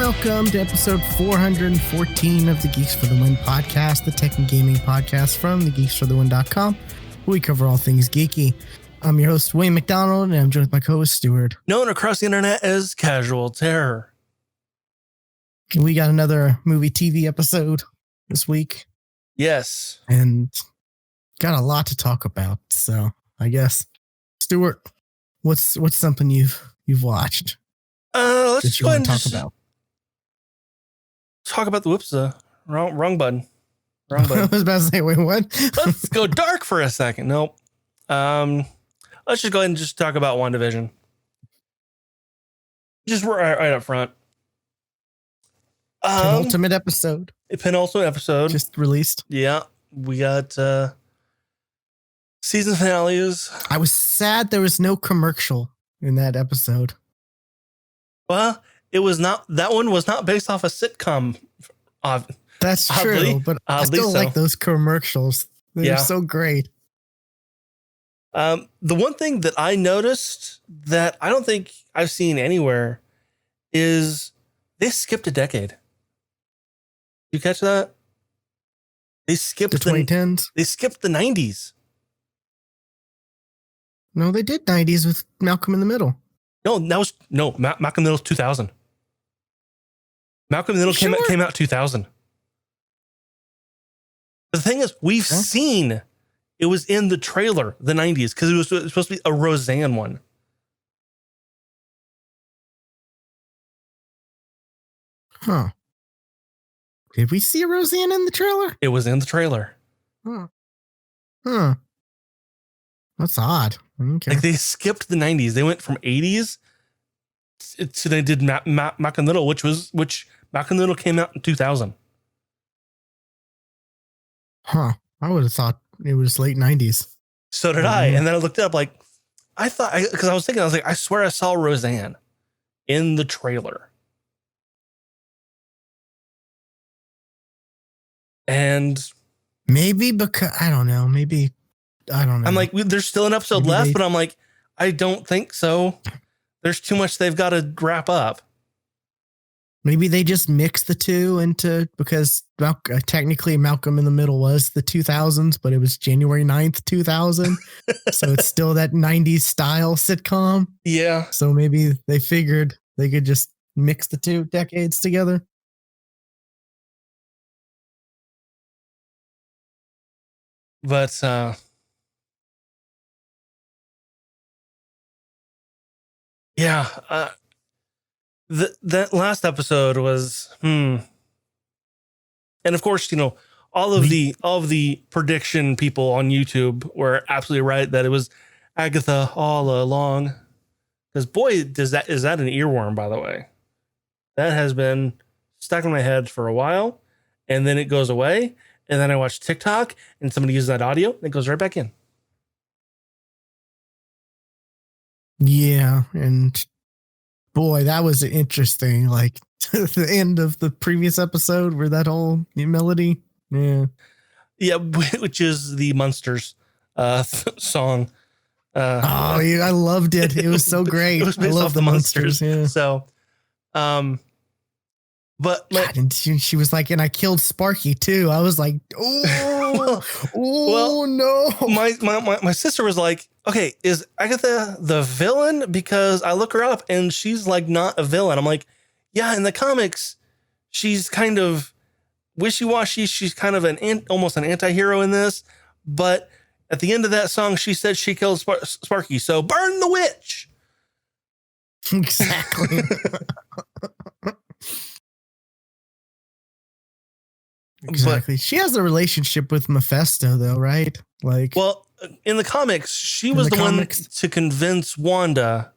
welcome to episode 414 of the Geeks for the Win podcast, the tech and gaming podcast from thegeeksforthewin.com. We cover all things geeky. I'm your host, Wayne McDonald, and I'm joined with my co-host, Stuart. Known across the internet as Casual Terror. We got another movie TV episode this week. Yes. And got a lot to talk about. So I guess, Stuart, what's something you've watched? Let's go ahead and talk about the whoops. Wrong button. I was about to say, wait, what? Let's go dark for a second. Nope. Let's just go ahead and just talk about WandaVision. Just right up front. Penultimate episode. Penultimate episode. Just released. Yeah. We got season finales. I was sad there was no commercial in that episode. Well, it was not. That one was not based off a sitcom. That's true, but I still like those commercials. They're so great. The one thing that I noticed that I don't think I've seen anywhere is they skipped a decade. You catch that? They skipped the 2010s. They skipped the 90s. No, they did 90s with Malcolm in the Middle. No, Malcolm in the Middle 2000. Malcolm in the Middle came out 2000. The thing is, we've seen it was in the trailer, the 90s, because it was supposed to be a Roseanne one. Huh. Did we see a Roseanne in the trailer? It was in the trailer. Huh. That's odd. Okay. Like they skipped the 90s. They went from 80s to they did Malcolm in the Middle, which Malcolm in the Middle came out in 2000. Huh. I would have thought it was late 90s. So did I. And then I looked it up because I was thinking, I swear I saw Roseanne in the trailer. And maybe because I don't know. I'm like, there's still an episode left, but I'm like, I don't think so. There's too much they've got to wrap up. Maybe they just mixed the two because technically Malcolm in the Middle was the 2000s, but it was January 9th, 2000. So it's still that 90s style sitcom. Yeah. So maybe they figured they could just mix the two decades together. But, that last episode was, And of course, all of the prediction people on YouTube were absolutely right that it was Agatha all along. Because boy, is that an earworm, by the way. That has been stuck in my head for a while, and then it goes away. And then I watch TikTok and somebody uses that audio and it goes right back in. Yeah. And boy, that was interesting. Like the end of the previous episode where that whole melody. Yeah. Yeah. Which is the Monsters song. I loved it. It was so great. It was based off the Monsters. Yeah. So, but and she was like, and I killed Sparky too. I was like, no. My sister was like, okay, is Agatha the villain? Because I look her up and she's like not a villain. I'm like, yeah, in the comics, she's kind of wishy-washy. She's kind of almost an anti-hero in this. But at the end of that song, she said she killed Sparky. So burn the witch. Exactly. Exactly. But she has a relationship with Mephisto, though, right? Well, in the comics, she was the one to convince Wanda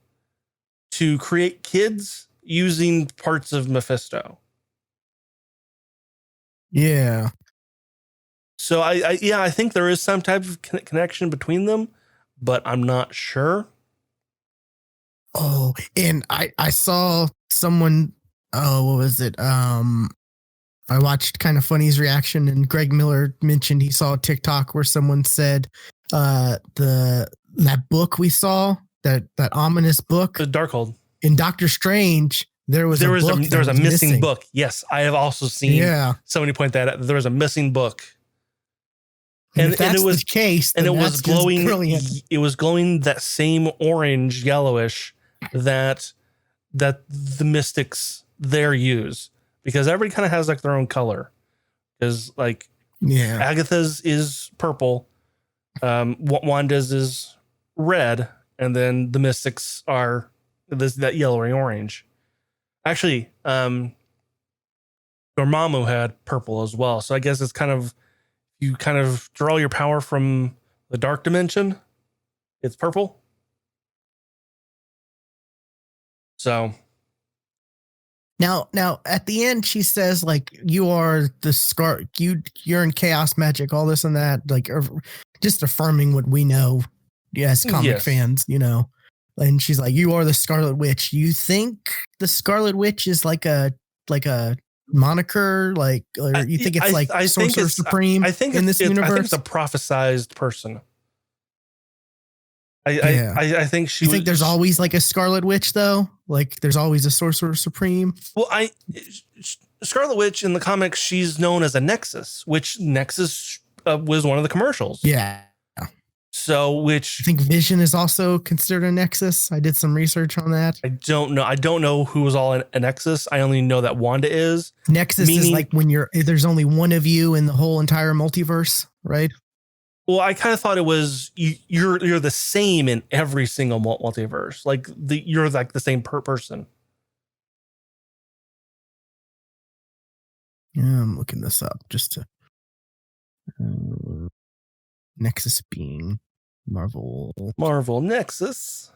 to create kids using parts of Mephisto. Yeah. So I think there is some type of connection between them, but I'm not sure. Oh, and I saw someone. Oh, what was it? I watched Kind of Funny's reaction, and Greg Miller mentioned he saw a TikTok where someone said that book we saw, that ominous book, The Darkhold, in Doctor Strange, there was a missing book. Yes, I have also seen somebody point that out. There was a missing book. And if that's the case, and it was glowing. Brilliant. It was glowing that same orange, yellowish that the mystics there use, because everybody kind of has like their own color. Because like Agatha's is purple, Wanda's is red, and then the mystics are that yellowy orange. Actually, Dormammu had purple as well. So I guess it's kind of, you kind of draw your power from the dark dimension. It's purple. So now at the end, she says like, you are the you're in chaos magic, all this and that, like just affirming what we know as comic fans, you know. And she's like, you are the Scarlet Witch. You think the Scarlet Witch is like a moniker, like, or you think it's like Sorcerer Supreme in this universe? I think it's a prophesized person. I think she. You think there's always like a Scarlet Witch though? Like there's always a Sorcerer Supreme? Well, Scarlet Witch in the comics, she's known as a Nexus, which Nexus was one of the commercials. Yeah. So, which I think Vision is also considered a Nexus. I did some research on that. I don't know. I don't know who was all in a Nexus. I only know that Wanda is. Nexus is like when there's only one of you in the whole entire multiverse, right? Well, I kind of thought it was you're the same in every single multiverse. Like you're like the same person. Yeah, I'm looking this up just to Nexus being Marvel Nexus.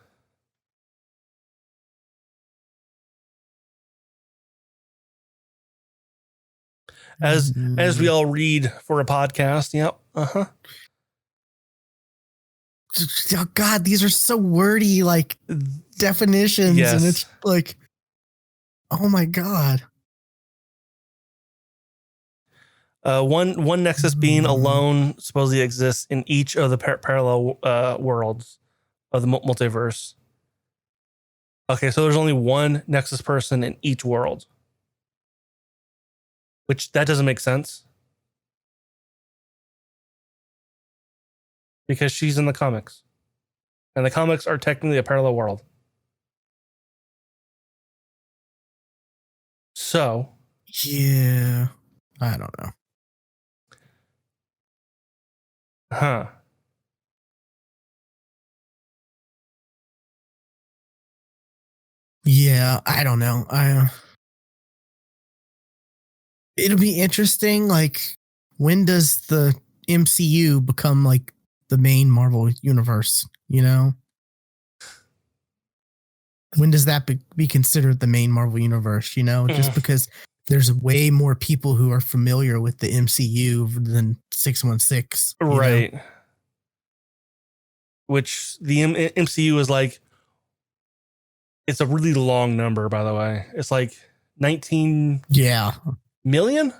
As we all read for a podcast. Yep. Uh-huh. Oh God, these are so wordy, like definitions, and it's like, oh my God. One Nexus being alone supposedly exists in each of the parallel worlds of the multiverse. Okay, so there's only one Nexus person in each world, which that doesn't make sense because she's in the comics, and the comics are technically a parallel world. So, yeah, I don't know. Huh. Yeah, I don't know. It'll be interesting. Like, when does the MCU become like the main Marvel universe? You know, when does that be considered the main Marvel universe? You know, just because there's way more people who are familiar with the MCU than 616. Right. Know? Which the MCU is like, it's a really long number, by the way. It's like 19 million?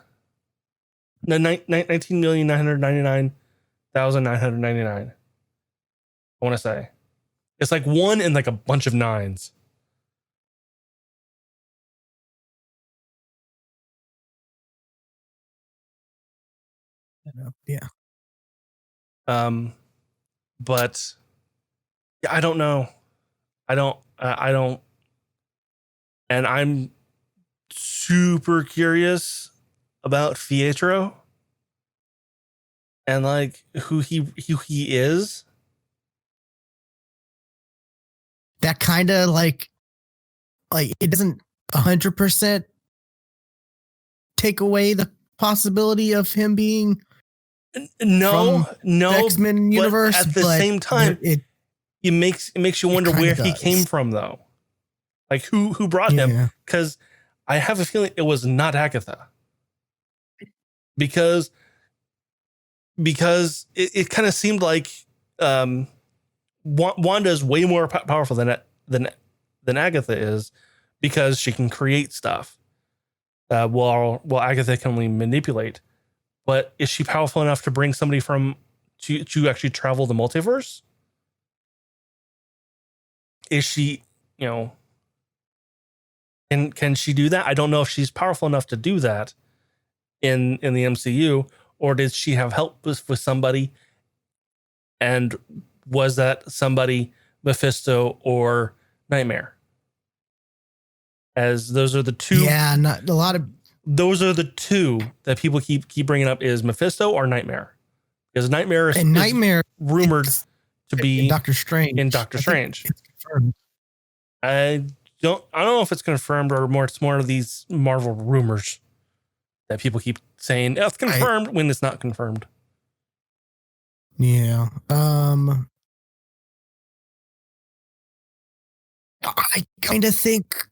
No, 19,999,999. I want to say. It's like one and like a bunch of nines. Yeah. But I don't know. I don't, and I'm super curious about Pietro and like who he is. That kind of like it doesn't 100% take away the possibility of him being no X-Men universe. At the same time, it makes you wonder where he came from, though. Like who brought him? Because I have a feeling it was not Agatha. Because it kind of seemed like Wanda is way more powerful than Agatha is, because she can create stuff. While Agatha can only manipulate. But is she powerful enough to bring somebody to actually travel the multiverse? Is she, Can she do that? I don't know if she's powerful enough to do that in the MCU, or did she have help with somebody? And was that somebody Mephisto or Nightmare? As those are the two. Yeah, not a lot of. Those are the two that people keep bringing up, is Mephisto or Nightmare, because Nightmare is rumored to be Doctor Strange. In Doctor Strange. It's confirmed. I don't know if it's confirmed or more. It's more of these Marvel rumors that people keep saying it's confirmed when it's not confirmed. Yeah. I kind of think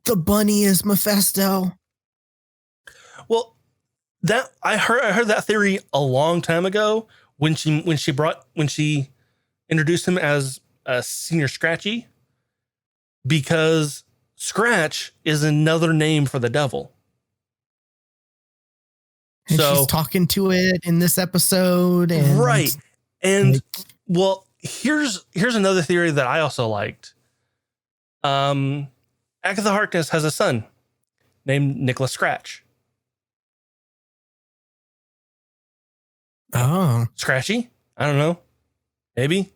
the bunny is Mephisto. Well, that I heard that theory a long time ago when she introduced him as a Senior Scratchy, because Scratch is another name for the devil. And she's talking to it in this episode, and right. And well, here's another theory that I also liked. Agatha Harkness has a son named Nicholas Scratch. Oh, Scratchy? I don't know. Maybe.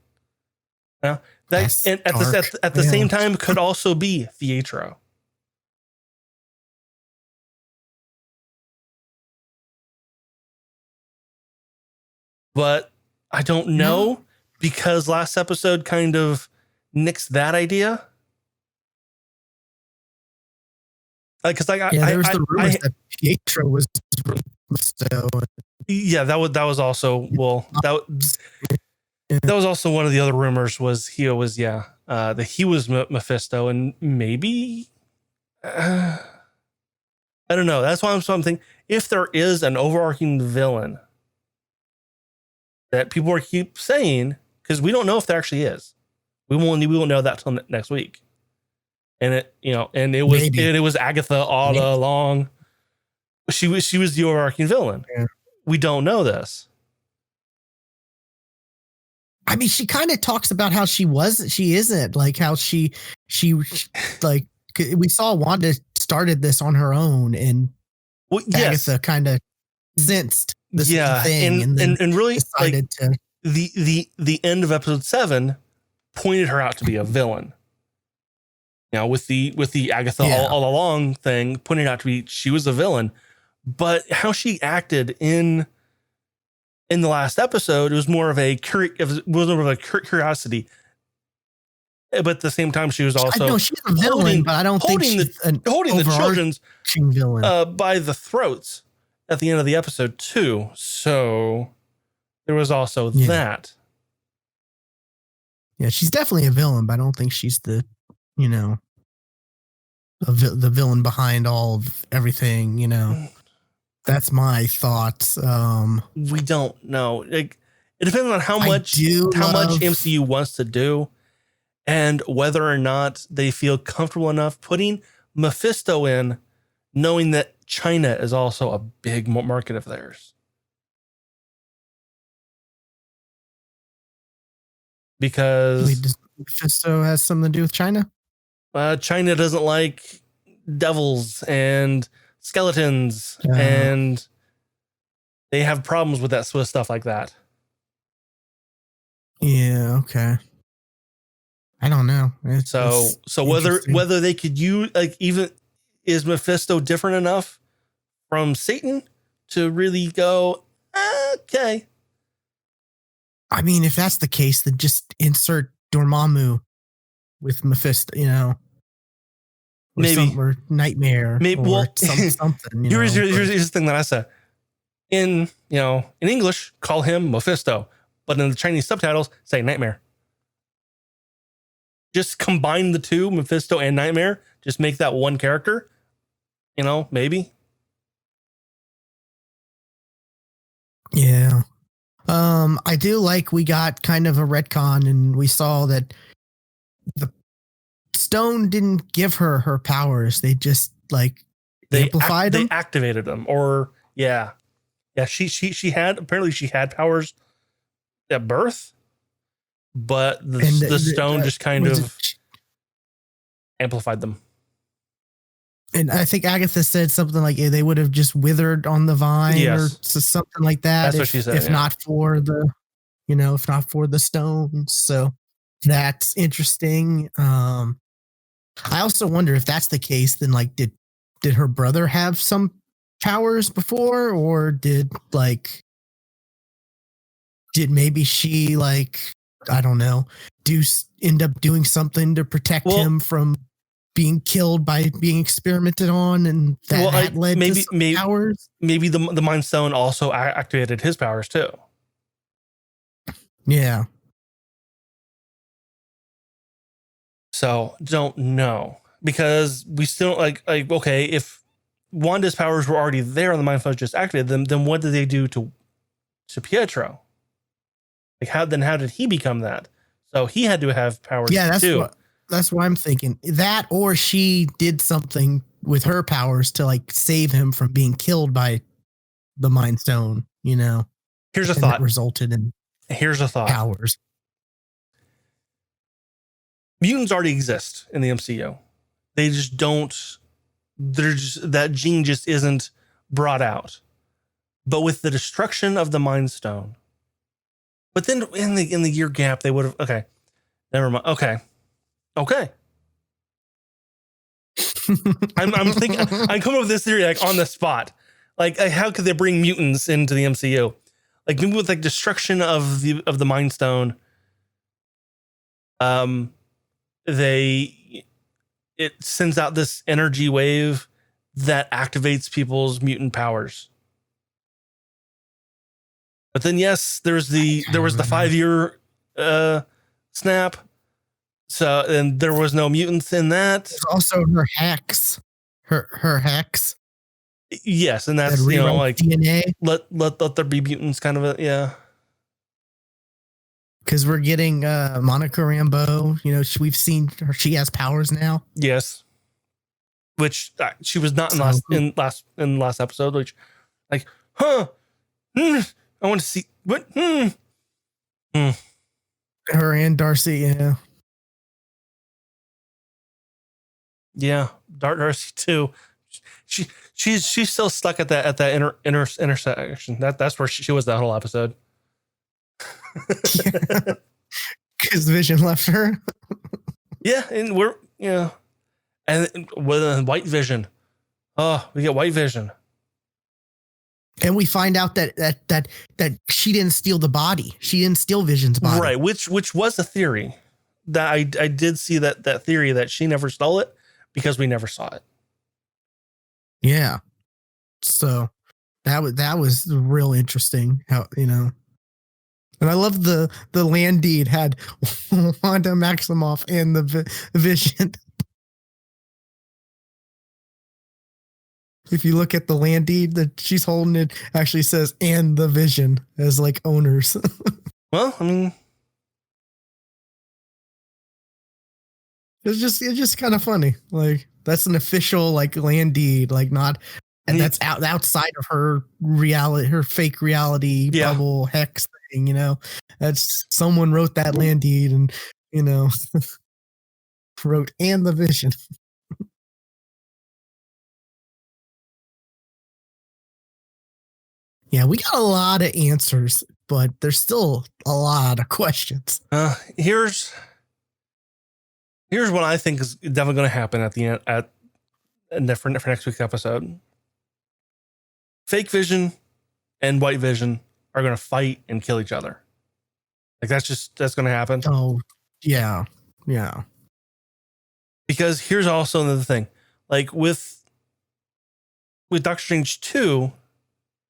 Yeah. That, and at the same time could also be Pietro. But I don't know, because last episode kind of nixed that idea. Because there was the rumors that Pietro was so. Yeah, that was also that was also one of the other rumors, was that he was Mephisto, and maybe I don't know. That's why I'm thinking, if there is an overarching villain that people keep saying, because we don't know if there actually is. We won't know that till next week. And it was Agatha all along. She was the overarching villain. Yeah. We don't know this. I mean, she kind of talks about how she isn't, like how she like, we saw Wanda started this on her own, and Agatha kind of sensed this thing, and really decided to. The end of episode 7 pointed her out to be a villain. Now with the Agatha all along thing, pointed out to be she was a villain, but how she acted in the last episode, it was more of a curiosity. But at the same time, she was also she's a villain, but I don't think she's holding the children's villain by the throats at the end of the episode too. So there was also that. Yeah, she's definitely a villain, but I don't think she's the villain behind all of everything. That's my thoughts. We don't know. Like, it depends on how much MCU wants to do, and whether or not they feel comfortable enough putting Mephisto in, knowing that China is also a big market of theirs. Because Mephisto has something to do with China? China doesn't like devils and skeletons, and they have problems with that sort of stuff like that. Yeah, okay. I don't know. So whether they could use, like, even, is Mephisto different enough from Satan to really go, okay. I mean, if that's the case, then just insert Dormammu with Mephisto, maybe, or Nightmare, or something. Here's the thing that I said. In English, call him Mephisto, but in the Chinese subtitles, say Nightmare. Just combine the two, Mephisto and Nightmare. Just make that one character. Maybe. Yeah. I do like we got kind of a retcon, and we saw that the stone didn't give her powers. They just amplified them. They activated them, or she had powers at birth, but the stone just kind of amplified them. And I think Agatha said something like they would have just withered on the vine or something like that. That's what she said. If not for the, if not for the stones. So that's interesting. I also wonder if that's the case, then like, did her brother have some powers before, or did maybe she I don't know, end up doing something to protect him from being killed by being experimented on, and that led to some powers. Maybe the Mind Stone also activated his powers too. Yeah. So don't know, because we still okay, if Wanda's powers were already there and the Mind Stone just activated them, then what did they do to Pietro? Like how did he become that? So he had to have powers too. That's what I'm thinking. That, or she did something with her powers to save him from being killed by the Mind Stone, Here's a thought. Resulted in powers. Mutants already exist in the MCU. They just don't, that gene just isn't brought out. But with the destruction of the Mind Stone, but then in the year gap, they would have, okay, never mind. Okay. I'm thinking, I'm coming up with this theory on the spot. How could they bring mutants into the MCU? Maybe with destruction of the Mind Stone. It sends out this energy wave that activates people's mutant powers. But then, yes, there was the 5-year snap. So, and there was no mutants in that. There's also her hex. Her hex. Yes, and that's DNA. Let there be mutants, kind of yeah. Because we're getting Monica Rambeau. We've seen her. She has powers now. Yes, which she was not in last episode. Which, I want to see what. Her and Darcy, yeah. Yeah, Darcy too. She's still stuck at that intersection. That's where she was that whole episode. Because Vision left her. Yeah, and and with White Vision. Oh, we get White Vision. And we find out that she didn't steal the body. She didn't steal Vision's body. Right, which was a theory. That I did see that theory that she never stole it because we never saw it. Yeah. So that was real interesting how, and I love the land deed had Wanda Maximoff and the Vision. If you look at the land deed that she's holding, it actually says "and the Vision" as owners. Well, I mean, it's just kind of funny. That's an official land deed, not, and that's outside of her reality, her fake reality bubble hex thing. That's someone wrote that land deed and wrote "and the Vision." Yeah, we got a lot of answers, but there's still a lot of questions. Here's what I think is definitely going to happen at the end for next week's episode. Fake Vision and White Vision are going to fight and kill each other. That's going to happen. Oh, yeah, yeah. Because here's also another thing, with Doctor Strange 2.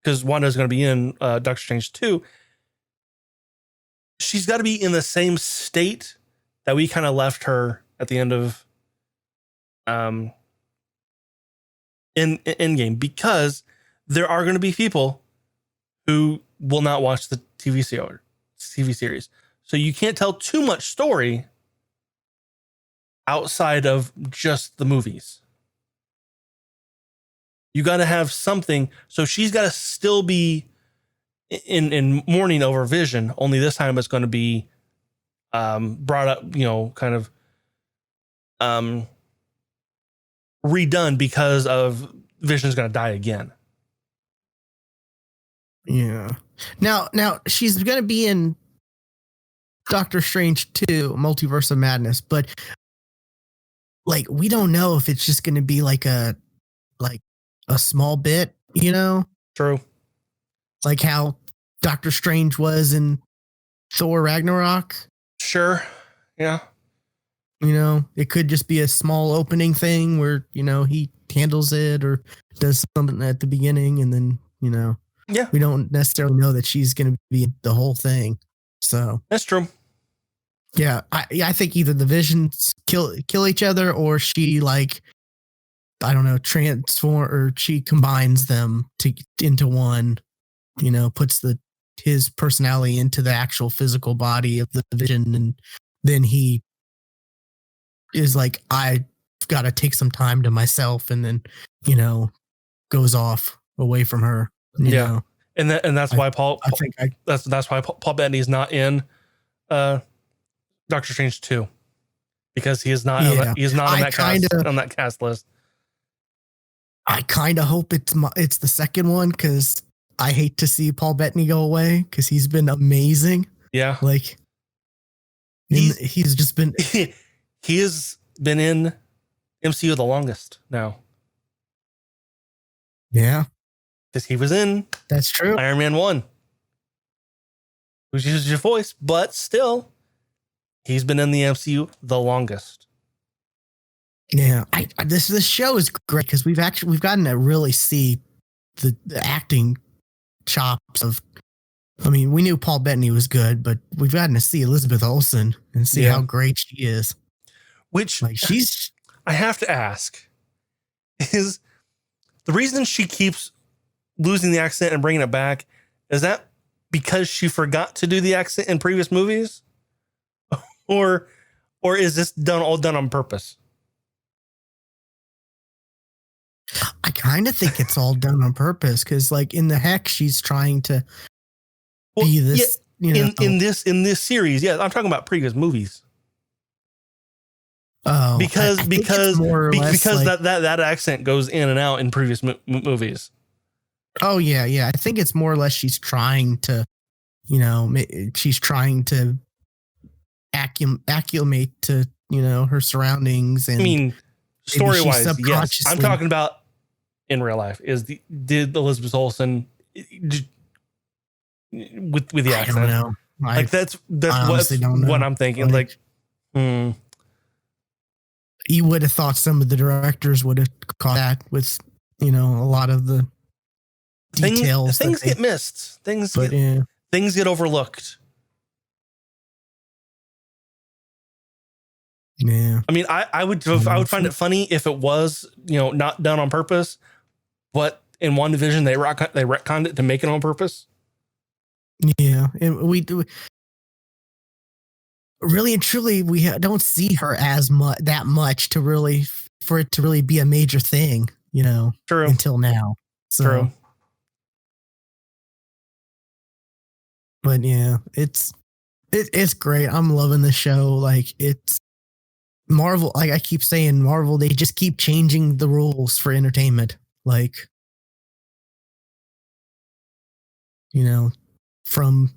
Because Wanda's going to be in Doctor Strange 2, she's got to be in the same state that we kind of left her at the end of in Endgame, because there are going to be people who will not watch the TV series. So you can't tell too much story outside of just the movies. You got to have something. So she's got to still be in mourning over Vision. Only this time it's going to be brought up, kind of redone because of Vision's going to die again. Yeah. Now she's going to be in Doctor Strange 2, Multiverse of Madness, but like we don't know if it's just going to be like a small bit, you know? True. Like how Doctor Strange was in Thor Ragnarok. Sure. Yeah. You know, it could just be a small opening thing where, you know, he handles it or does something at the beginning and then, you know, Yeah, we don't necessarily know that she's going to be the whole thing. So that's true. Yeah, I think either the Visions kill each other or she like, I don't know, transform or she combines them into one, you know, puts his personality into the actual physical body of the Vision, and then he is like, I got to take some time to myself, and then, you know, goes off away from her. You know? And that's why that's why Paul Bettany is not in Doctor Strange 2, because he is not on that cast list. I kind of hope it's the second one, because I hate to see Paul Bettany go away, because he's been amazing. Yeah, like he's just been he has been in MCU the longest now. Yeah, because he was in that's true Iron Man 1, which uses your voice, but still, he's been in the MCU the longest. Yeah, this show is great because we've gotten to really see the acting chops of. I mean, we knew Paul Bettany was good, but we've gotten to see Elizabeth Olsen and see how great she is. Which, like, I have to ask, is the reason she keeps losing the accent and bringing it back, is that because she forgot to do the accent in previous movies, or is this all done on purpose? I kind of think it's all done on purpose, because like in the Heck, she's trying to be this. Yeah, in this series, yeah, I'm talking about previous movies. Oh, because like, that accent goes in and out in previous movies. Oh yeah. I think it's more or less she's trying to, you know, she's trying to acclimate to, you know, her surroundings. And I mean, story wise, yes. I'm talking about in real life. Did Elizabeth Olsen with the accent? I don't know. Like that's what I'm thinking. Like, you would have thought some of the directors would have caught that with, you know, a lot of the details. Things get missed. Things get overlooked. Yeah. I mean, I would find it funny if it was, you know, not done on purpose, but in WandaVision they retconned it to make it on purpose. Yeah, and we do. Really and truly, we don't see her that much for it to really be a major thing, you know. True. Until now. So, true. But yeah, it's great. I'm loving the show. Like, it's Marvel. Like I keep saying, Marvel, they just keep changing the rules for entertainment. Like, you know, from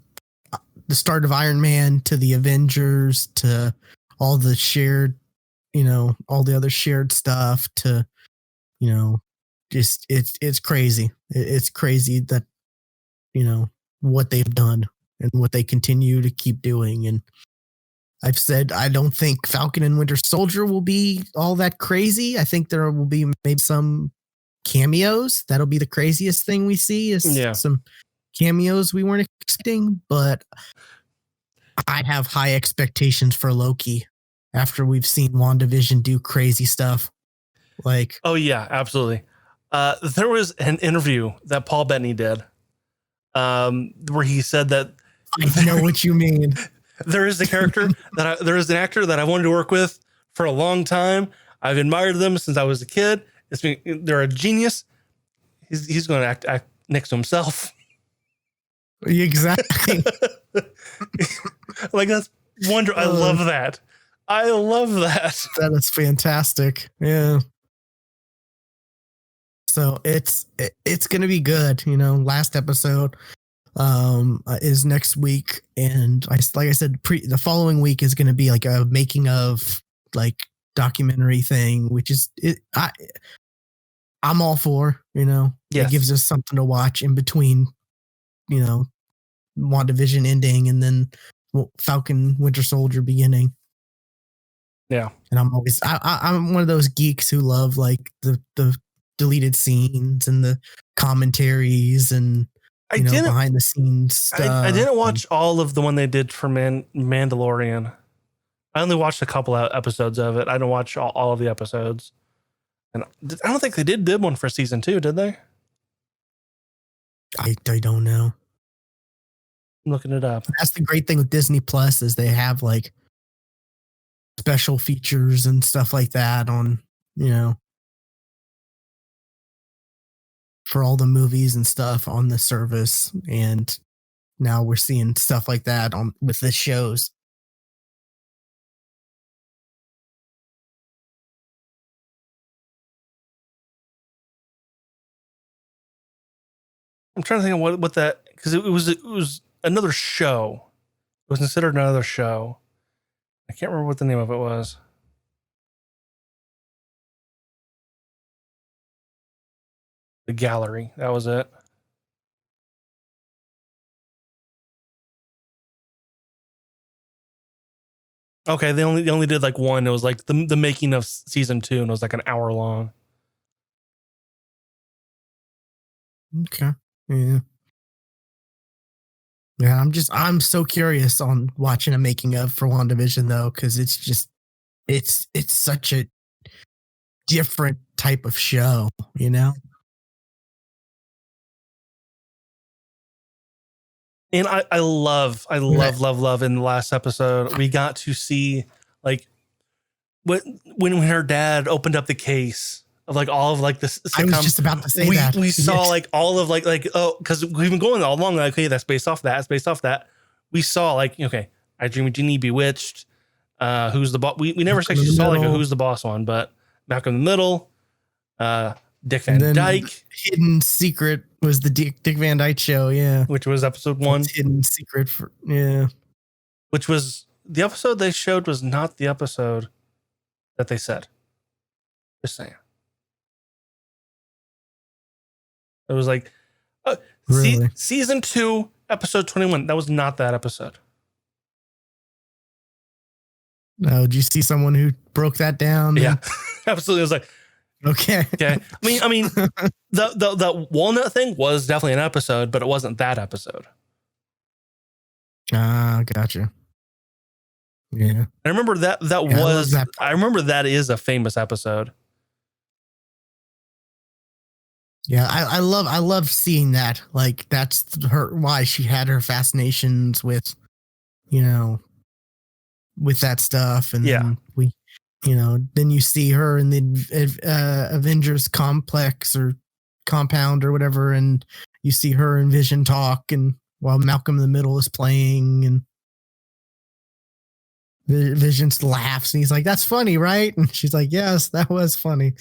the start of Iron Man to the Avengers to all the shared, you know, all the other shared stuff to, you know, just it's crazy. It's crazy that, you know, what they've done and what they continue to keep doing. And I've said I don't think Falcon and Winter Soldier will be all that crazy. I think there will be maybe some cameos. That'll be the craziest thing we see is some cameos we weren't expecting, but I have high expectations for Loki after we've seen WandaVision do crazy stuff. Like, oh yeah, absolutely. There was an interview that Paul Bettany did, where he said that I know what you mean. There is a character there is an actor that I wanted to work with for a long time. I've admired them since I was a kid. They're a genius. He's going to act next to himself. Exactly. Like, that's wonderful. I love that. I love that. That is fantastic. Yeah. So it's gonna be good. Last episode is next week, and like I said, the following week is gonna be like a making of like documentary thing, which is I'm all for. Yes. It gives us something to watch in between. WandaVision ending and then Falcon Winter Soldier beginning. Yeah. And I'm one of those geeks who love like the deleted scenes and the commentaries and behind the scenes stuff. I didn't watch all of the one they did for Mandalorian. I only watched a couple of episodes of it. I didn't watch all of the episodes. And I don't think they did one for season 2, did they? I don't know. I'm looking it up. That's the great thing with Disney Plus is they have like special features and stuff like that on, for all the movies and stuff on the service. And now we're seeing stuff like that with the shows. I'm trying to think of what that, because it was another show. It was considered another show. I can't remember what the name of it was. The Gallery. That was it. Okay, they only did like one. It was like the making of season 2, and it was like an hour long. Okay. Yeah. Yeah, I'm so curious on watching a making of for WandaVision though, because it's such a different type of show, And I love in the last episode we got to see like when her dad opened up the case of like all of like this sitcom. I was just about to say that. We saw like all of like because we've been going all along like, okay, that's based off that, it's based off that. We saw like, okay, I Dream of Jeannie, Bewitched, Who's the Boss. We never actually saw like a Who's the Boss one, but Malcolm in the Middle, Dick Van Dyke. Hidden Secret was the Dick Van Dyke show, yeah. Which was episode 1. Hidden Secret Which was the episode they showed was not the episode that they said. Just saying. It was like really? season 2, episode 21. That was not that episode. No, did you see someone who broke that down? Yeah, absolutely. I was like, okay. I mean, the walnut thing was definitely an episode, but it wasn't that episode. Gotcha. Yeah, I remember that was. I remember that is a famous episode. Yeah, I love seeing that. Like that's why she had her fascinations with, with that stuff, and then then you see her in the Avengers complex or compound or whatever, and you see her and Vision talk, and while Malcolm in the Middle is playing, and Vision laughs, and he's like, "That's funny, right?" And she's like, "Yes, that was funny."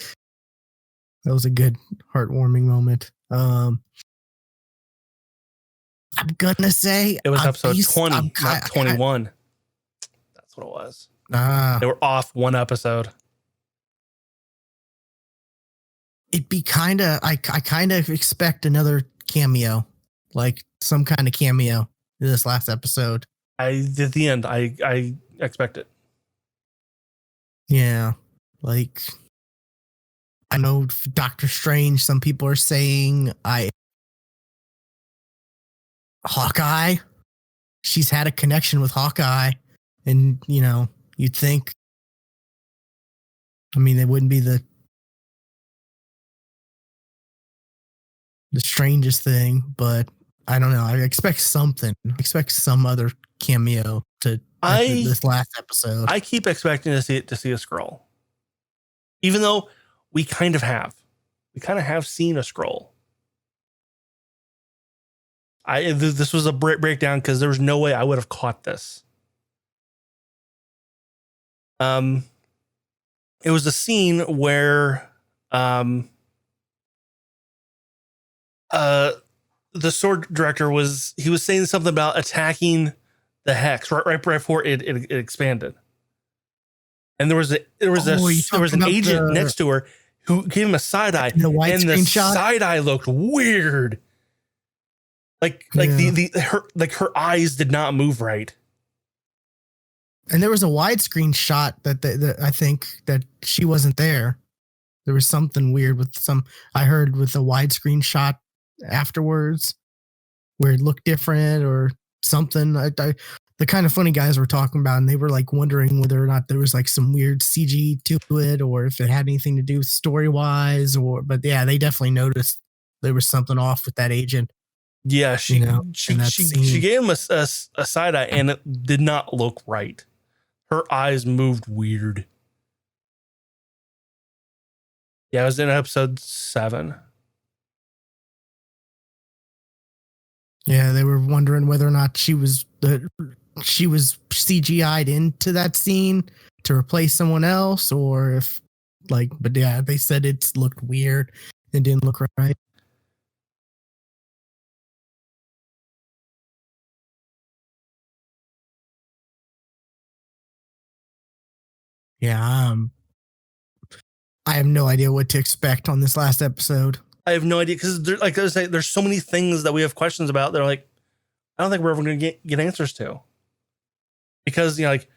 That was a good, heartwarming moment. I'm gonna say it was episode 20, not 21. That's what it was. They were off one episode. It'd be I kind of expect another cameo, like some kind of cameo in this last episode. At the end, I expect it. Yeah, like I know Doctor Strange. Some people are saying Hawkeye. She's had a connection with Hawkeye, and you'd think. I mean, it wouldn't be the strangest thing, but I don't know. I expect something. I expect some other cameo to this last episode. I keep expecting to see a scroll, even though we kind of have seen a scroll. This was a breakdown because there was no way I would have caught this. It was a scene where the sword director was saying something about attacking the hex right before it expanded, and there was an agent next to her who gave him a side eye, and the side eye looked weird. Her eyes did not move right. And there was a widescreen shot that I think that she wasn't there. There was something weird with I heard with a widescreen shot afterwards where it looked different or something. The kind of funny guys were talking about, and they were like wondering whether or not there was like some weird CG to it or if it had anything to do story wise but yeah, they definitely noticed there was something off with that agent. Yeah, she gave him a side eye, and it did not look right. Her eyes moved weird. Yeah, it was in episode 7. Yeah, they were wondering whether or not she was CGI'd into that scene to replace someone else, or if but yeah, they said it looked weird and didn't look right. Yeah, I have no idea what to expect on this last episode. I have no idea because like I say, there's so many things that we have questions about. They're like, I don't think we're ever going to get answers to, because to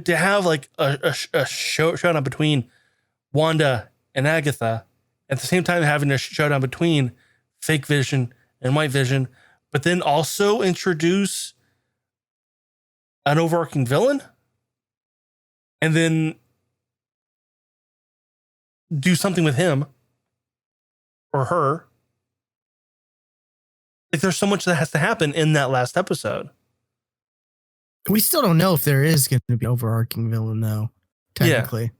have like a showdown between Wanda and Agatha, at the same time having a showdown between Fake Vision and White Vision, but then also introduce an overarching villain, and then do something with him or her. Like, there's so much that has to happen in that last episode. We still don't know if there is going to be an overarching villain, though, technically. Yeah.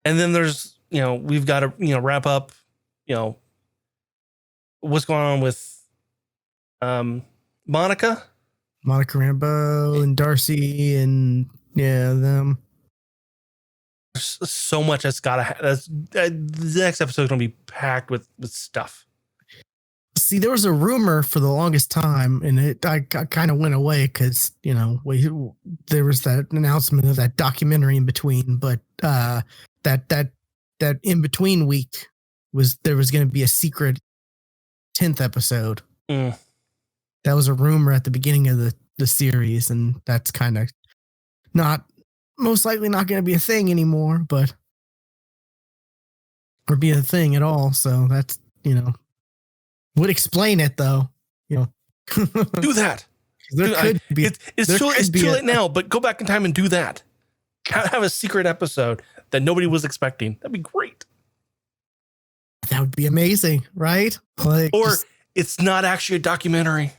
And then there's, we've got to, wrap up, what's going on with Monica Rambeau and Darcy and them. There's so much that's got to the next episode is going to be packed with stuff. See, there was a rumor for the longest time, and I kind of went away because there was that announcement of that documentary in between. But that in between week there was going to be a secret 10th episode. That was a rumor at the beginning of the series, and that's kind of most likely not going to be a thing anymore, or be a thing at all. So that's would explain it though. Do that. It's too late now, but go back in time and do that. Have a secret episode that nobody was expecting. That'd be great. That would be amazing, right? It's not actually a documentary,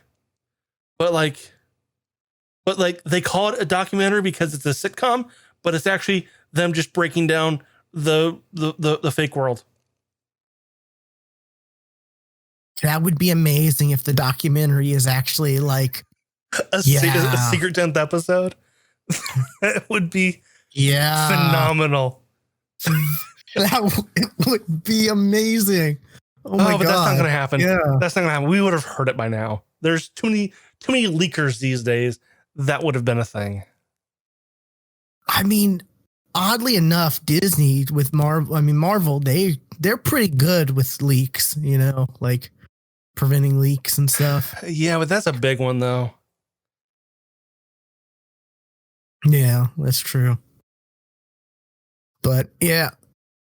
but they call it a documentary because it's a sitcom, but it's actually them just breaking down the fake world. That would be amazing if the documentary is actually like a secret 10th episode. It would be phenomenal. It would be amazing. Oh my God. But that's not going to happen. Yeah. That's not going to happen. We would have heard it by now. There's too many leakers these days. That would have been a thing. I mean, oddly enough, Disney with Marvel, they're pretty good with leaks, like preventing leaks and stuff. Yeah, but that's a big one though. Yeah, that's true. But yeah,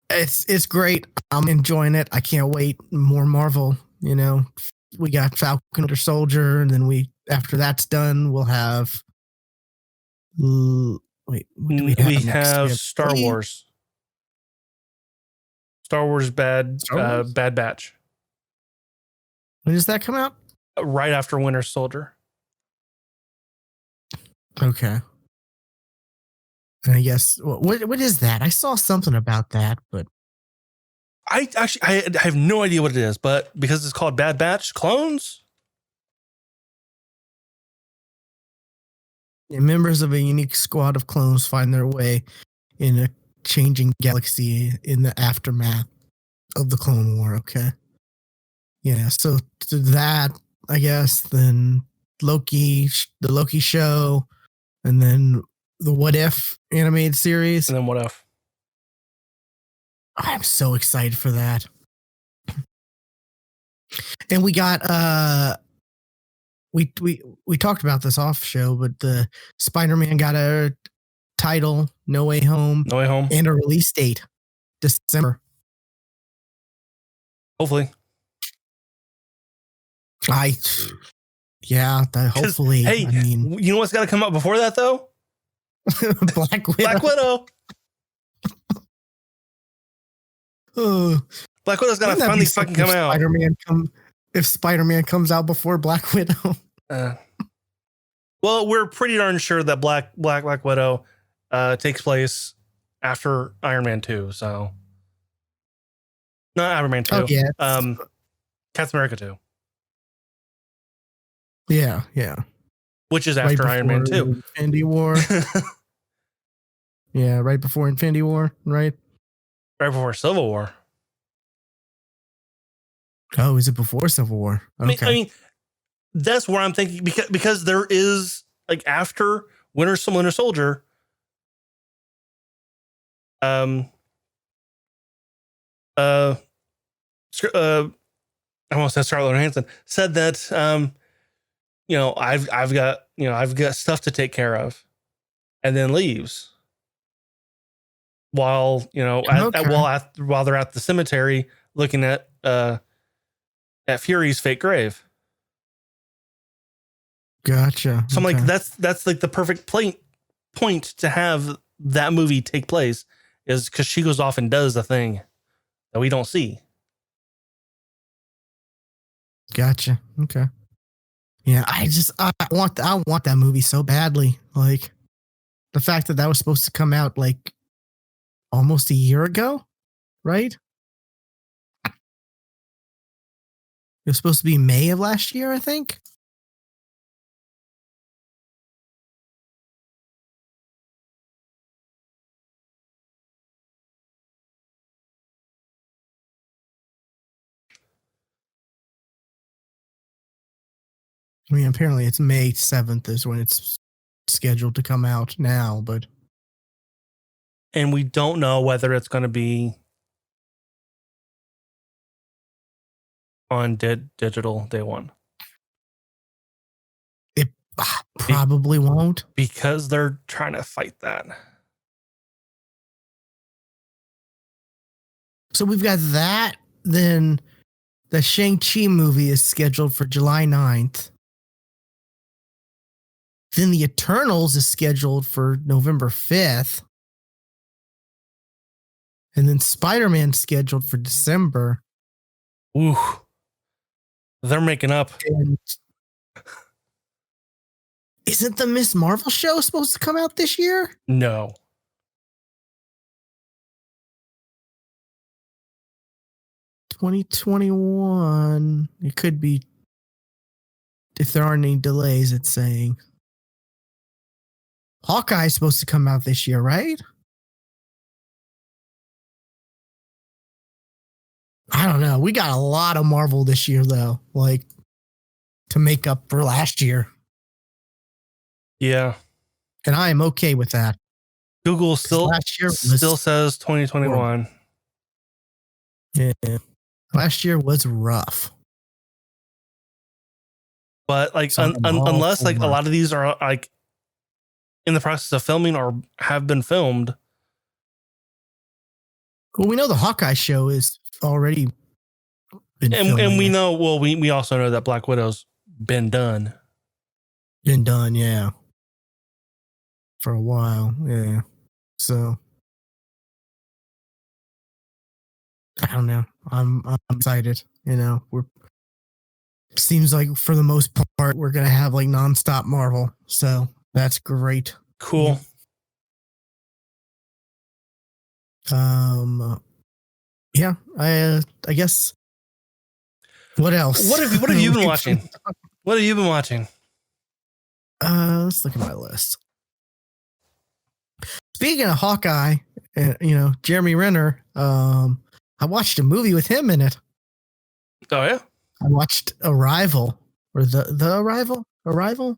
it's great. I'm enjoying it. I can't wait. More Marvel, we got Falcon Winter Soldier, and then after that's done, we'll have we have Star Wars. Star Wars Bad Batch. When does that come out? Right after Winter Soldier. Okay. And I guess what is that? I saw something about that, but I have no idea what it is, but because it's called Bad Batch Clones. Members of a unique squad of clones find their way in a changing galaxy in the aftermath of the Clone War. Okay. Yeah, so to that, I guess, then Loki, the Loki show, and then the What If animated series. And then What If? I'm so excited for that. And we got we talked about this off show, but the Spider-Man got a title, No Way Home, No Way Home. and a release date, December. Hopefully. Hopefully. Hey, I mean, you know what's got to come out before that though? Black Widow. Black Widow. Black Widow's got to finally fucking come out. If Spider-Man comes out before Black Widow. Well, we're pretty darn sure that Black Widow takes place after Iron Man 2. So not Iron Man 2. Oh, yeah. Captain America 2. Yeah. Which is after Iron Man 2. Infinity War. Yeah, right before Infinity War, right? Right before Civil War. Oh, is it before Civil War? Okay. I mean, that's where I'm thinking because there is like after Winter Soldier. I almost said Scarlett Johansson said that I've got stuff to take care of, and then leaves while while they're at the cemetery looking at Fury's fake grave. Gotcha. So I'm like, that's like the perfect point to have that movie take place, is because she goes off and does a thing that we don't see. Gotcha. Okay. Yeah, I want that movie so badly. Like the fact that was supposed to come out like almost a year ago, right? It was supposed to be May of last year, I think. I mean, apparently it's May 7th is when it's scheduled to come out now, but. And we don't know whether it's going to be on digital day one. It probably won't. Because they're trying to fight that. So we've got that. Then the Shang-Chi movie is scheduled for July 9th. Then the Eternals is scheduled for November 5th. And then Spider-Man scheduled for December. Ooh. They're making up. And isn't the Miss Marvel show supposed to come out this year? No. $2021. It could be, if there aren't any delays, it's saying. Hawkeye is supposed to come out this year, right? I don't know. We got a lot of Marvel this year, though, like to make up for last year. Yeah. And I am okay with that. Google still says 2021. Yeah. Last year was rough. But like unless like a lot of these are like in the process of filming or have been filmed. Well, we know the Hawkeye show is already been filmed. And we know, well, we also know that Black Widow's been done. Been done, yeah. For a while, yeah. So I don't know. I'm excited. Seems like for the most part we're gonna have like nonstop Marvel. So that's great. Cool. Yeah. I guess. What else? What have you been watching? What have you been watching? Let's look at my list. Speaking of Hawkeye, Jeremy Renner, I watched a movie with him in it. Oh, yeah? I watched Arrival or the Arrival.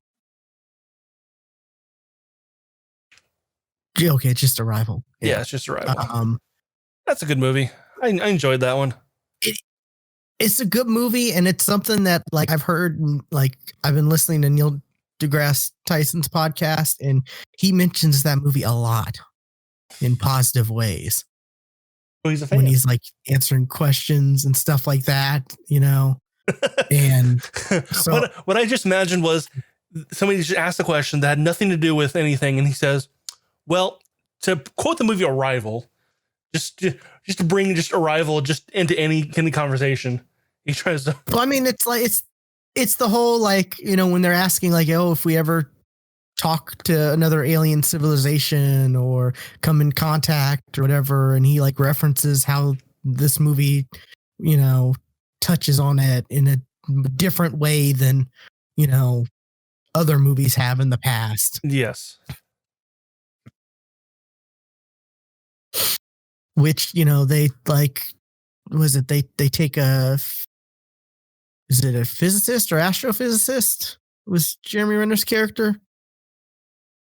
Okay, just Arrival. Yeah, Yeah. it's just Arrival. Um, That's a good movie. I enjoyed that one. It's a good movie, and it's something that like I've heard, like I've been listening to Neil deGrasse Tyson's podcast, and he mentions that movie a lot in positive ways. Oh, he's a fan. When he's like answering questions and stuff like that, you know. And so what I just imagined was somebody just asked a question that had nothing to do with anything, and he says, "Well, to quote the movie Arrival, just to bring just Arrival just into any kind of conversation." He tries to. Well, I mean, it's like it's the whole like, you know, when they're asking like, oh, if we ever talk to another alien civilization or come in contact or whatever, and he like references how this movie, you know, touches on it in a different way than, you know, other movies have in the past. Yes. Which, you know, they like, was it they take a, is it a physicist or astrophysicist? Was Jeremy Renner's character?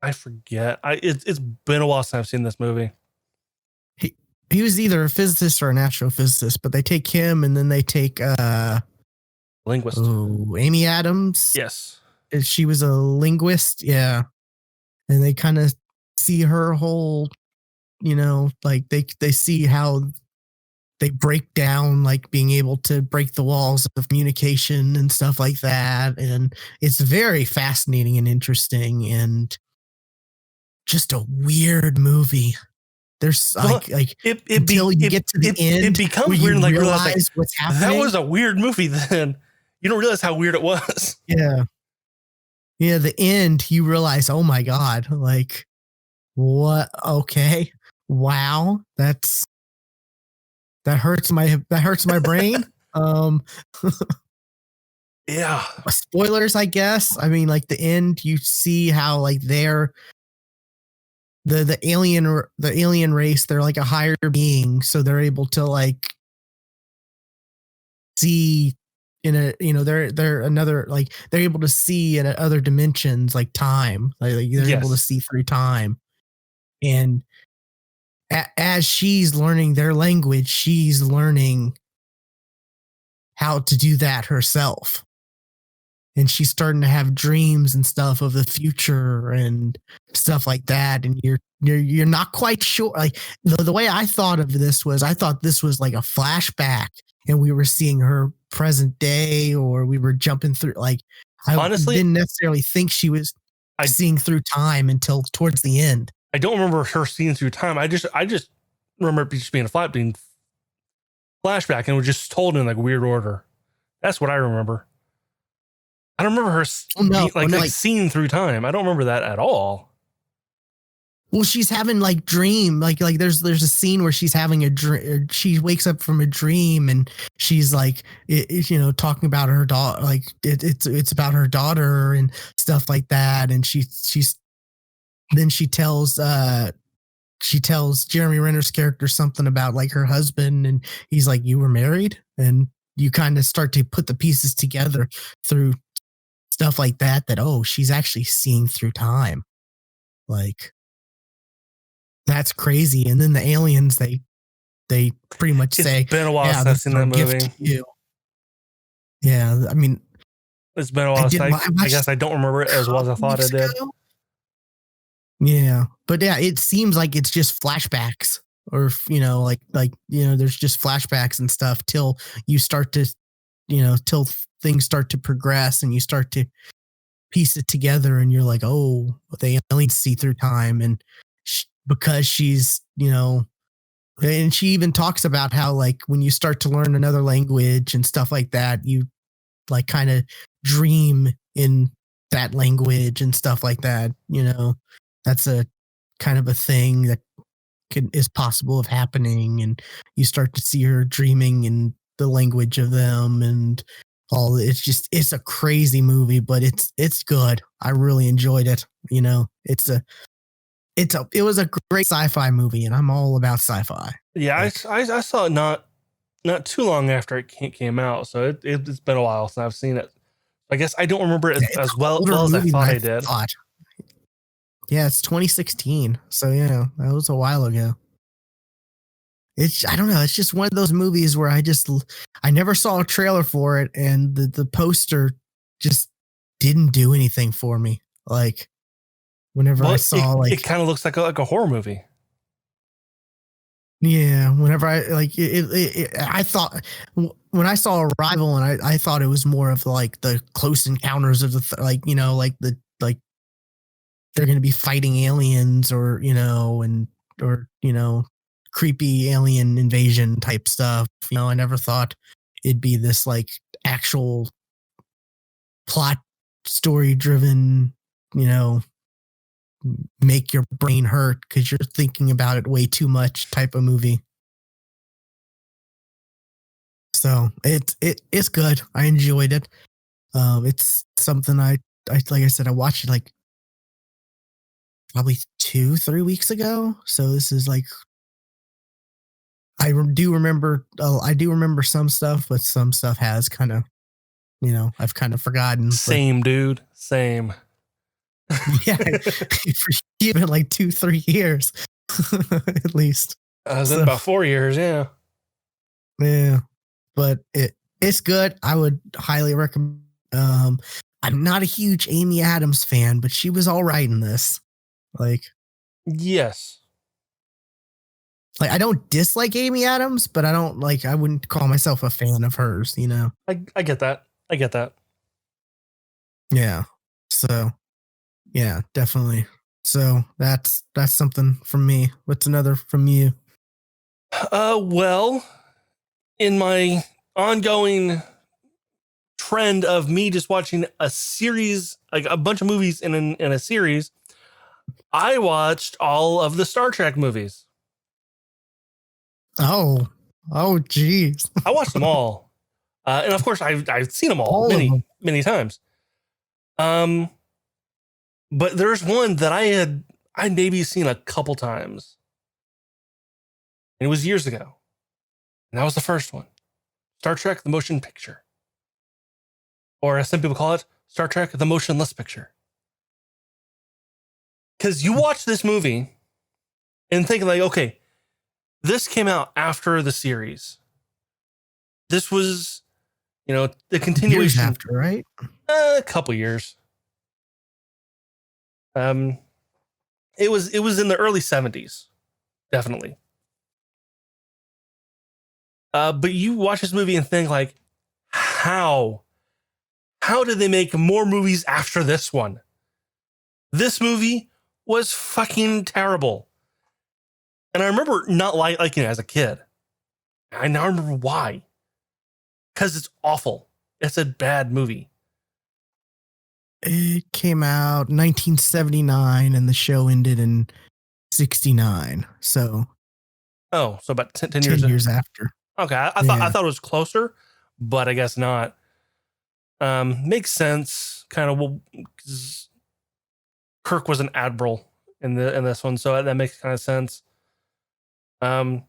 I forget. It's been a while since I've seen this movie. He was either a physicist or an astrophysicist, but they take him and then they take linguist. Oh, Amy Adams. Yes. She was a linguist. Yeah. And they kind of see her whole, you know, like they see how they break down, like being able to break the walls of communication and stuff like that. And it's very fascinating and interesting and just a weird movie. There's like until you get to the end, it becomes weird. Like realize what's happening. That was a weird movie. Then you don't realize how weird it was. Yeah, yeah. The end, you realize, oh my god, like what? Okay, wow, that hurts my brain. Yeah. Spoilers, I guess. I mean, like the end, you see how like they're the alien race, they're like a higher being, so they're able to like see in a, you know, they're another, like they're able to see in other dimensions, like time, like they're able to see through time. And as she's learning their language, she's learning how to do that herself. And she's starting to have dreams and stuff of the future and stuff like that. And you're not quite sure. Like the way I thought of this was, I thought this was like a flashback, and we were seeing her present day, or we were jumping through. Like I honestly didn't necessarily think she was seeing through time until towards the end. I don't remember her seeing through time. I just remember it just being flashback, and it was just told in like weird order. That's what I remember. I don't remember her seeing through time. I don't remember that at all. Well, she's having like dream, like there's a scene where she's having a dream. She wakes up from a dream and she's like, you know, talking about her daughter, like it's about her daughter and stuff like that. And she tells Jeremy Renner's character something about like her husband, and he's like, you were married, and you kind of start to put the pieces together through stuff like that, oh, she's actually seeing through time. Like, that's crazy. And then the aliens, they pretty much say, it's been a while since I've seen that movie. Yeah, I mean, it's been a while. I guess I don't remember it as well as I thought I did. Yeah, but yeah, it seems like it's just flashbacks, or you know, like you know, there's just flashbacks and stuff till you start to, you know, till things start to progress and you start to piece it together, and you're like, oh, they only see through time. And because she's, you know, and she even talks about how like when you start to learn another language and stuff like that, you like kind of dream in that language and stuff like that. You know, that's a kind of a thing that is possible of happening, and you start to see her dreaming in the language of them and all. It's a crazy movie, but it's good. I really enjoyed it. You know, it was a great sci-fi movie, and I'm all about sci-fi. Yeah, like, I saw it not not too long after it came out, so it's been a while since I've seen it. I guess I don't remember it It's as an well older as I movie thought than I did. thought. Yeah, it's 2016. So yeah, that was a while ago. I don't know. It's just one of those movies where I never saw a trailer for it, and the poster just didn't do anything for me. Like whenever I Well, saw it kind of looks like a horror movie. yeah, whenever I I thought when I saw Arrival, and I thought it was more of like the Close Encounters of like like they're going to be fighting aliens, or or creepy alien invasion type stuff. I never thought it'd be this like actual plot story driven, you know make your brain hurt because you're thinking about it way too much type of movie. So it's good. I enjoyed it. It's something I like I said, I watched it like probably 2-3 weeks ago. So this is like I do remember some stuff, but some stuff has kind of I've kind of forgotten. But Same, dude. Same. yeah, for even like 2-3 years at least. It's been So about 4 years, yeah. yeah, but it's good. I would highly recommend. I'm not a huge Amy Adams fan, but she was all right in this. Like, Yes. I don't dislike Amy Adams, but I wouldn't call myself a fan of hers. I get that. I get that. Yeah. So yeah, definitely. So that's something from me. What's another from you? Well, in my ongoing trend of me just watching a series, like a bunch of movies in a series, I watched all of the Star Trek movies. Oh, geez. I watched them all. And of course I've seen them all All of them. many times. But there's one that I'd maybe seen a couple times. And it was years ago. And that was the first one. Star Trek the Motion Picture. Or as some people call it, Star Trek the Motionless Picture. Because you watch this movie and think like, okay, this came out after the series. This was, the continuation. Years after, right? A couple years. It was in the early 70s, definitely. But you watch this movie and think like, how did they make more movies after this one? This movie was fucking terrible. And I remember not liking it as a kid. I now remember why. Because it's awful. It's a bad movie. It came out 1979 and the show ended in 69. So Oh, so about 10 years after. Okay, I thought it was closer, but I guess not. Makes sense. Kind of. Well, Kirk was an admiral in this one, so that makes kind of sense. And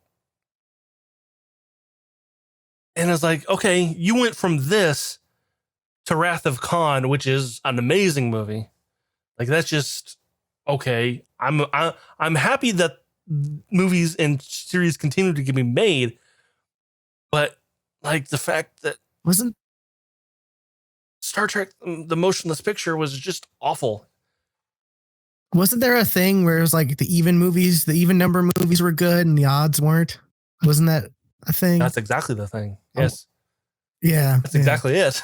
it's like, okay, you went from this to Wrath of Khan, which is an amazing movie. Like that's just okay. I'm happy that movies and series continue to be made, but like the fact that Wasn't Star Trek the Motionless Picture was just awful. Wasn't there a thing where it was like the even number movies were good and the odds weren't? Wasn't that a thing? That's exactly the thing. Yes. Yeah. That's exactly it.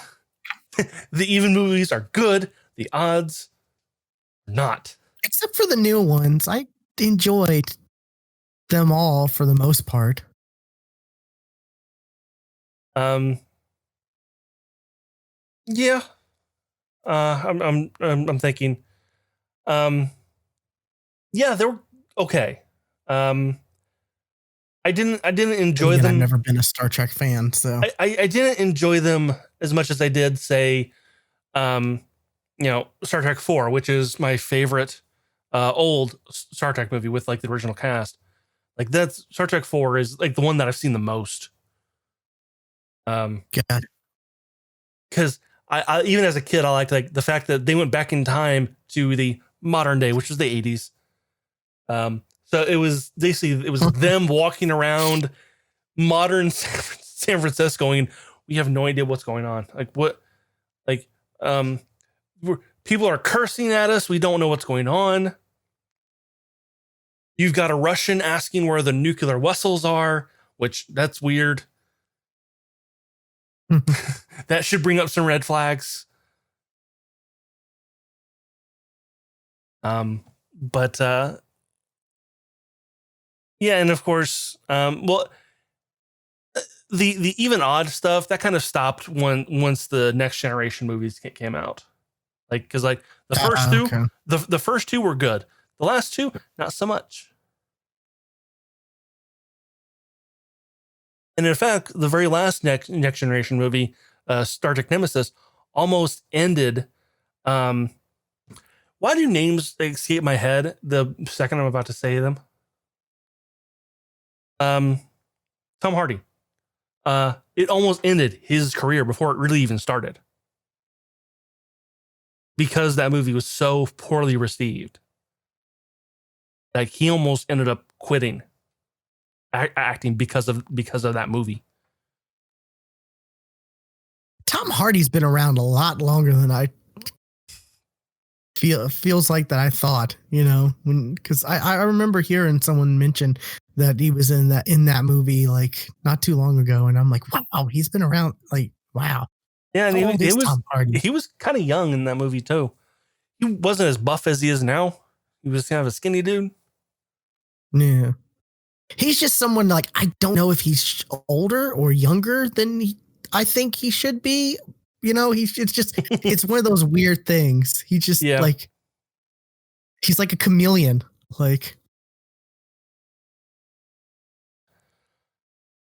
The even movies are good. The odds are not. Except for the new ones. I enjoyed them all for the most part. Yeah. I'm thinking. Yeah, they were okay. I didn't enjoy them. I've never been a Star Trek fan, so I didn't enjoy them as much as I did say, Star Trek 4, which is my favorite old Star Trek movie with like the original cast. Like that's Star Trek 4 is like the one that I've seen the most. God. Because I even as a kid, I liked like the fact that they went back in time to the modern day, which was the 80s. So it was basically, it was them walking around modern San Francisco and we have no idea what's going on. Like what, like, people are cursing at us. We don't know what's going on. You've got a Russian asking where the nuclear vessels are, which that's weird. That should bring up some red flags. But yeah, and of course, well, the even odd stuff that kind of stopped once the Next Generation movies came out. Like, because like the first two, Okay. the first two were good. The last two, not so much. And in fact, the very last Next Generation movie, Star Trek Nemesis, almost ended. Why do names escape my head the second I'm about to say them? Tom Hardy. It almost ended his career before it really even started. Because that movie was so poorly received. Like he almost ended up quitting acting because of that movie. Tom Hardy's been around a lot longer than I feels like that I thought, you know, because I remember hearing someone mention that he was in that movie like not too long ago, and I'm like, wow, he's been around, like, wow. Yeah, and How old is Tom Hardy? he was kind of young in that movie too. He wasn't as buff as he is now. He was kind of a skinny dude. Yeah. He's just someone like, I don't know if he's older or younger than I think he should be. You know, it's one of those weird things. He just like, he's like a chameleon. Like,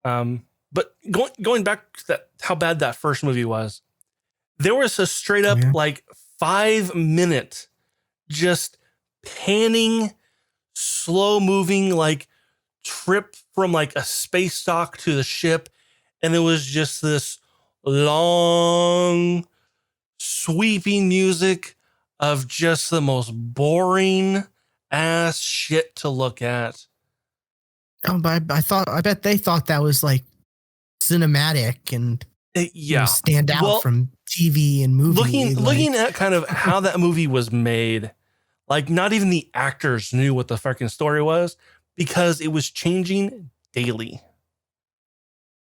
but going back to that, how bad that first movie was, there was a straight up like 5-minute just panning, slow moving, like trip from like a space dock to the ship. And it was just this long, sweeping music of just the most boring ass shit to look at. Oh, but I bet they thought that was like cinematic and stand out from TV and movie. Looking at kind of how that movie was made, like not even the actors knew what the fucking story was because it was changing daily.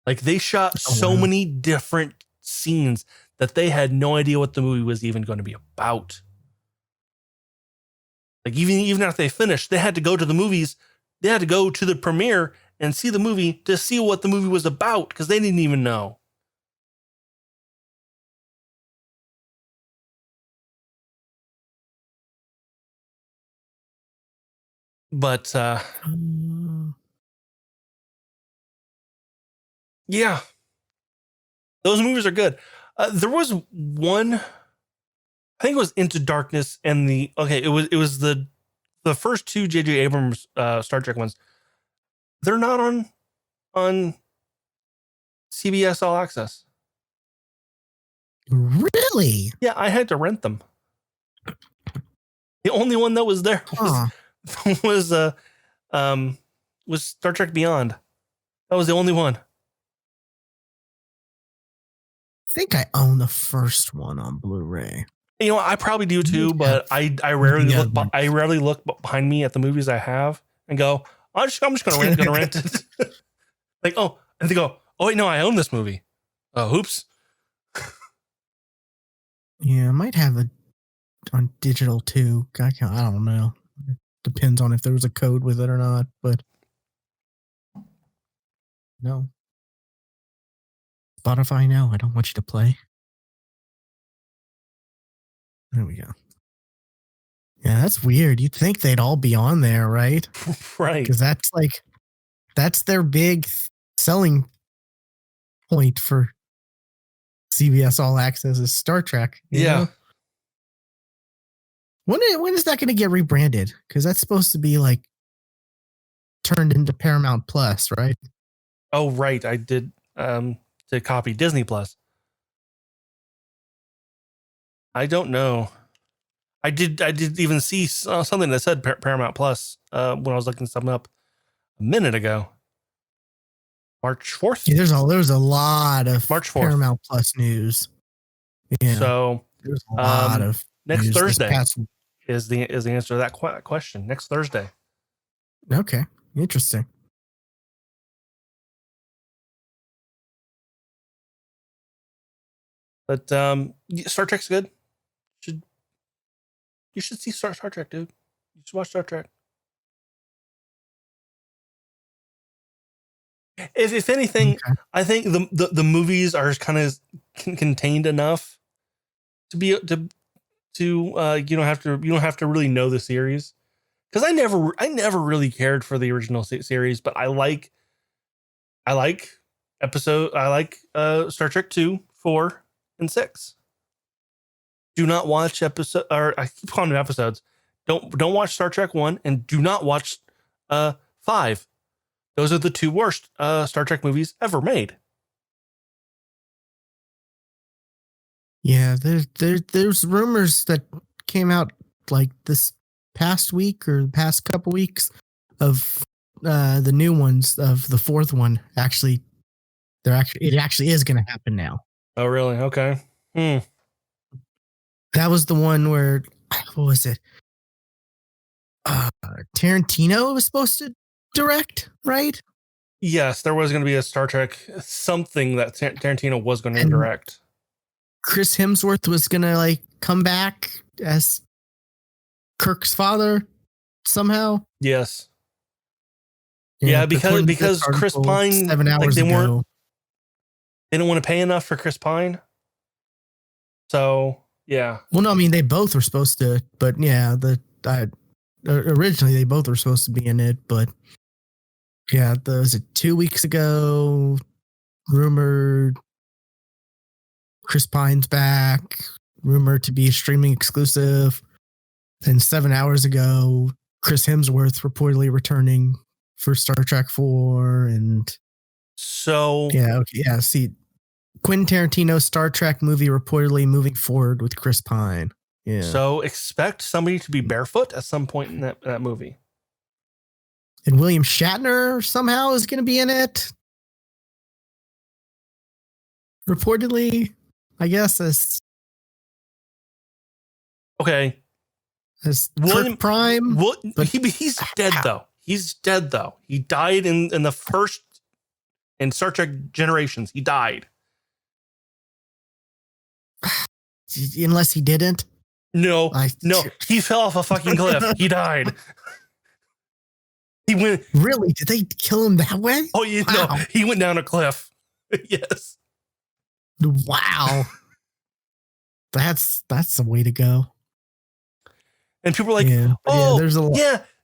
Like they shot so many different scenes that they had no idea what the movie was even going to be about. Like even after they finished, they had to go to the movies. They had to go to the premiere and see the movie to see what the movie was about because they didn't even know. But yeah, those movies are good. There was one, I think it was Into Darkness, and it was the first two J.J. Abrams Star Trek ones. They're not on CBS All Access. Really? Yeah, I had to rent them. The only one that was there was Star Trek Beyond. That was the only one. I think I own the first one on Blu-ray. You know, I probably do too, but I rarely look behind me at the movies I have and go, I'm just gonna rent it. Like, oh, and they go, oh wait, no, I own this movie. Oh, oops. Yeah, I might have it on digital too. I don't know. It depends on if there was a code with it or not, but no. Spotify, no, I don't want you to play. There we go. Yeah, that's weird. You'd think they'd all be on there, right? Right. Because that's their big selling point for CBS All Access is Star Trek. You know? When is that going to get rebranded? Because that's supposed to be like turned into Paramount Plus, right? Oh, right. I did. to copy Disney Plus. I don't know. I did even see something that said Paramount Plus when I was looking something up a minute ago. March 4th. Yeah, there's a lot of March 4th. Paramount Plus news. Yeah. So there's a lot of next news Thursday is the answer to that question. Next Thursday. Okay, interesting. But Star Trek's good. You should see Star Trek, dude. You should watch Star Trek. If anything, okay. I think the movies are kind of contained enough to be you don't have to really know the series, because I never really cared for the original series, but I like Star Trek 2, 4, and 6. Do not watch episode, or I keep calling them episodes. Don't watch Star Trek 1, and do not watch 5. Those are the 2 worst Star Trek movies ever made. Yeah, there's rumors that came out like this past week or the past couple weeks of the new ones of the 4th one. Actually, it actually is going to happen now. Oh, really? Okay. That was the one where, what was it? Tarantino was supposed to direct, right? Yes, there was going to be a Star Trek something that Tarantino was going to direct. Chris Hemsworth was going to like come back as Kirk's father somehow. Yes. Yeah, because Chris Pine, 7 hours ago, they didn't want to pay enough for Chris Pine. So, yeah. Well, no, I mean, they both were supposed to, but yeah, originally they both were supposed to be in it, but yeah, was it 2 weeks ago? Rumored Chris Pine's back, rumored to be a streaming exclusive. Then 7 hours ago, Chris Hemsworth reportedly returning for Star Trek 4, and so see, Quentin Tarantino's Star Trek movie reportedly moving forward with Chris Pine. Yeah. So expect somebody to be barefoot at some point in that movie. And William Shatner somehow is going to be in it. Reportedly, I guess, as William Prime. But he's dead though. He's dead though. He died in the first in Star Trek Generations. He died. Unless he didn't. No, he fell off a fucking cliff. He died. He went. Really? Did they kill him that way? Oh, yeah, wow. No, he went down a cliff. Yes. Wow. That's the way to go. And people are like,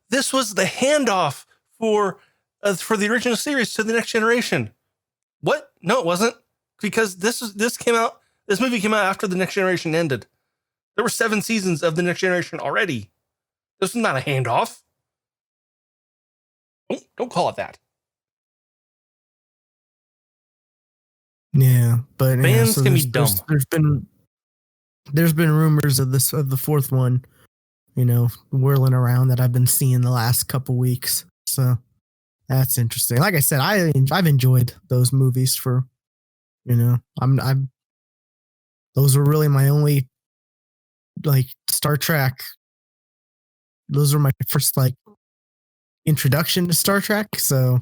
this was the handoff for the original series to the next generation. What? No, it wasn't, because this movie came out after the Next Generation ended. There were 7 seasons of the Next Generation already. This was not a handoff. Don't call it that. Yeah, but fans can be dumb. There's been rumors of the 4th one, whirling around that I've been seeing the last couple weeks. So that's interesting. Like I said, I've enjoyed those movies for, those were really my only Star Trek. Those were my first introduction to Star Trek. So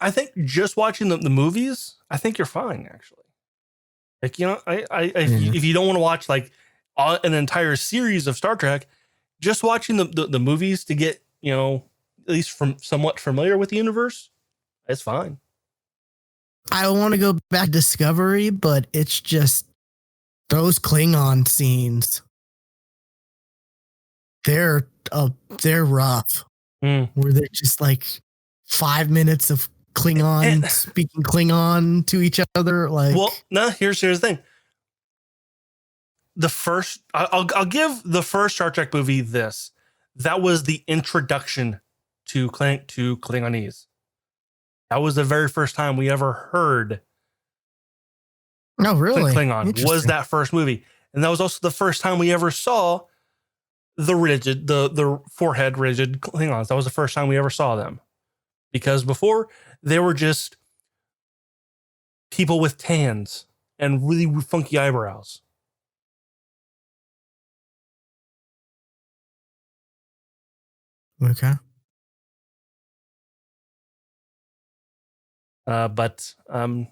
I think just watching the movies, I think you're fine, actually. If you don't want to watch an entire series of Star Trek, just watching the movies to get, at least somewhat familiar with the universe, it's fine. I want to go back to Discovery, but it's just those Klingon scenes. They're rough. Where they're just 5 minutes of Klingon speaking Klingon to each other. Well, no, here's the thing. I'll give the first Star Trek movie this. That was the introduction to Klingonese. That was the very first time we ever heard Oh, really? Klingon was that first movie. And that was also the first time we ever saw the forehead rigid Klingons. That was the first time we ever saw them. Because before, they were just people with tans and really funky eyebrows. Okay. And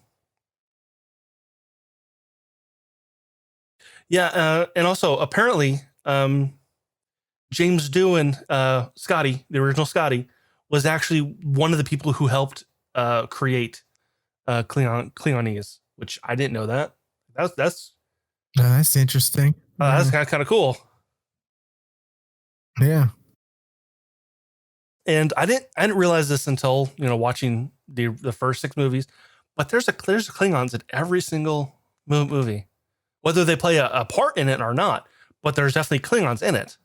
also apparently, James Doohan, Scotty, the original Scotty, was actually one of the people who helped create Klingonese, which I didn't know that. That's interesting. That's kind of cool. Yeah. And I didn't realize this until watching the first 6 movies. But there's Klingons in every single movie, whether they play a part in it or not. But there's definitely Klingons in it.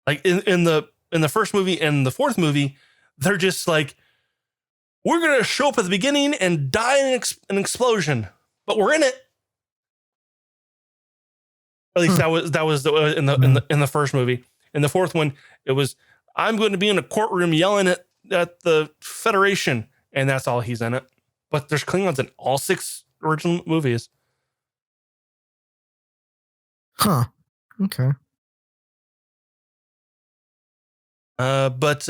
Like in the first movie and the fourth movie, they're just like, we're gonna show up at the beginning and die in an explosion, but we're in it. At least that was in the first movie. In the fourth one, it was, I'm going to be in a courtroom yelling at the Federation, and that's all he's in it. But there's Klingons in all 6 original movies. Huh. Okay. But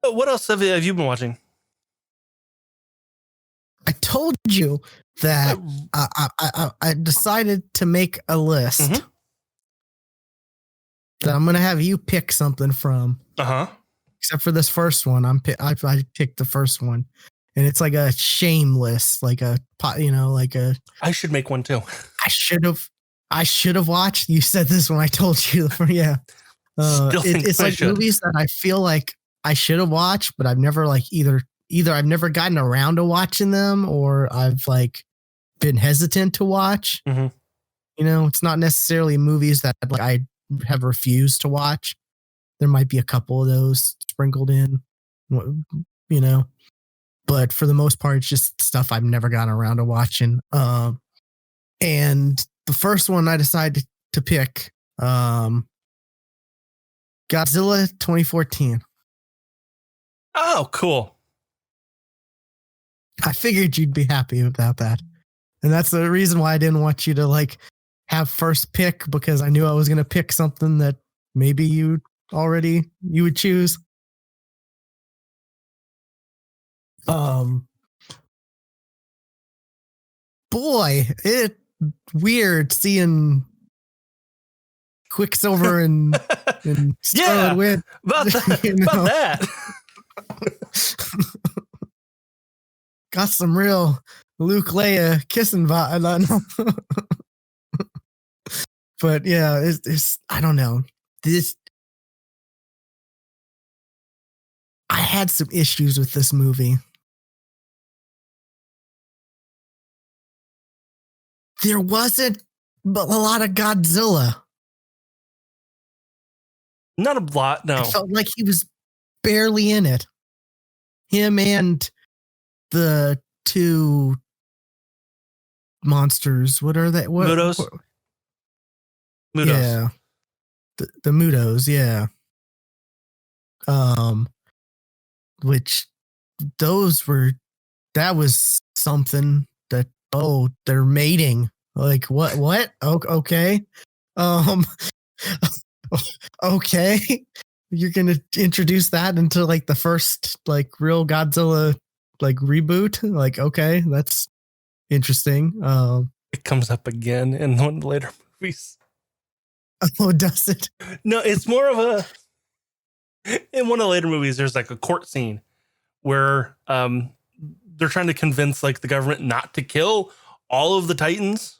what else have you been watching? I told you that I decided to make a list that I'm going to have you pick something from. Except for this first one, I picked the first one, and it's like a shameless, like a like a. I should make one too. I should have watched. You said this when I told you. Yeah. It's like movies that I feel like I should have watched, but I've never either I've never gotten around to watching them, or I've been hesitant to watch. It's not necessarily movies that I have refused to watch. There might be a couple of those sprinkled in, but for the most part, it's just stuff I've never gotten around to watching. And the first one I decided to pick, Godzilla 2014. Oh, cool. I figured you'd be happy about that. And that's the reason why I didn't want you to have first pick, because I knew I was going to pick something that maybe you would choose. Boy, it weird seeing Quicksilver and Scarlet Witch. About that. Got some real Luke Leia kissing vibe. But yeah, it's I don't know. I had some issues with this movie. There wasn't a lot of Godzilla. Not a lot, no. I felt like he was barely in it. Him and the 2 monsters. What are they? Mutos? Mutos. Yeah. The Mutos, yeah. Which that was something that, they're mating. Like what? Okay. Okay. You're going to introduce that into the first real Godzilla reboot. Okay, that's interesting. It comes up again in one of the later movies. Oh, does it? No, it's more of in one of the later movies, there's a court scene where they're trying to convince the government not to kill all of the Titans,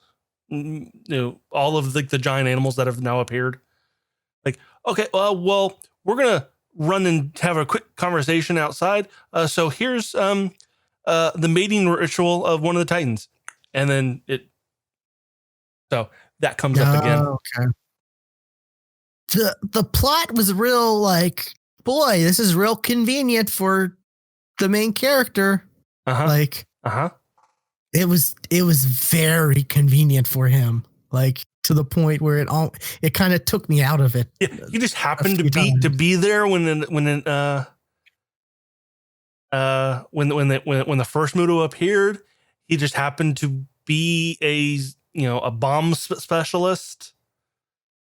all of the giant animals that have now appeared. Okay, well, we're gonna run and have a quick conversation outside. So here's the mating ritual of one of the Titans, and then so that comes up again. Okay. The plot was real boy, this is real convenient for the main character. it was very convenient for him, like to the point where it kind of took me out of it. Yeah, he just happened to few be times. there when the first Muto appeared. He just happened to be a bomb specialist.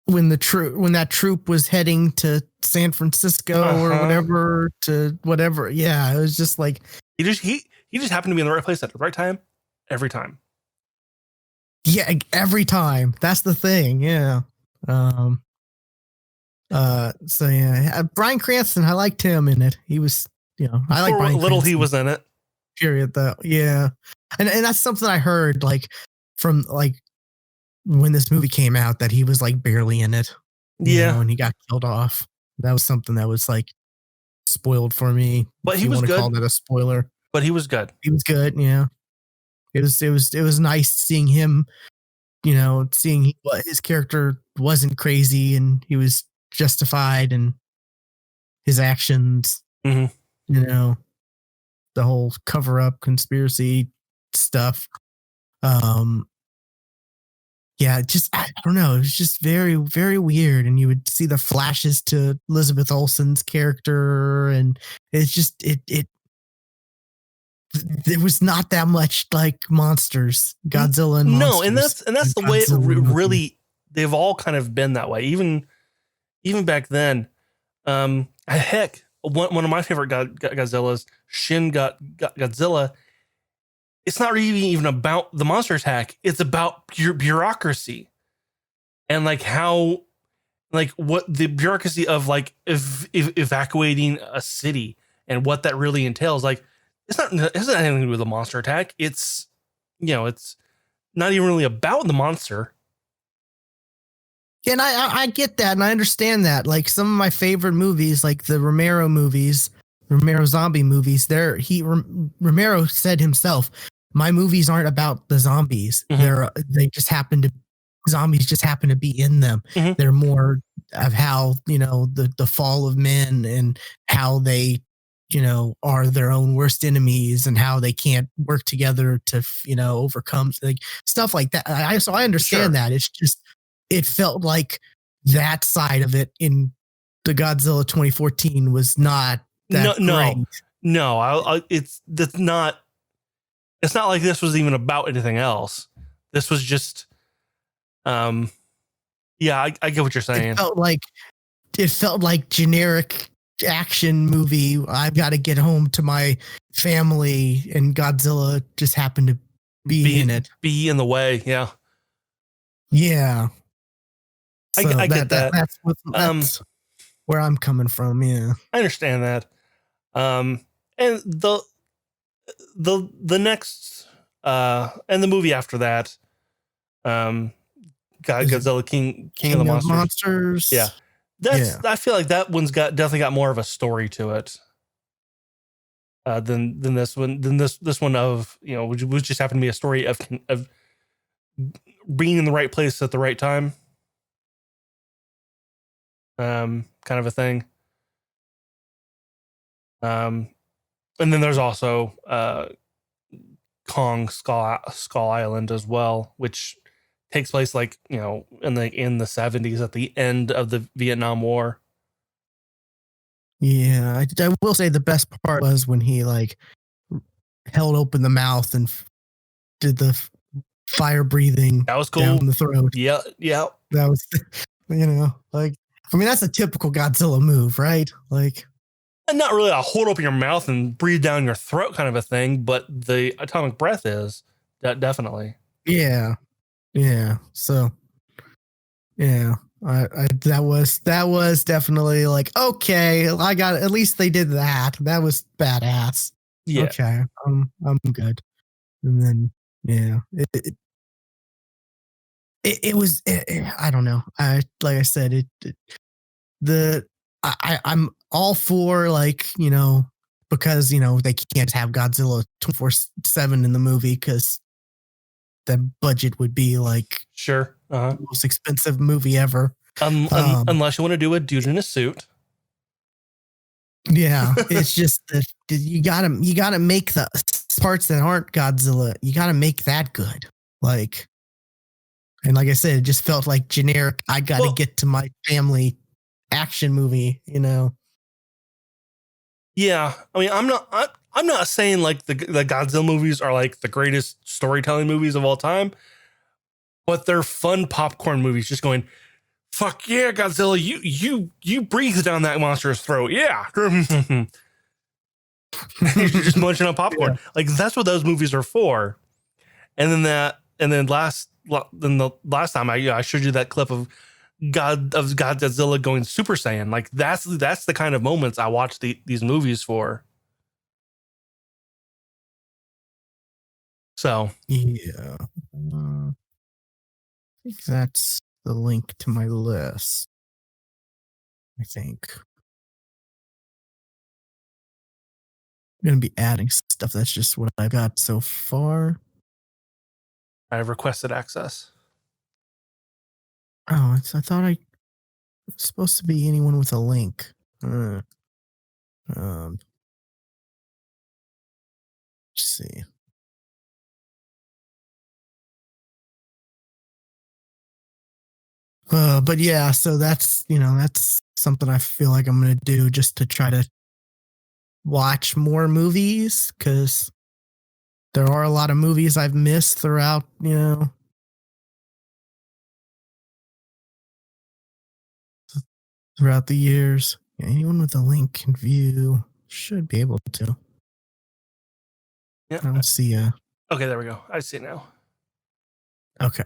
When that troop was heading to San Francisco or whatever, yeah, it was just like he just happened to be in the right place at the right time, every time. Yeah, every time. That's the thing. Yeah. So yeah, Bryan Cranston, I liked him in it. He was, I like Bryan little Cranston. He was in it. Period. Though, yeah, and that's something I heard from when this movie came out that he was barely in it. And he got killed off. That was something that was spoiled for me. But he was good. Call that a spoiler. But he was good. He was good. Yeah. It was nice seeing him. Seeing his character wasn't crazy and he was justified in his actions. Mm-hmm. The whole cover up conspiracy stuff. Yeah, just I don't know. It was just very, very weird. And you would see the flashes to Elizabeth Olsen's character, and it's just there was not that much monsters, Godzilla and monsters. No, and that's the way it really. They've all kind of been that way, even back then. Heck, one of my favorite Godzillas, Shin Godzilla. It's not really even about the monster attack. It's about bureaucracy, and how, what the bureaucracy of evacuating a city and what that really entails. It has not anything to do with a monster attack. It's it's not even really about the monster. Yeah, and I get that, and I understand that. Some of my favorite movies, the Romero zombie movies, Romero said himself, my movies aren't about the zombies. Mm-hmm. Zombies just happen to be in them. Mm-hmm. They're more of how, the fall of men and how they, are their own worst enemies and how they can't work together to, overcome stuff like that. I understand that. It's just, it felt like that side of it in the Godzilla 2014 was not that great. No, it's not like this was even about anything else. This was just, I get what you're saying. It felt like generic action movie. I've got to get home to my family, and Godzilla just happened to be in it. Be in the way. Yeah. Yeah. So I get that. That's where I'm coming from. Yeah. I understand that. And the next, and the movie after that, Godzilla King of the Monsters. Yeah. I feel like that one's definitely got more of a story to it. Than this one. This one of, which just happened to be a story of being in the right place at the right time. Kind of a thing. And then there's also Kong Skull Island as well, which takes place in the 70s at the end of the Vietnam War. Yeah, I will say the best part was when he held open the mouth and did the fire breathing. That was cool. Down the throat. Yeah. That was, that's a typical Godzilla move, right? And not really a hold open your mouth and breathe down your throat kind of a thing, but the atomic breath is definitely. Yeah. So, yeah, that was definitely okay. I got at least they did that. That was badass. Yeah. Okay. I'm good. And then it was I don't know. Like I said I'm all for because they can't have Godzilla 24/7 in the movie because the budget would be sure the most expensive movie ever. Unless you want to do a dude in a suit. Yeah, it's just that you gotta make the parts that aren't Godzilla, you got to make that good. Like, and like I said, it just felt like generic. I got to get to my family action movie, you know? Yeah. I mean, I'm not saying like the Godzilla movies are like the greatest storytelling movies of all time, but they're fun popcorn movies. Just going, fuck yeah, Godzilla, you breathe down that monster's throat. Yeah. You're just munching on popcorn. Yeah. Like that's what those movies are for. And then the last time I showed you that clip of Godzilla going Super Saiyan. Like that's the kind of moments I watch these movies for. So yeah, I think that's the link to my list. I think I'm going to be adding stuff. That's just what I got so far. I have requested access. Oh, I thought it's supposed to be anyone with a link. Let's see. But yeah, so that's something I feel like I'm going to do just to try to watch more movies, because there are a lot of movies I've missed throughout, throughout the years. Anyone with a link can view, should be able to. Yeah. I don't see a. Okay, there we go. I see it now. Okay.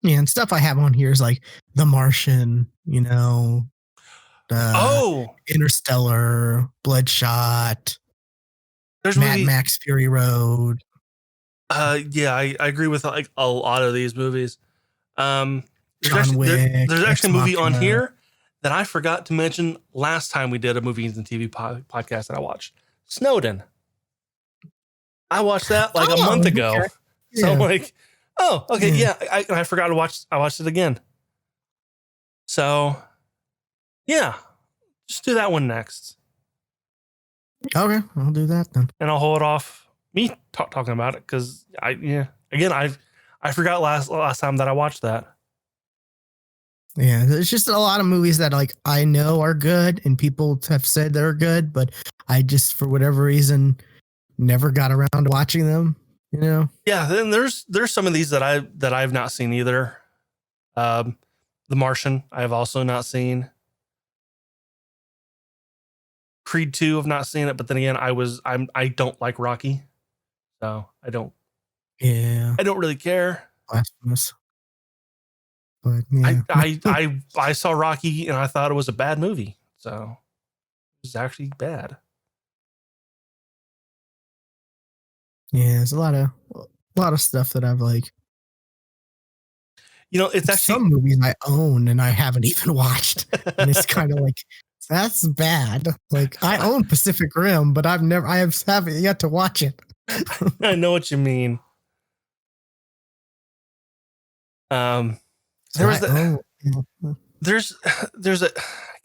Yeah, and stuff I have on here is like The Martian, Interstellar, Bloodshot, there's Mad Max Fury Road. Yeah, I agree with like a lot of these movies. There's John Wick. There's actually a movie on here that I forgot to mention last time we did a movies and TV podcast that I watched. Snowden. I watched that like a month ago. Okay. So I'm like, oh, okay, yeah. I forgot to watch. I watched it again. So, yeah, just do that one next. Okay, I'll do that then, and I'll hold off me talking about it because I forgot last time that I watched that. Yeah, there's just a lot of movies that like I know are good and people have said they're good, but I just for whatever reason never got around to watching them. Yeah, then there's some of these that I've not seen either. The Martian I've also not seen. Creed 2 I've not seen it, but then again I don't like Rocky, so I don't really care. Blasphemous. But yeah. I saw Rocky and I thought it was a bad movie, so it was actually bad. Yeah, there's a lot of stuff that I've like. It's actually some movies I own and I haven't even watched, and it's kind of like that's bad. Like I own Pacific Rim, but I haven't yet to watch it. I know what you mean. There's a I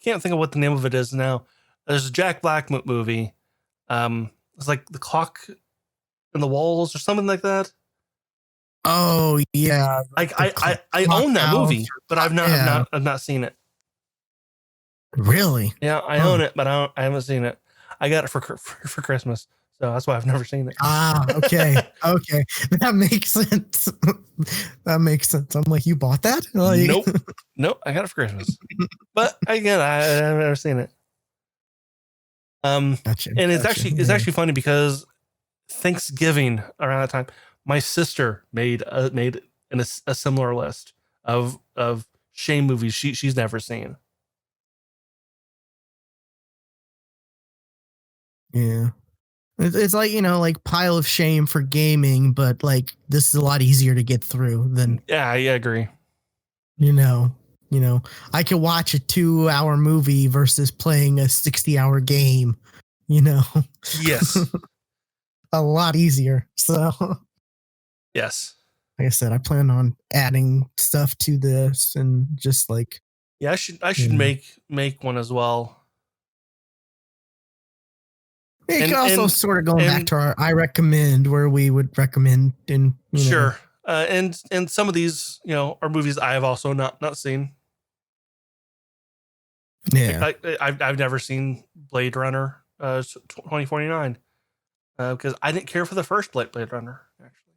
can't think of what the name of it is now. There's a Jack Black movie. It's like The Clock in the Walls or something like that. Oh yeah, like I own that movie, but I've not seen it. Really? Yeah, I own it, but I haven't seen it. I got it for Christmas, so that's why I've never seen it. Okay, okay, that makes sense. That makes sense. I'm like, you bought that? Like, nope, I got it for Christmas, but again, I've never seen it. Gotcha, and it's actually funny because Thanksgiving around that time, my sister made a similar list of shame movies she's never seen. Yeah, it's like like pile of shame for gaming, but like this is a lot easier to get through than. Yeah, I agree. I can watch a 2-hour movie versus playing a 60-hour game. Yes, a lot easier. So. Yes. Like I said, I plan on adding stuff to this and just like. Yeah, I should make one as well. It And could also and sort of going back and to our I recommend, where we would recommend in sure. And some of these, are movies I have also not seen. Yeah. I've never seen Blade Runner 2049 because I didn't care for the first Blade Runner, actually.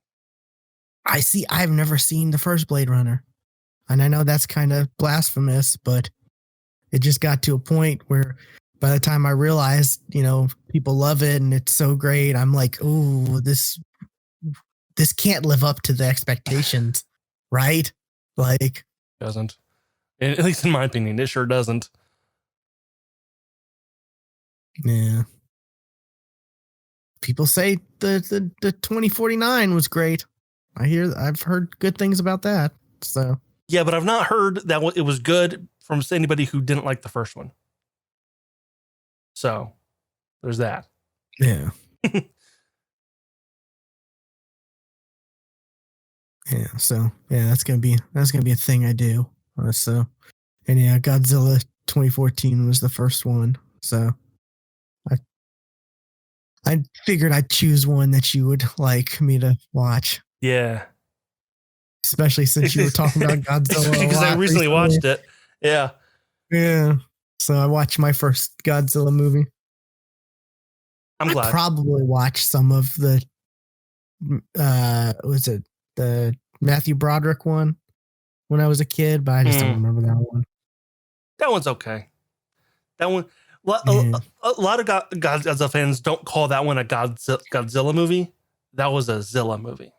I see. I've never seen the first Blade Runner. And I know that's kind of blasphemous, but it just got to a point where by the time I realized, people love it and it's so great, I'm like, oh, this can't live up to the expectations, right? Like, Doesn't. At least in my opinion, it sure doesn't. yeah. People say the 2049 was great. I've heard good things about that. So yeah, but I've not heard that it was good from anybody who didn't like the first one. So there's that. yeah. Yeah, so yeah, that's gonna be a thing I do. So, and yeah, Godzilla 2014 was the first one. So I I figured I'd choose one that you would like me to watch. Yeah. Especially since you were talking about Godzilla a because I lot recently watched it. Yeah. Yeah. So I watched my first Godzilla movie. I'm glad. I probably watched some of the was it the Matthew Broderick one when I was a kid, but I just don't remember that one. That one's okay. That one, Yeah. a lot of Godzilla fans don't call that one a Godzilla movie. That was a Zilla movie.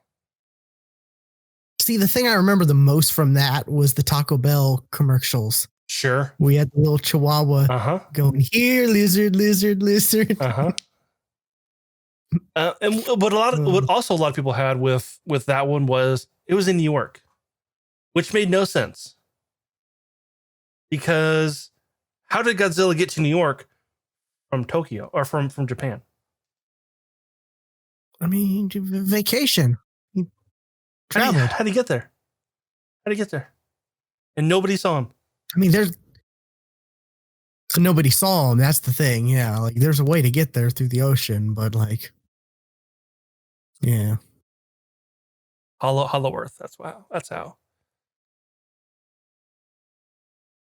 See, the thing I remember the most from that was the Taco Bell commercials. Sure. We had the little chihuahua going, here, lizard, lizard, lizard. And what a lot of people had with that one was it was in New York, which made no sense. Because how did Godzilla get to New York from Tokyo or from Japan? I mean, vacation. He traveled. How did he get there? And nobody saw him. I mean, nobody saw him. That's the thing. Yeah. Like there's a way to get there through the ocean, but like, yeah. Hollow Earth. That's how.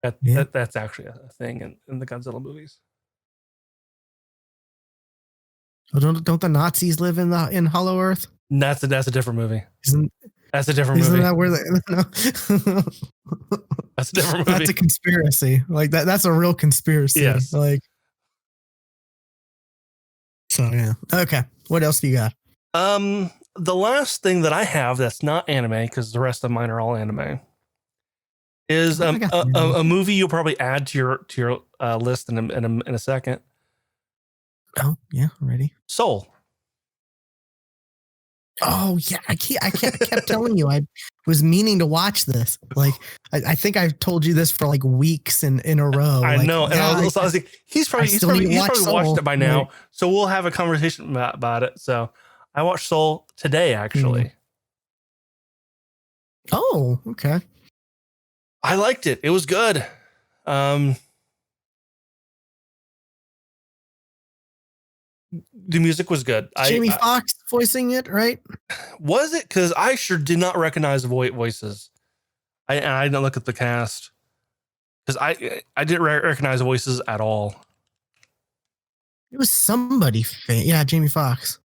That's actually a thing in the Godzilla movies. Oh, don't the Nazis live in Hollow Earth? That's a different movie. That's a different movie. Isn't that where no. That's a different movie. That's a conspiracy. Like that's a real conspiracy. Yes. Like. So yeah. Okay. What else do you got? The last thing that I have that's not anime, because the rest of mine are all anime, is a movie you'll probably add to your list in a second. Oh yeah, ready. Soul. Oh yeah, I kept telling you I was meaning to watch this. Like I think I've told you this for like weeks in a row. I like, know, and I was like, he's probably watched it by now. Right. So we'll have a conversation about it. So I watched Soul today, actually. Oh, okay. I liked it. It was good. The music was good. Jamie Foxx voicing it, right? Was it? Because I sure did not recognize the voices. I didn't look at the cast because I didn't recognize the voices at all. It was somebody. Yeah, Jamie Foxx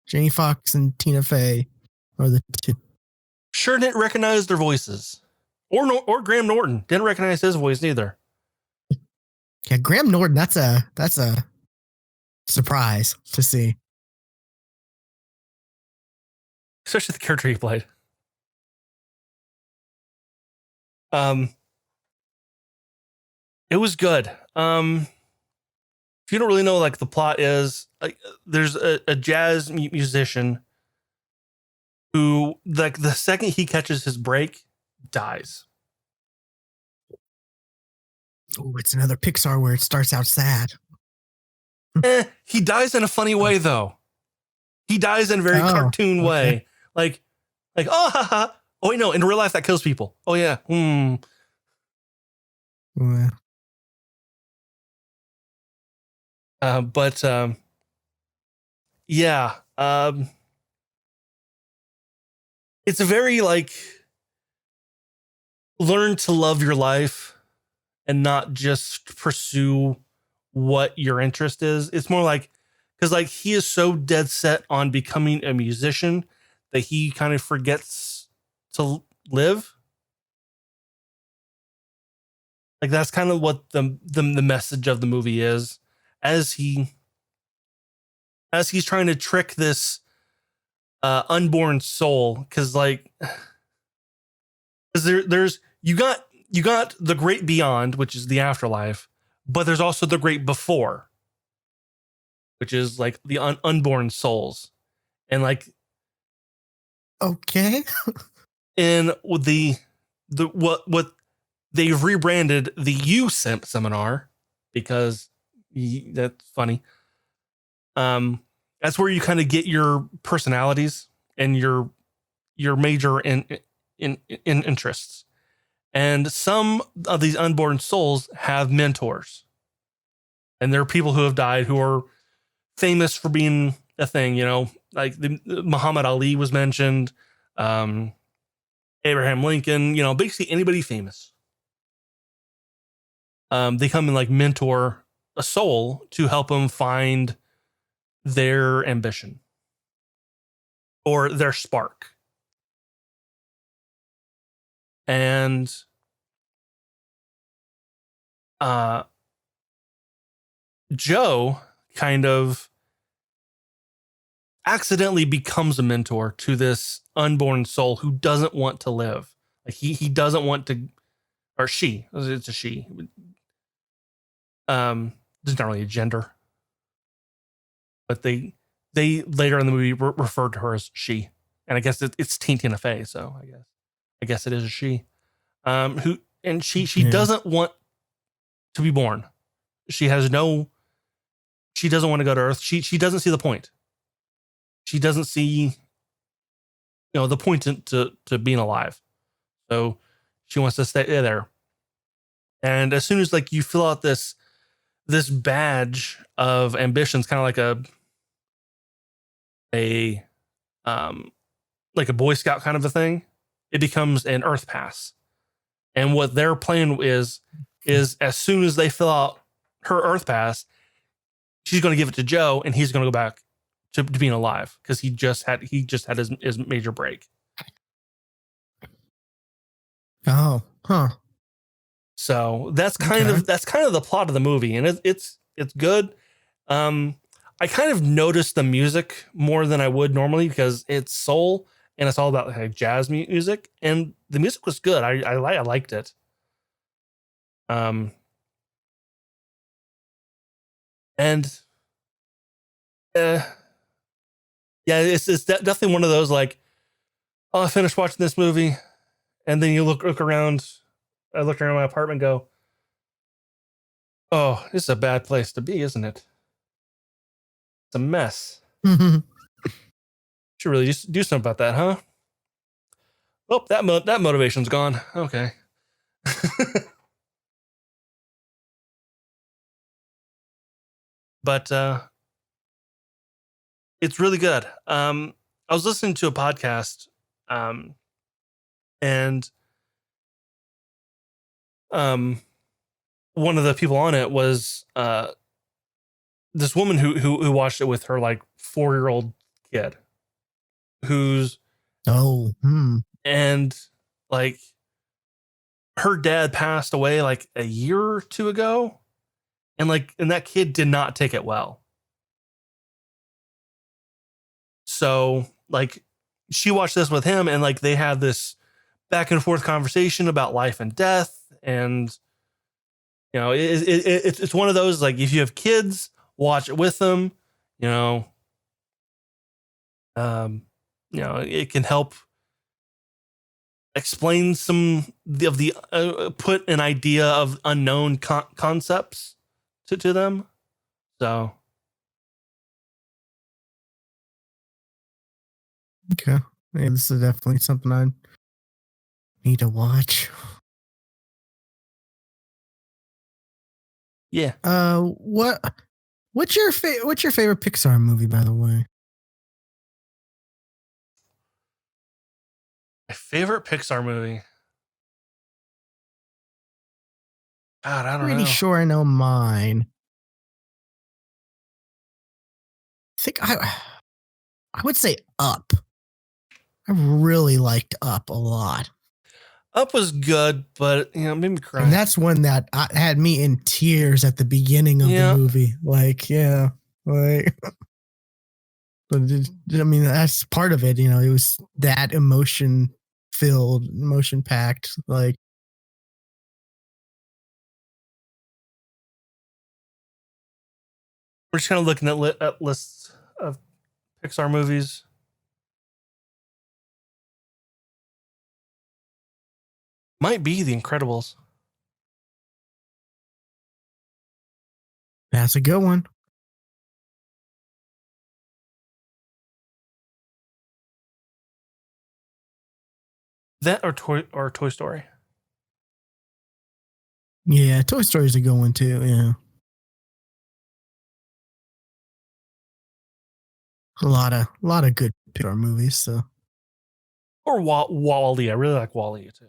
and Tina Fey are the two. Sure didn't recognize their voices, or Graham Norton didn't recognize his voice neither. Yeah, Graham Norton. That's a surprise to see, especially the character he played. It was good. If you don't really know, like the plot is, like, there's a jazz musician who, like, the second he catches his break, dies. Oh, it's another Pixar where it starts out sad. He dies in a funny way, though. He dies in a very cartoon way. Like, oh, haha. Oh, wait, no, in real life, that kills people. Oh, yeah. But Yeah. It's a very like learn to love your life and not just pursue what your interest is. It's more like because like he is so dead set on becoming a musician that he kind of forgets to live. Like that's kind of what the message of the movie is, as he as he's trying to trick this unborn soul. Because like, because there's you got the great beyond, which is the afterlife, but there's also the great before, which is like the unborn souls, and like Okay. in the what they've rebranded the seminar because that's funny. That's where you kind of get your personalities and your major in interests. And some of these unborn souls have mentors. And there are people who have died who are famous for being a thing, you know, like Muhammad Ali was mentioned, Abraham Lincoln, you know, basically anybody famous. They come and like mentor a soul to help them find their ambition or their spark. And Joe kind of accidentally becomes a mentor to this unborn soul who doesn't want to live. Like he doesn't want to, or she, it's a she. There's not really a gender, but they later in the movie referred to her as she, and I guess it's Tina Fey, so I guess it is a she. Who and she doesn't want to be born. She has no. She doesn't want to go to Earth. She doesn't see the point. She doesn't see, you know, the point to being alive. So she wants to stay there. And as soon as like you fill out this badge of ambitions, kind of like a Boy Scout kind of a thing, it becomes an Earth Pass. And what their plan is as soon as they fill out her Earth Pass, she's going to give it to Joe, and he's going to go back to being alive because he just had his major break. Oh, huh. So that's kind of the plot of the movie, and it's good. I kind of noticed the music more than I would normally because it's soul and it's all about like jazz music, and the music was good. I liked it. And yeah, it's definitely one of those like, oh, I finished watching this movie, and then you look around. I look around my apartment, and go, oh, this is a bad place to be, isn't it? It's a mess. Should really just do something about that, huh? Oh, that motivation's gone. Okay. But it's really good. I was listening to a podcast, and one of the people on it was this woman who watched it with her like 4-year-old kid, who's and like her dad passed away like a year or two ago, and that kid did not take it well. So like she watched this with him, and like they had this back and forth conversation about life and death, and you know it's one of those like if you have kids, watch it with them. You know, it can help explain some of the put an idea of unknown concepts to them. So okay, yeah, this is definitely something I need to watch. yeah. What's your favorite Pixar movie, by the way? Favorite Pixar movie? God, I don't Pretty know. sure I know mine. I think I would say Up. I really liked Up a lot. Up was good, but made me cry. And that's one that had me in tears at the beginning of the movie. Like, yeah, like, but I mean, that's part of it. It was that emotion filled, emotion packed. Like, we're just kind of looking at lists of Pixar movies. Might be The Incredibles. That's a good one. That or Toy Story. Yeah, Toy Story is a good one too. Yeah, a lot of good Pixar movies. So, or WALL-E. I really like WALL-E too.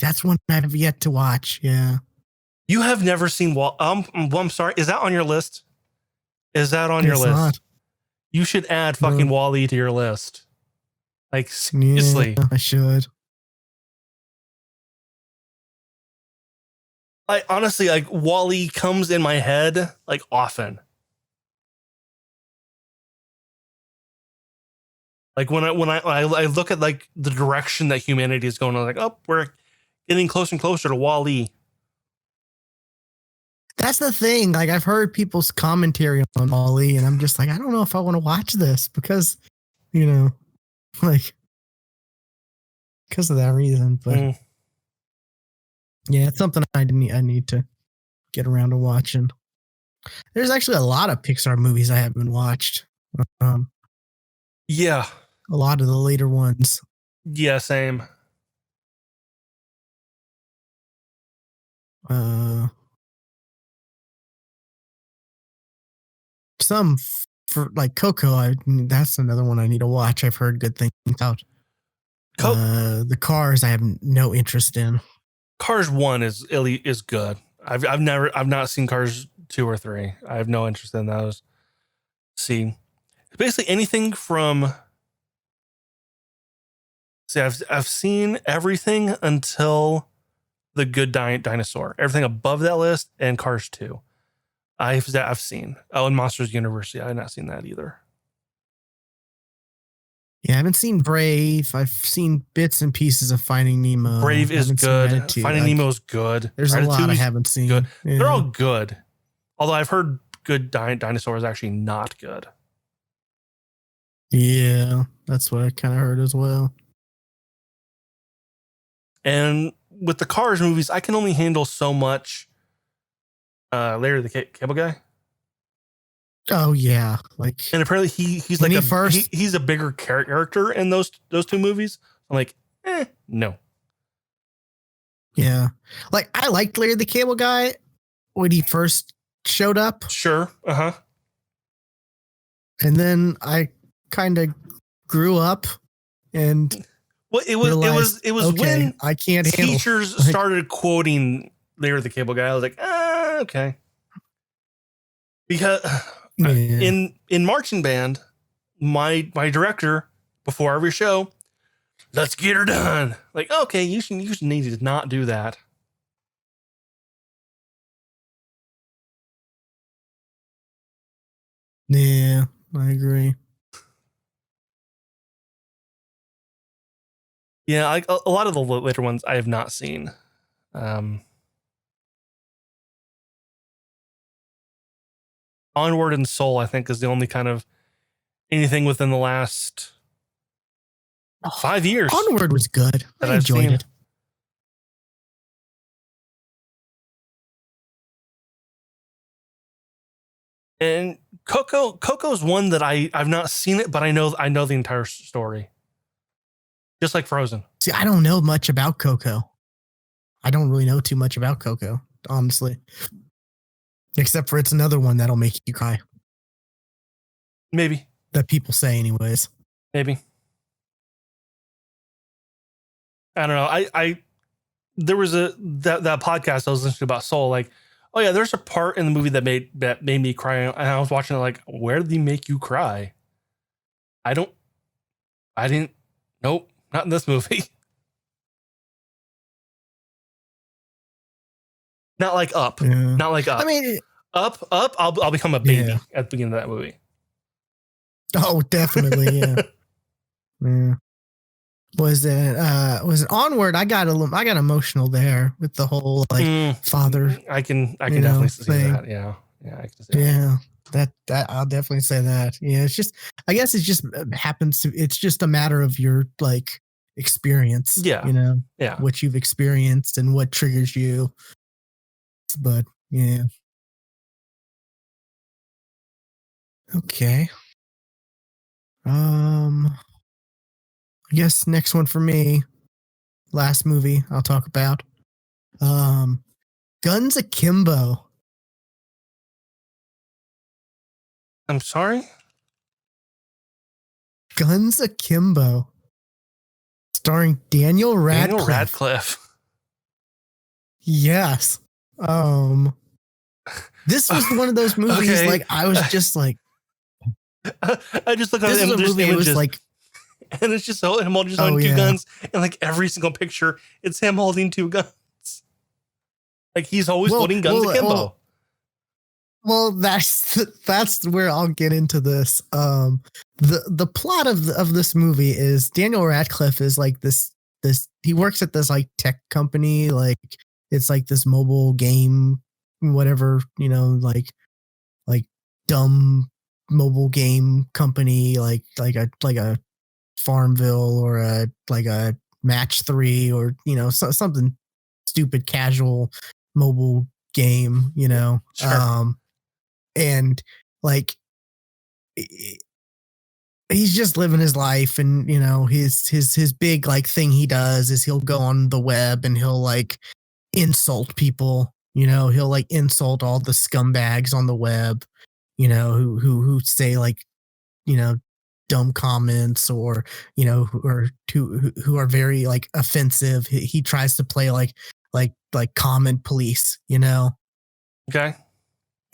that's one I've yet to watch. Yeah. You have never seen I'm sorry. Is that on your list? Is that on your It's list? not. You should add fucking WALL-E to your list. Like, seriously. Yeah, I should. I honestly, like, WALL-E comes in my head like often. Like when I look at like the direction that humanity is going, I'm like, oh, we're getting closer and closer to WALL-E. That's the thing. Like, I've heard people's commentary on WALL-E, and I'm just like, I don't know if I want to watch this because, like, because of that reason. But yeah, it's something I need to get around to watching. There's actually a lot of Pixar movies I haven't watched. Yeah, a lot of the later ones. Yeah, same. Some for like Coco. That's another one I need to watch. I've heard good things about. The Cars I have no interest in. Cars 1 is good. I've not seen Cars 2 or 3. I have no interest in those. See, basically anything from. See, I've seen everything until The Good Dinosaur. Everything above that list and Cars 2. I've seen. Oh, and Monsters University. I have not seen that either. Yeah, I haven't seen Brave. I've seen bits and pieces of Finding Nemo. Brave is good. Finding Nemo is good. There's a lot I haven't seen. Good. Yeah. They're all good. Although I've heard Good Dinosaur is actually not good. Yeah, that's what I kind of heard as well. And with the Cars movies, I can only handle so much. Larry the Cable Guy. Oh yeah, and apparently he's like he's a bigger character in those two movies. I'm like, no. Yeah, like I liked Larry the Cable Guy when he first showed up. Sure, And then I kind of grew up, and it was okay, when I can't teachers started quoting Larry the Cable Guy. I was like, okay, because. In marching band, my director before every show, let's get her done. Like, okay, you should need to not do that. Yeah, I agree. Yeah, a lot of the later ones I have not seen. Onward and Soul, I think, is the only kind of anything within the last 5 years. Onward was good. I enjoyed it. And Coco's one that I've not seen it, but I know the entire story. Just like Frozen. See, I don't know much about Coco. I don't really know too much about Coco, honestly. Except for it's another one that'll make you cry. Maybe. That people say anyways. Maybe. I don't know. I there was that podcast I was listening to about Soul. Like, oh yeah, there's a part in the movie that made me cry, and I was watching it like, where did they make you cry? I didn't. Nope, not in this movie. Not like Up. Yeah. Not like Up. I mean, Up. I'll become a baby at the beginning of that movie. Oh, definitely, yeah. Yeah. Was it Onward? I got emotional there with the whole like father. I can definitely see thing. that. Yeah, I can see that. That I'll definitely say that. Yeah, it's just, I guess it just happens to. It's just a matter of your like experience. Yeah, what you've experienced and what triggers you. But yeah. Okay. I guess next one for me. Last movie I'll talk about. Guns Akimbo. I'm sorry? Guns Akimbo. Starring Daniel Radcliffe. Daniel Radcliffe. Yes. This was one of those movies, okay. Like, I was just like, I just look at it, movie, it was like, and it's just him holding two guns, and like every single picture, it's him holding two guns. Like he's always holding guns akimbo. Well, that's where I'll get into this. The plot of this movie is Daniel Radcliffe is like this he works at this like tech company, like it's like this mobile game, whatever, like dumb mobile game company, like a Farmville or a Match 3 or something stupid casual mobile game, Sure. And like he's just living his life, and his big like thing he does is he'll go on the web and he'll like insult people, he'll like insult all the scumbags on the web, who say like dumb comments or who are very like offensive. He tries to play like common police, Okay.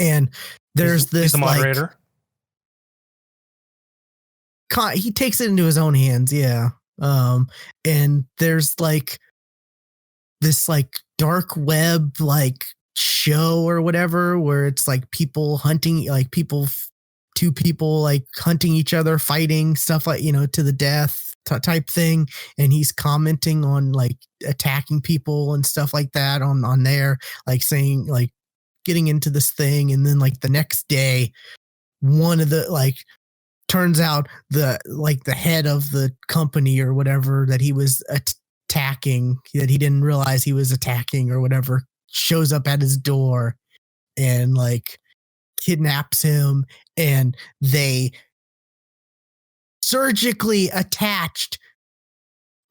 And there's he's the moderator. He takes it into his own hands, yeah. And there's like this like dark web like show or whatever where it's like people hunting, like two people like hunting each other, fighting, stuff like to the death type thing, and he's commenting on like attacking people and stuff like that on there, like saying like getting into this thing, and then like the next day one of the like turns out the head of the company or whatever that he was attacking, that he didn't realize he was attacking or whatever, shows up at his door and like kidnaps him, and they surgically attached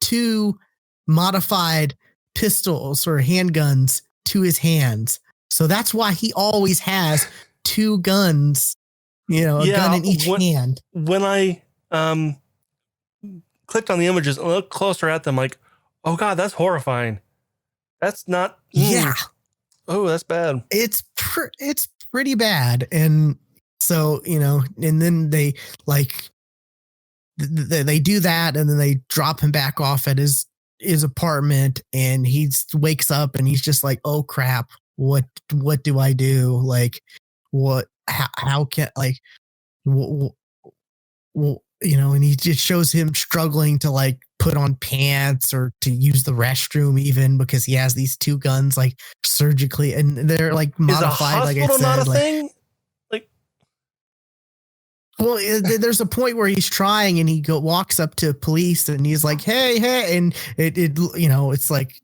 2 modified pistols or handguns to his hands. So that's why he always has 2 guns, a gun in each hand. When I clicked on the images and looked closer at them, like, oh God, that's horrifying. That's not. Yeah. Oh, that's bad. It's pretty bad. And so, and then they like, they do that, and then they drop him back off at his apartment, and he wakes up and he's just like, oh crap, what do I do? Like, how can, like, and he just shows him struggling to like put on pants or to use the restroom, even because he has these 2 guns like surgically, and they're like modified. Like I said, not a thing. Well, there's a point where he's trying, and he walks up to police, and he's like, hey, and it's like,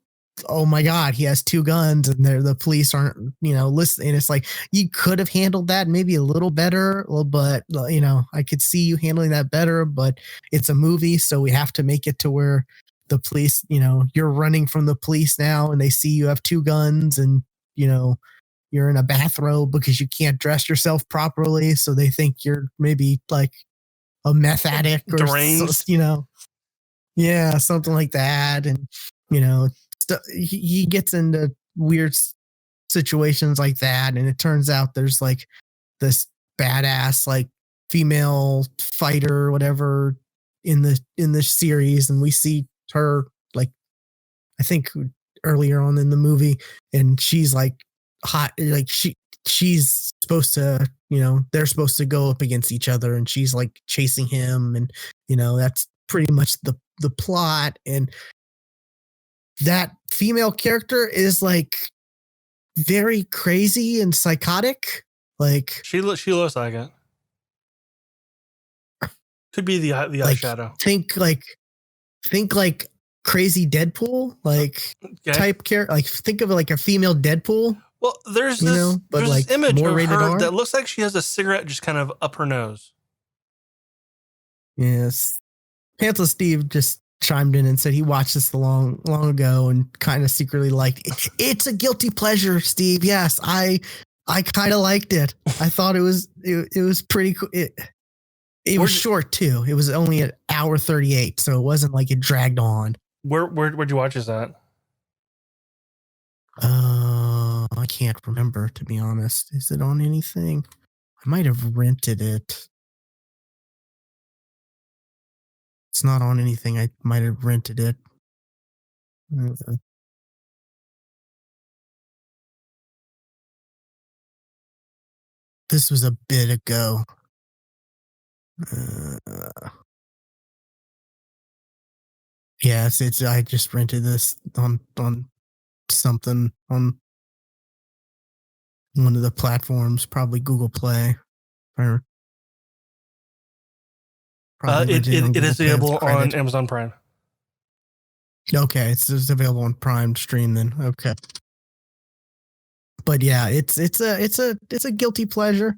oh my God, he has 2 guns, and the police aren't, listening. It's like, you could have handled that maybe a little better, but I could see you handling that better, but it's a movie, so we have to make it to where the police, you're running from the police now, and they see you have 2 guns, and you're in a bathrobe because you can't dress yourself properly, so they think you're maybe like a meth addict or deranged, yeah, something like that. And you know, he gets into weird situations like that, and it turns out there's like this badass like female fighter or whatever in the series, and we see her like I think earlier on in the movie, and she's like hot, like she's supposed to, they're supposed to go up against each other, and she's like chasing him, and that's pretty much the plot. And that female character is like very crazy and psychotic. Like she looks like it. Could be the like eyeshadow. Think like crazy Deadpool, like type character. Like think of it like a female Deadpool. Well, there's this image of her that looks like she has a cigarette just kind of up her nose. Yes. Pantsless Steve just chimed in and said he watched this long ago and kind of secretly liked it. It's a guilty pleasure, Steve. Yes, I kind of liked it. I thought it was pretty cool. It was short too. It was only an hour 38, so it wasn't like it dragged on. Where'd you watch this at? I can't remember, to be honest. Is it on anything? I might have rented it. It's not on anything. I might have rented it. This was a bit ago. Yes, I just rented this on something on one of the platforms, probably Google Play, or it is available on Amazon Prime. Okay, it's available on Prime Stream then. Okay, but yeah, it's a guilty pleasure.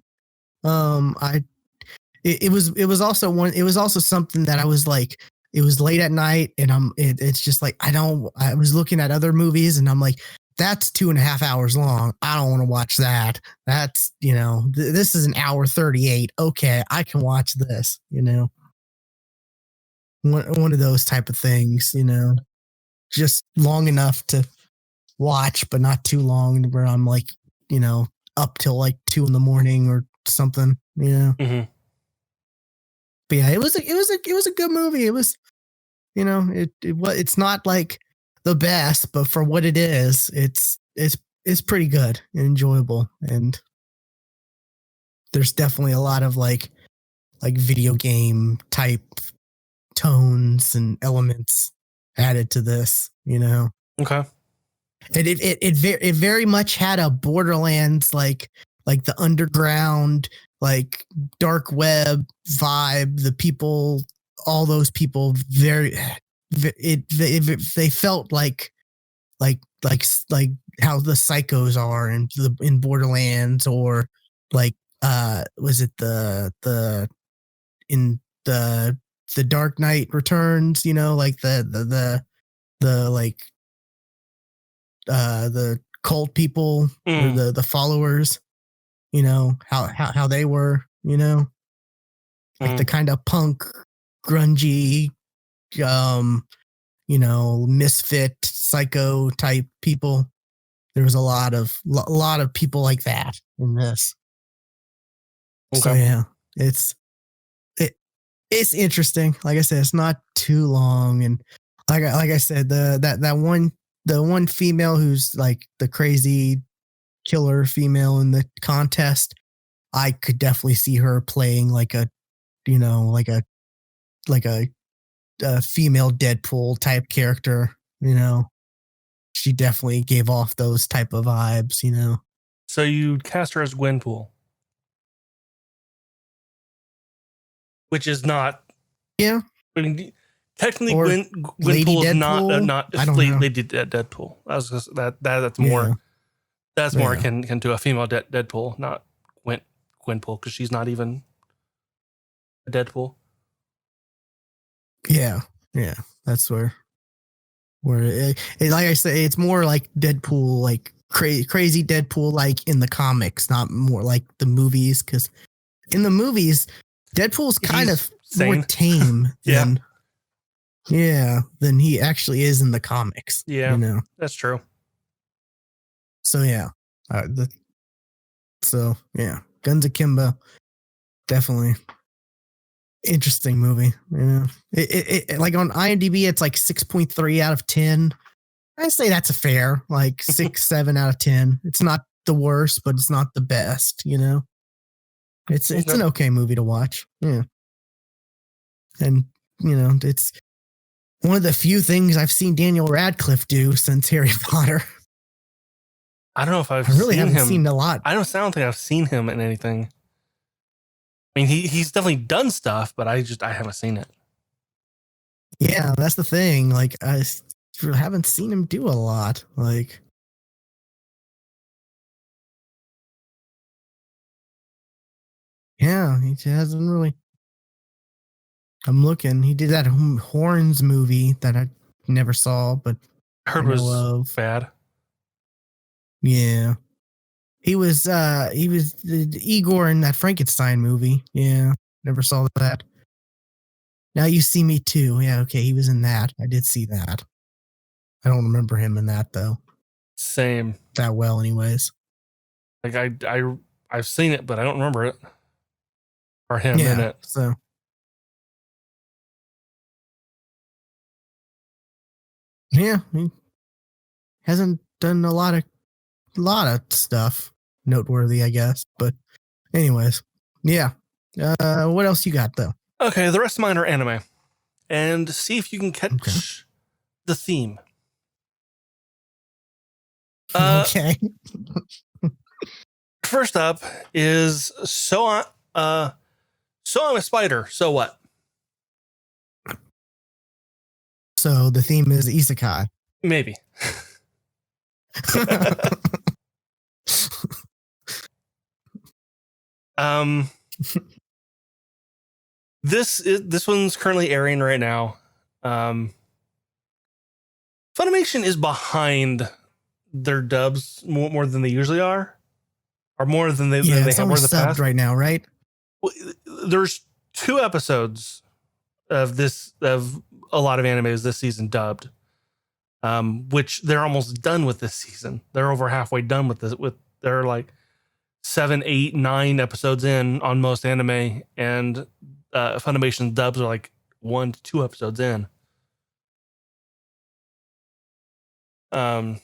It was also something that I was like, it was late at night, and it's just like I was looking at other movies, and I'm like, that's 2.5 hours long. I don't want to watch that. That's, this is an hour 38. Okay, I can watch this, one of those type of things, just long enough to watch, but not too long where I'm like, up till like 2 a.m. or something, Mm-hmm. But yeah, it was a good movie. It was, it's not like the best, but for what it is, it's pretty good and enjoyable. And there's definitely a lot of like video game type tones and elements added to this, Okay. And it very much had a Borderlands like the underground, like dark web vibe. The people, all those people, they felt like how the psychos are in Borderlands, or like was it the in the Dark Knight Returns, like the like the cult people, or the followers, how they were, like the kind of punk, grungy, misfit, psycho type people. There was a lot of people like that in this. Okay. So yeah, it's interesting. Like I said, it's not too long, and like I said, the one female who's like the crazy killer female in the contest, I could definitely see her playing like a female Deadpool type character. She definitely gave off those type of vibes. So you cast her as Gwenpool, which is not. Yeah. I mean, technically, Gwenpool is not Lady Deadpool. That's more. Yeah. That's more akin to a female Deadpool, not Gwenpool, because she's not even a Deadpool. Yeah, that's where like I say, it's more like Deadpool, like crazy Deadpool, like in the comics, not more like the movies. Because in the movies, Deadpool's kind of more tame than Yeah, than he actually is in the comics. Yeah, you know. that's true. So yeah, yeah, Guns Akimbo, definitely interesting movie. Yeah, it like on IMDb, it's like 6.3 out of 10. I say that's a fair, like 6, 7 out of 10. It's not the worst, but it's not the best. You know, it's an okay movie to watch. Yeah, and it's one of the few things I've seen Daniel Radcliffe do since Harry Potter. I don't know if I've I really seen haven't him. seen a lot. I don't think I've seen him in anything. I mean, he's definitely done stuff, but I haven't seen it. Yeah, that's the thing. Like, I haven't seen him do a lot. Like, yeah, he hasn't really. I'm looking. He did that Horns movie that I never saw, but Heard I know was of. bad. Yeah, he was the Igor in that Frankenstein movie. Yeah, never saw that. Now You See Me Too. Yeah, okay, he was in that. I did see that. I don't remember him in that though. Same. That well, anyways. Like I've seen it, but I don't remember it or him in it. So yeah, he hasn't done a lot of stuff noteworthy, I guess. But anyways, yeah. What else you got though? Okay, the rest of mine are anime, and see if you can catch the theme. Okay. First up is so I'm a spider. So what? So the theme is isekai. Maybe. This one's currently airing right now. Funimation is behind their dubs more than they usually are, or more than they have over the past. Right now, right? There's 2 episodes of a lot of animes this season dubbed, which they're almost done with this season. They're over halfway done with this. They're like 7, 8, 9 episodes in on most anime, and Funimation dubs are like 1 to 2 episodes in. At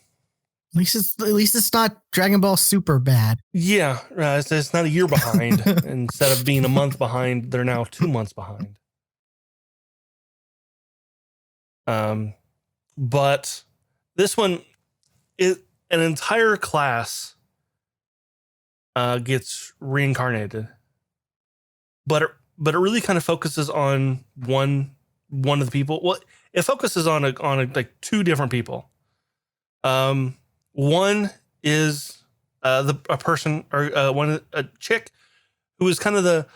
least it's not Dragon Ball Super bad. Yeah, it's not a year behind. Instead of being a month behind, they're now 2 months behind. But this one is an entire class gets reincarnated, but it really kind of focuses on one of the people. Well, it focuses on like 2 different people. One is a person or a chick who is kind of the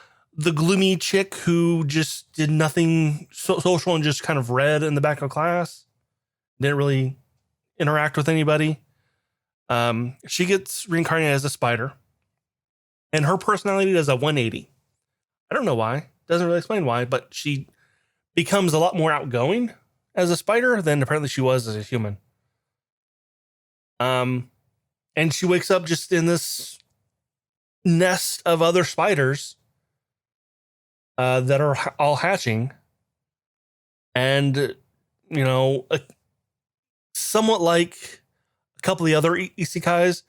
gloomy chick who just did nothing social and just kind of read in the back of class, didn't really interact with anybody. She gets reincarnated as a spider, and her personality does a 180. I don't know why. Doesn't really explain why, but she becomes a lot more outgoing as a spider than apparently she was as a human. And she wakes up just in this nest of other spiders that are all hatching, and somewhat like a couple of the other isekais,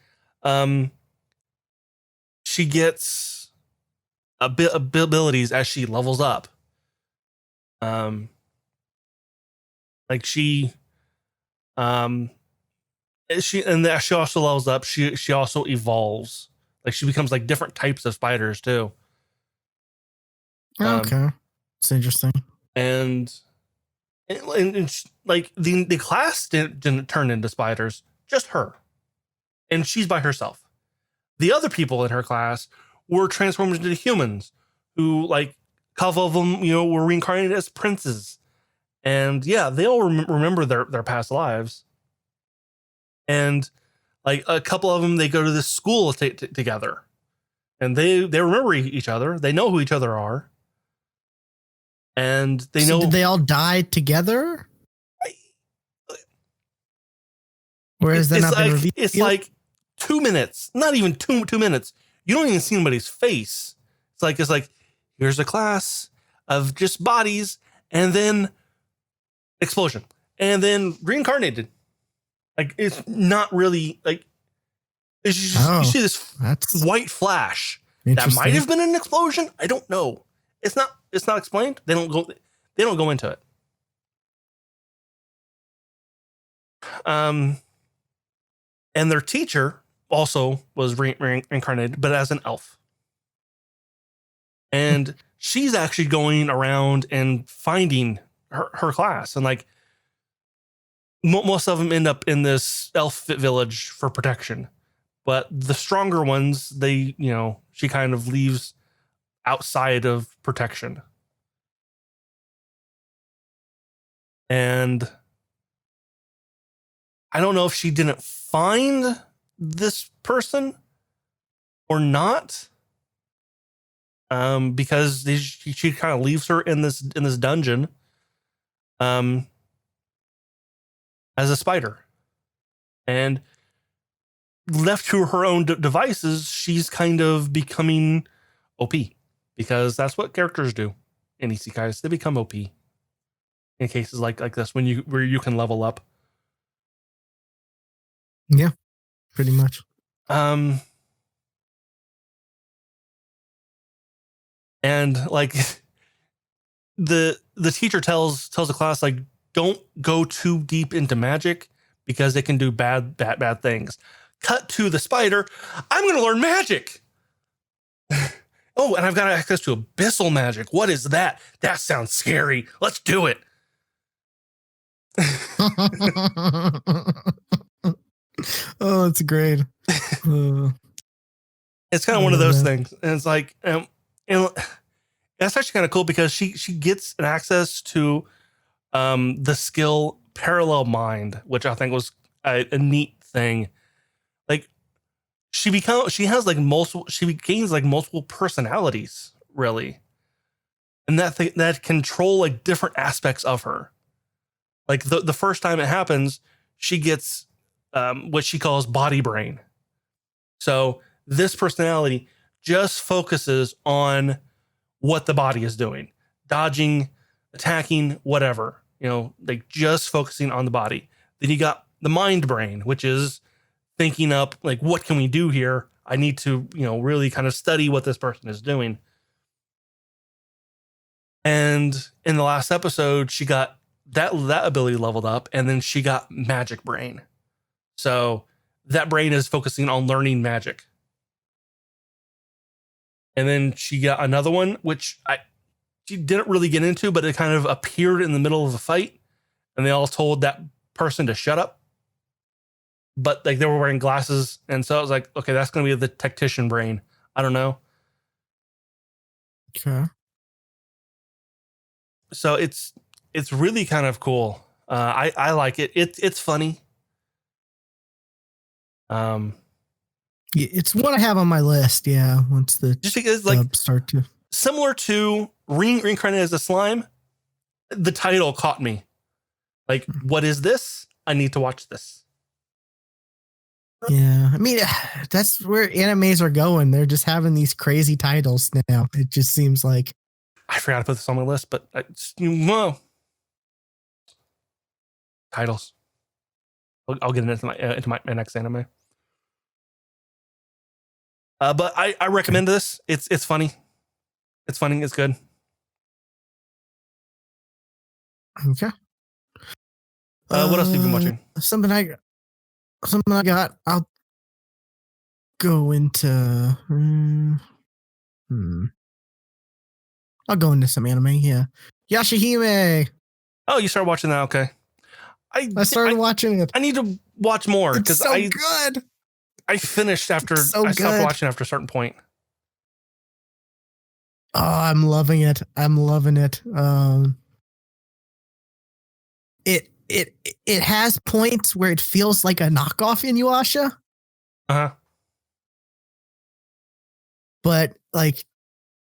she gets abilities as she levels up. Like she also levels up. She also evolves. Like she becomes like different types of spiders too. Okay, it's interesting. And like the class didn't turn into spiders, just her, and she's by herself. The other people in her class were transformed into humans, who like a couple of them, were reincarnated as princes, and yeah, they all remember their past lives. And like a couple of them, they go to this school together, and they remember each other. They know who each other are. and they So know. did they all die together? Or has that not been revealed? It's like 2 minutes, not even two minutes. You don't even see anybody's face. It's like here's a class of just bodies, and then explosion, and then reincarnated. Like, it's not really like it's just, you see this white flash that might have been an explosion. I don't know. It's not explained. They don't go into it. And their teacher also was reincarnated, but as an elf. And she's actually going around and finding her class. And like most of them end up in this elf village for protection. But the stronger ones, she kind of leaves outside of protection. And I don't know if she didn't find this person or not, because she kind of leaves her in this dungeon, as a spider, and left to her own devices, she's kind of becoming OP, because that's what characters do in isekais. They become OP in cases like this where you can level up. Yeah, pretty much. And like the teacher tells the class, like, don't go too deep into magic because it can do bad things. Cut to the spider. I'm going to learn magic. Oh, and I've got access to abyssal magic. What is that? That sounds scary. Let's do it. Oh, it's great. It's kind of one of those things. And it's like, and that's actually kind of cool because she gets an access to the skill Parallel Mind, which I think was a neat thing. Like, she gains like multiple personalities, really, and that control like different aspects of her. Like the first time it happens, she gets what she calls body brain. So this personality just focuses on what the body is doing, dodging, attacking, whatever, like just focusing on the body. Then you got the mind brain, which is thinking up, like, what can we do here? I need to, really kind of study what this person is doing. And in the last episode, she got that ability leveled up, and then she got magic brain. So that brain is focusing on learning magic. And then she got another one, which she didn't really get into, but it kind of appeared in the middle of the fight, and they all told that person to shut up. But like, they were wearing glasses, and so I was like, okay, that's going to be the tactician brain. I don't know. Okay. So it's really kind of cool. I like it. It's funny. It's what I have on my list. Yeah, once the just because like start to similar to reincarnated as a slime, the title caught me. Like, what is this? I need to watch this. Yeah, I mean, that's where animes are going. They're just having these crazy titles now. It just seems like. I forgot to put this on my list, but titles. I'll get into my next anime. But I recommend this. It's funny. It's funny. It's good. Okay. What else have you been watching? Something I got. I'll go into. I'll go into some anime. Yeah, Yashahime. Oh, you started watching that? Okay. I started watching it. I need to watch more because it's so good. I finished after I stopped watching after a certain point. Oh, I'm loving it. I'm loving it. It has points where it feels like a knockoff Inuyasha. Uh-huh. But like,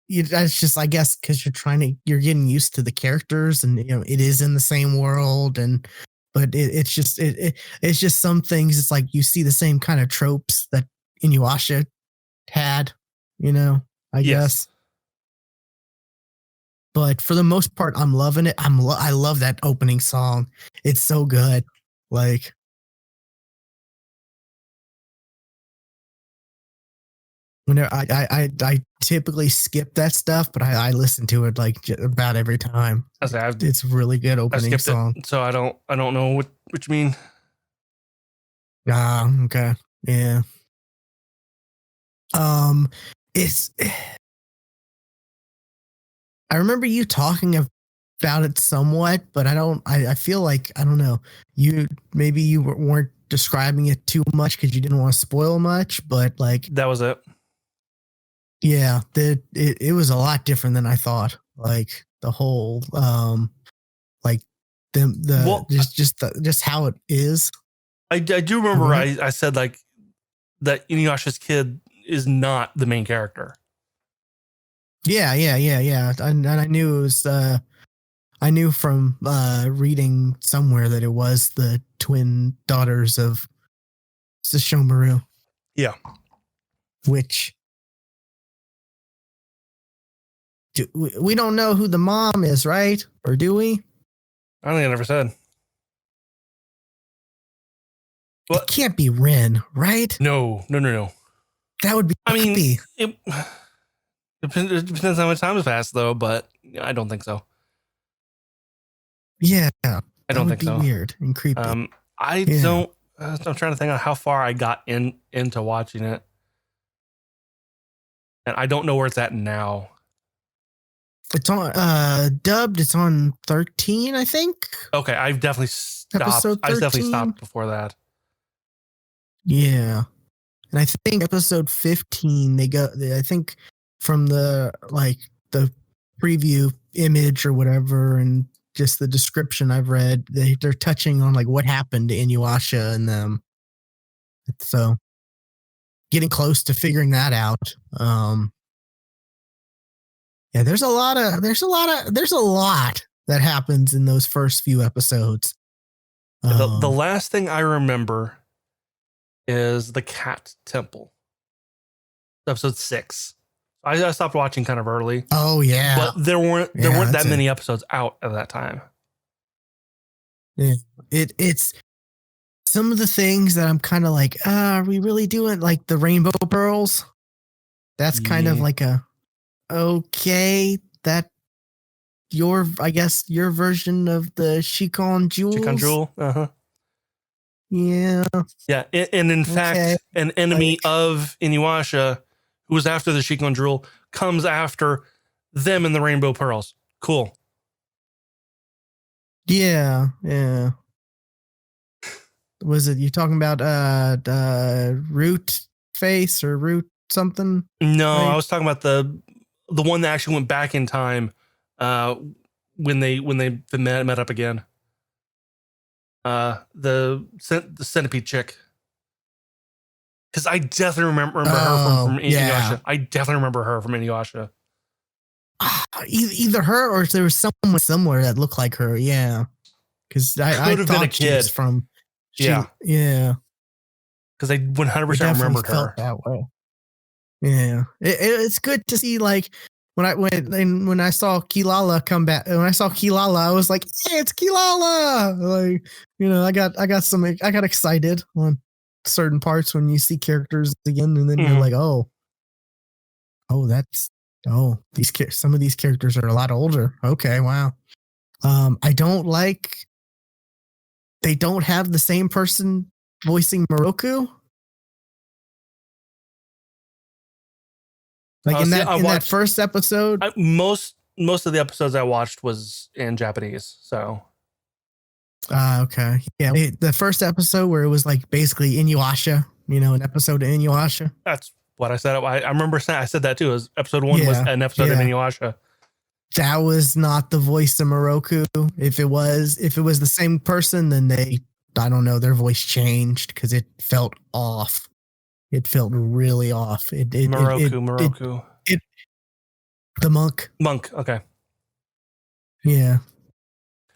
that's just, I guess, because you're getting used to the characters, and it is in the same world, but it's just some things. It's like you see the same kind of tropes that Inuyasha had, I guess. But for the most part, I'm loving it. I love that opening song. It's so good. Like, whenever I typically skip that stuff, but I listen to it like about every time. It's really good opening song. It, so I don't know what you mean. Okay. Yeah. It's. I remember you talking about it somewhat, but I feel like, I don't know. Maybe you weren't describing it too much because you didn't want to spoil much, but like that was it. Yeah, it was a lot different than I thought. Like the whole like just how it is. I do remember I said like that Inuyasha's kid is not the main character. Yeah. And I knew it was I knew from reading somewhere that it was the twin daughters of Sesshomaru. Yeah. Which we don't know who the mom is, right? Or do we? I don't think I never said. It can't be Rin, right? No. That would be creepy. It depends how much time has passed, though, but I don't think so. Yeah. I don't think so. Weird and creepy. I'm trying to think of how far I got into watching it. And I don't know where it's at now. It's on dubbed. It's on 13, I think. Okay, I've definitely stopped. Episode 13? I definitely stopped before that. Yeah, and I think episode 15 I think from the preview image or whatever, and just the description I've read, they're touching on like what happened to Inuyasha and them. So getting close to figuring that out. Yeah, there's a lot that happens in those first few episodes. The last thing I remember is the Cat Temple, episode 6. I stopped watching kind of early. Oh yeah, but there weren't that many episodes out at that time. Yeah, it's some of the things that I'm kind of like, are we really doing like the Rainbow Pearls? That's kind of like okay, that I guess your version of the Shikon Jewels. Shikon Jewel, Yeah. Yeah, and in fact, an enemy of Inuyasha, who was after the Shikon Jewel, comes after them in the Rainbow Pearls. Cool. Yeah. Was it you talking about Root Face or Root something? No, right? I was talking about the one that actually went back in time when they met up again. The centipede chick. Because I definitely remember her from Inuyasha. Yeah. I definitely remember her from Inuyasha. Either her or there was someone somewhere that looked like her. Yeah, because I could have been a kid from. Yeah. Because I 100% remembered her that way. Yeah, it's good to see. Like when I saw Kilala come back, when I saw Kilala, I was like, "Hey, it's Kilala!" Like, I got excited on certain parts when you see characters again, and then you're like, "Oh, some of these characters are a lot older." Okay, wow. I don't like. They don't have the same person voicing Moroku. Like in that first episode, most of the episodes I watched was in Japanese. So, okay, yeah, the first episode where it was like basically Inuyasha, an episode of Inuyasha. That's what I said. I remember I said that too. It was episode 1 was an episode of Inuyasha. That was not the voice of Moroku. If it was the same person, then I don't know, their voice changed because it felt off. It felt really off. Moroku. The monk. Monk. Okay. Yeah.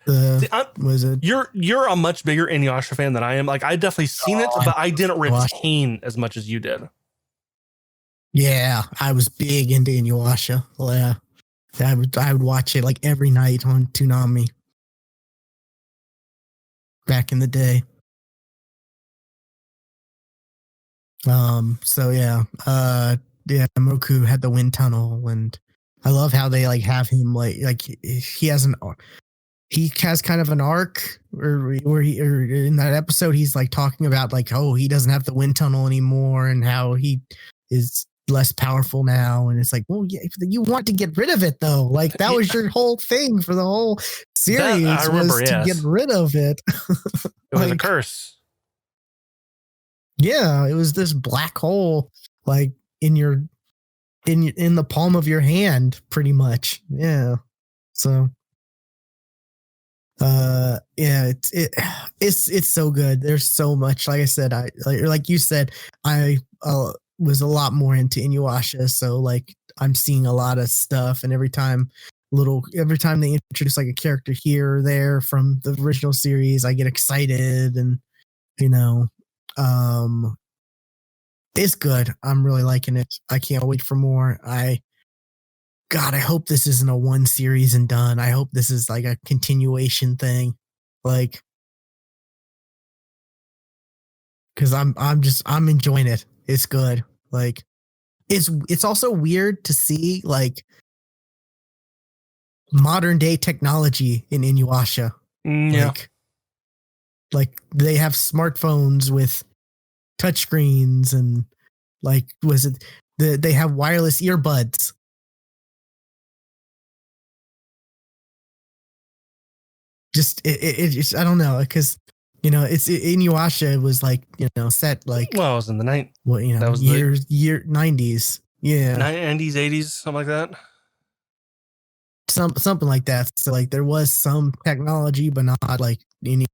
See, Was it? You're a much bigger Inuyasha fan than I am. Like, I definitely seen it, but I didn't retain as much as you did. Yeah, I was big into Inuyasha. Yeah, I would watch it like every night on Toonami back in the day. So yeah, Moku had the wind tunnel, and I love how they like have him like he has kind of an arc where in that episode he's like talking about like, oh, he doesn't have the wind tunnel anymore and how he is less powerful now, and it's like, well, yeah, you want to get rid of it though, like that was your whole thing for the whole series. That, I remember, was to get rid of it. It was a curse. Yeah, it was this black hole like in the palm of your hand pretty much. Yeah. So yeah, it's so good. There's so much. Like I said, like you said, I was a lot more into Inuyasha, so like I'm seeing a lot of stuff, and every time they introduce like a character here or there from the original series, I get excited, and it's good. I'm really liking it. I can't wait for more. God, I hope this isn't a one series and done. I hope this is like a continuation thing. Like, cause I'm enjoying it. It's good. Like, it's also weird to see like modern day technology in Inuyasha. Yeah. Like they have smartphones with touchscreens, and like, they have wireless earbuds. Just I don't know, because Inuyasha was like set like, well, it was in the night. Well, that was year 90s. Yeah, 90s, 80s, something like that. Something like that. So like there was some technology, but not like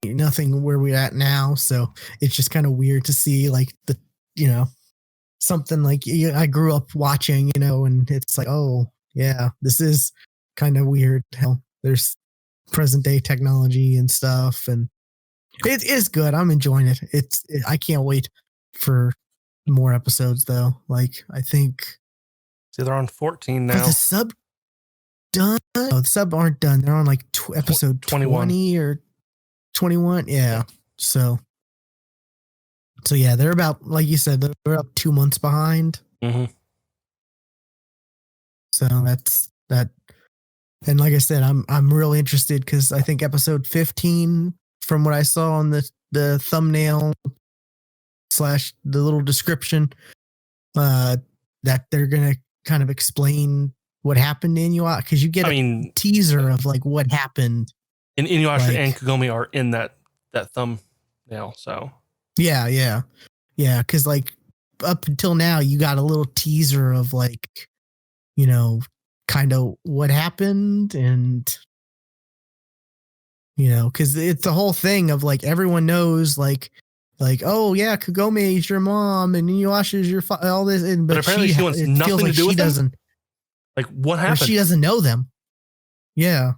nothing where we're at now. So it's just kind of weird to see like the something like I grew up watching, and it's like, oh yeah, this is kind of weird. Hell, there's present day technology and stuff, and it is good. I'm enjoying it. I can't wait for more episodes though. Like I think they're on 14 now. Are the sub done? No, the sub aren't done. They're on like episode 21 20 or 21. Yeah. So yeah, they're about, like you said, they're up 2 months behind. Mm-hmm. So that's that. And like I said, I'm really interested because I think episode 15, from what I saw on the thumbnail / the little description, that they're gonna kind of explain what happened in Inuyasha, because you get a teaser of like what happened. And Inuyasha and Kagome are in that thumbnail. So yeah, because like up until now, you got a little teaser of like kind of what happened, and because it's the whole thing of like everyone knows like oh yeah, Kagome is your mom and Inuyasha is your all this, but apparently she wants nothing to do with them. Like what happened? She doesn't know them. Yeah,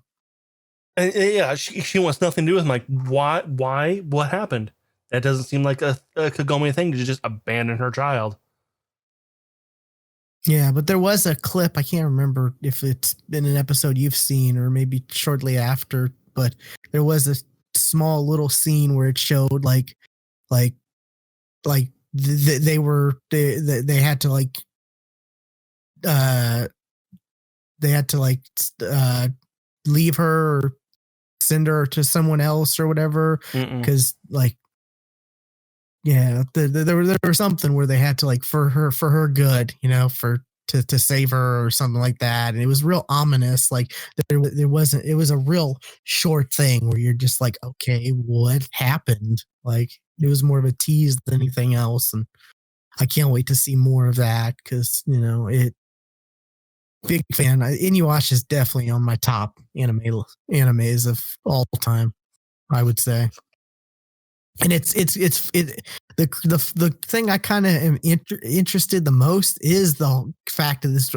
and yeah, she wants nothing to do with them. Like why? What happened? That doesn't seem like a Kagome thing to just abandon her child. Yeah, but there was a clip. I can't remember if it's been an episode you've seen or maybe shortly after, but there was a small little scene where it showed like they had to like leave her or send her to someone else or whatever, because like there was something where they had to like for her good, to save her or something like that, and it was real ominous. Like it was a real short thing where you're just like, okay, what happened? Like it was more of a tease than anything else, and I can't wait to see more of that because big fan. Inuyasha is definitely on my top animes of all time, I would say. And the thing I kind of am interested the most is the fact of this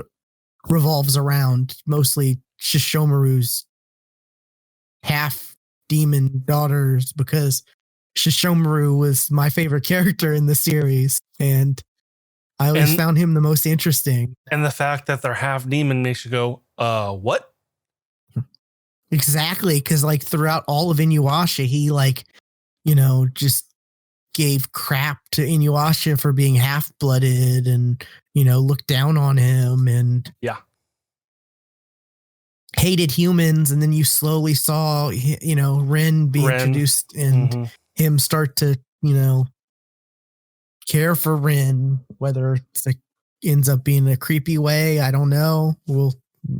revolves around mostly Shishomaru's half demon daughters, because Shishomaru was my favorite character in the series, and I always found him the most interesting. And the fact that they're half demon makes you go, what? Exactly, because like throughout all of Inuyasha, he like, just gave crap to Inuyasha for being half-blooded and, looked down on him and hated humans. And then you slowly saw, Ren be introduced and him start to, care for Ren, whether it's like ends up being a creepy way. I don't know.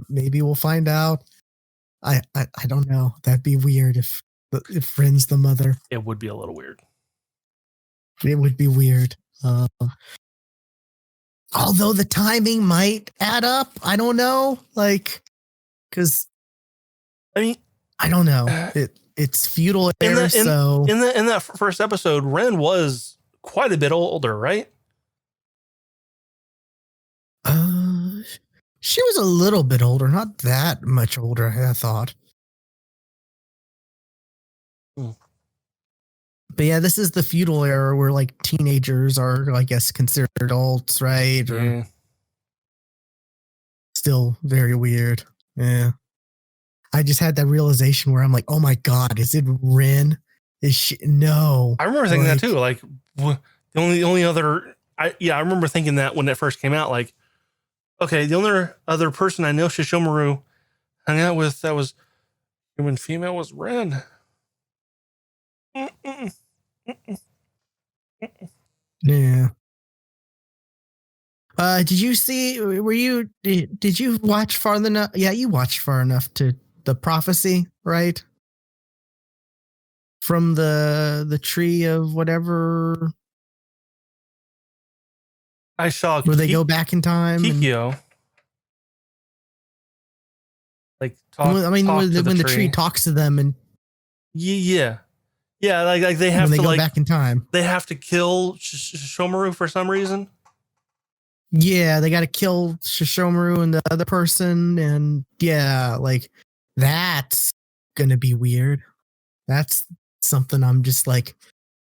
Maybe we'll find out. I don't know. That'd be weird if Ren's the mother. It would be a little weird. It would be weird. Although the timing might add up. I don't know. Like, because I don't know. It's feudal era. In that first episode, Ren was quite a bit older, right? She was a little bit older, not that much older, I thought. But yeah, this is the feudal era where like teenagers are, I guess, considered adults, right? Or still very weird. Yeah. I just had that realization where I'm like, oh my God, is it Ren? Is she? No. I remember thinking that too. Like the only other, I remember thinking that when it first came out, like, okay, the only other person I know Shishomaru hung out with that was human female was Ren. Yeah. Did you see? Did you watch far enough? Yeah, you watched far enough to the prophecy, right? From the tree of whatever. I saw where they go back in time. Kikyo. Like when the tree talks to them and like they have when they to go back in time. They have to kill Shishomaru for some reason. Yeah, they got to kill Shishomaru and the other person, and like that's gonna be weird. That's something I'm just like,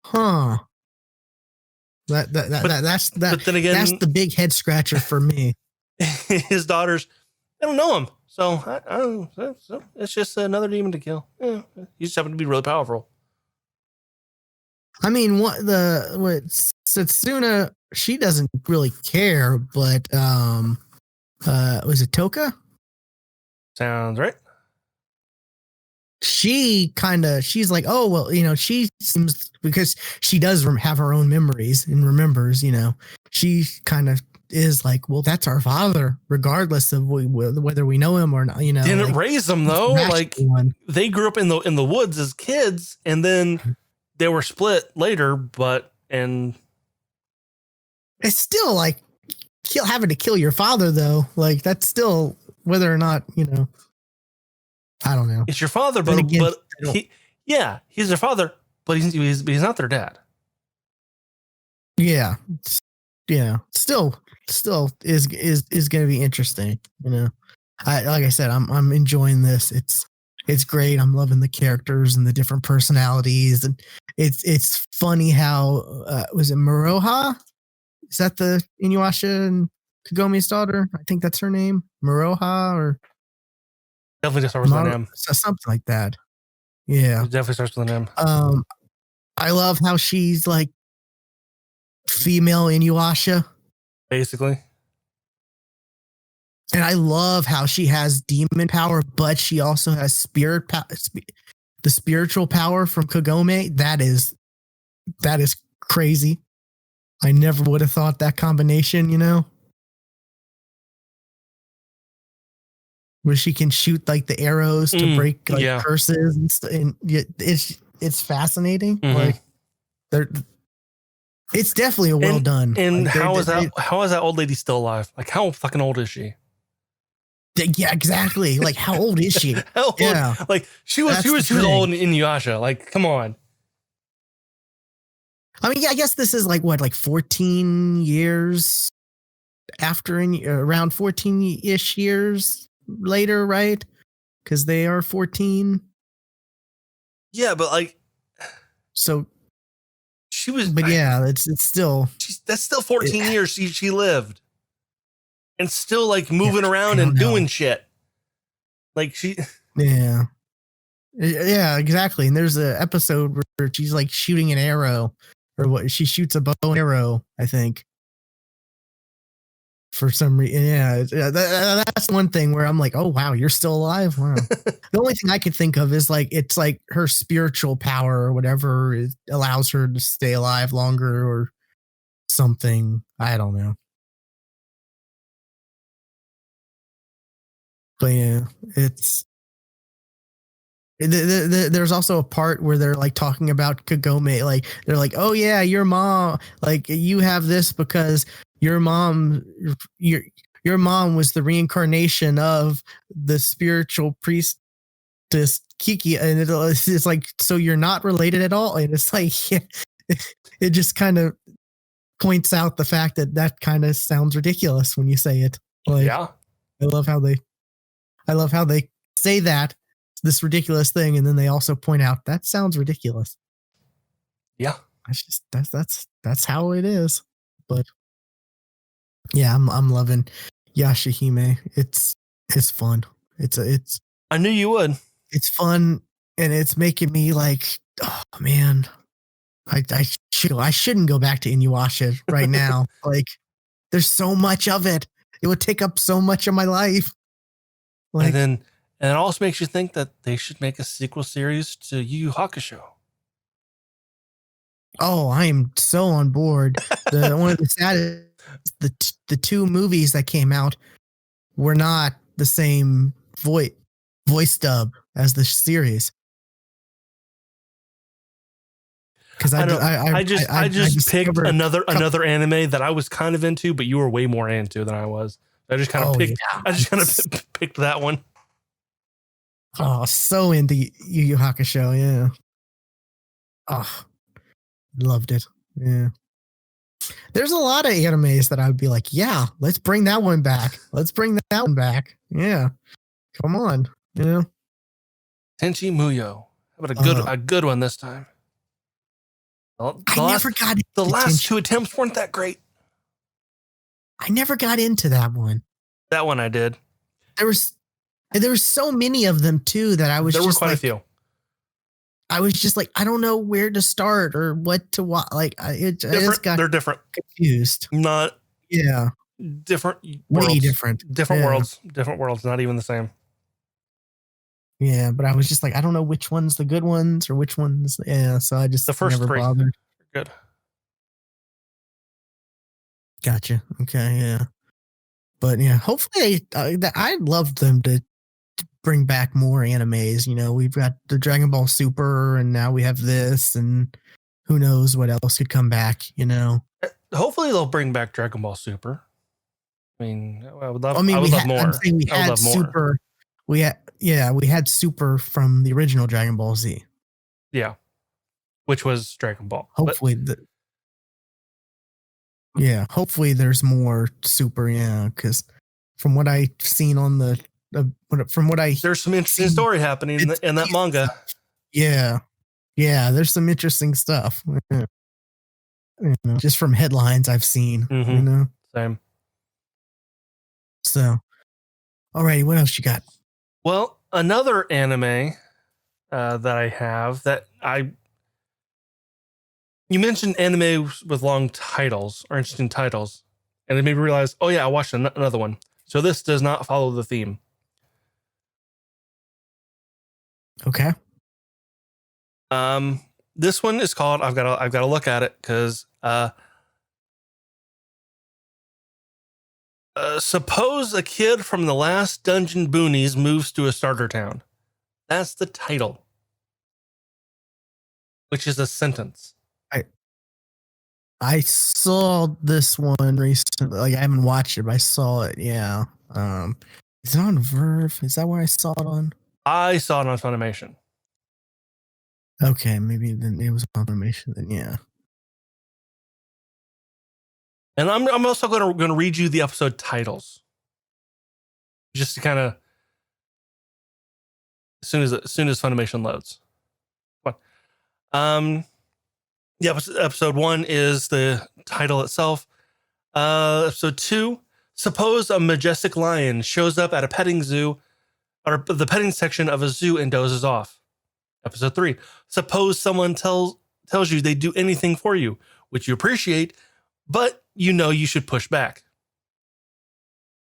huh. But then again, that's the big head scratcher for me. His daughters, I don't know him, so I don't know. So it's just another demon to kill. Yeah, you just happen to be really powerful. I mean, Setsuna, she doesn't really care, but was it Toka? Sounds right. She's like, oh, well, she seems, because she does have her own memories and remembers, she kind of is like, well, that's our father, regardless of whether we know him or not, Didn't like, raise them though. Like they grew up in the woods as kids, and then they were split later, and it's still like having to kill your father though. Like that's still, whether or not, I don't know. It's your father, but he's their father, but he's not their dad. Yeah. Still is going to be interesting. Like I said, I'm enjoying this. It's great. I'm loving the characters and the different personalities, and it's funny how was it Miroha? Is that the Inuyasha and Kagome's daughter? I think that's her name, Miroha, or definitely starts with an M. Something like that. Yeah, it definitely starts with an M. I love how she's like female Inuyasha, basically. And I love how she has demon power, but she also has the spiritual power from Kagome. That is crazy. I never would have thought that combination, where she can shoot like the arrows to break curses and stuff. And it's fascinating. Mm-hmm. Like it's definitely well done. And like, how is that old lady still alive? Like how fucking old is she? Yeah, exactly. Like, how old is she? Yeah, like she was old in Inuyasha. Like, come on. I mean, yeah, I guess this is like 14 years after around 14-ish years later, right? Because they are 14. Yeah, but like, so she was. But yeah, it's still. That's still 14 years she lived, and still like moving around and doing shit. Like she. Yeah. Yeah, exactly. And there's an episode where she's like shooting an arrow, or what? She shoots a bow and arrow, I think. For some reason, yeah, that's one thing where I'm like, oh wow, you're still alive. Wow. The only thing I could think of is like it's like her spiritual power or whatever allows her to stay alive longer or something. I don't know. But yeah, it's. There's also a part where they're like talking about Kagome, like they're like, "Oh yeah, your mom, like you have this because your mom, your mom was the reincarnation of the spiritual priestess Kiki," and it's like, so you're not related at all, and it's like, yeah, it just kind of points out the fact that kind of sounds ridiculous when you say it. Like, Yeah, I love how they say that this ridiculous thing, and then they also point out that sounds ridiculous. Yeah, that's how it is. But yeah, I'm loving Yashahime. It's fun. It's I knew you would. It's fun, and it's making me like, oh man, I shouldn't go back to Inuyasha right now. Like, there's so much of it. It would take up so much of my life. Like, and it also makes you think that they should make a sequel series to Yu Yu Hakusho. Oh, I am so on board. One of the saddest, the two movies that came out were not the same voice dub as the series. Because I just picked another anime that I was kind of into, but you were way more into than I was. I just kind of picked that one. Oh, so into Yu Yu Hakusho, yeah. Oh, loved it. Yeah. There's a lot of animes that I would be like, yeah, let's bring that one back. Let's bring that one back. Yeah. Come on. Yeah. Tenchi Muyo. How about a good one this time? The last two attempts weren't that great. I never got into that one. That one I did. There was so many of them too that I was. There were quite a few. I was just like, I don't know where to start or what to watch. Like, they're different. Confused. Not. Yeah. Different. Way different. Different worlds. Different worlds. Not even the same. Yeah, but I was just like, I don't know which one's the good ones or which ones. Yeah, so I just the first never three. Bothered. Good. Gotcha. Okay. Yeah. But yeah, hopefully I'd love them to bring back more animes. You know, we've got the Dragon Ball Super, and now we have this, and who knows what else could come back. You know, hopefully they'll bring back Dragon Ball Super. I mean, I would love. I mean, I would love more. I'm saying we had Super. We had Super from the original Dragon Ball Z. Yeah, which was Dragon Ball. Hopefully, hopefully there's more Super. Yeah, because from what I've seen on there's some interesting story happening in that manga. Yeah, there's some interesting stuff. You know, just from headlines I've seen. Mm-hmm. You know, same. So, alrighty, what else you got? Well, another anime that I have you mentioned anime with long titles or interesting titles, and it made me realize, oh yeah, I watched another one. So this does not follow the theme. Okay. This one is called. I've got to look at it because suppose a kid from the last Dungeon Boonies moves to a starter town. That's the title, which is a sentence. I saw this one recently. Like, I haven't watched it, but I saw it. Yeah. Is it on Verve? Is that where I saw it on? I saw it on Funimation. Okay, maybe then it was on Funimation. Then yeah. And I'm also going to read you the episode titles, just to kind of as soon as Funimation loads. Yeah, episode 1 is the title itself. Episode 2, suppose a majestic lion shows up at a petting zoo or the petting section of a zoo and dozes off. Episode 3, suppose someone tells you they'd do anything for you, which you appreciate, but you know you should push back.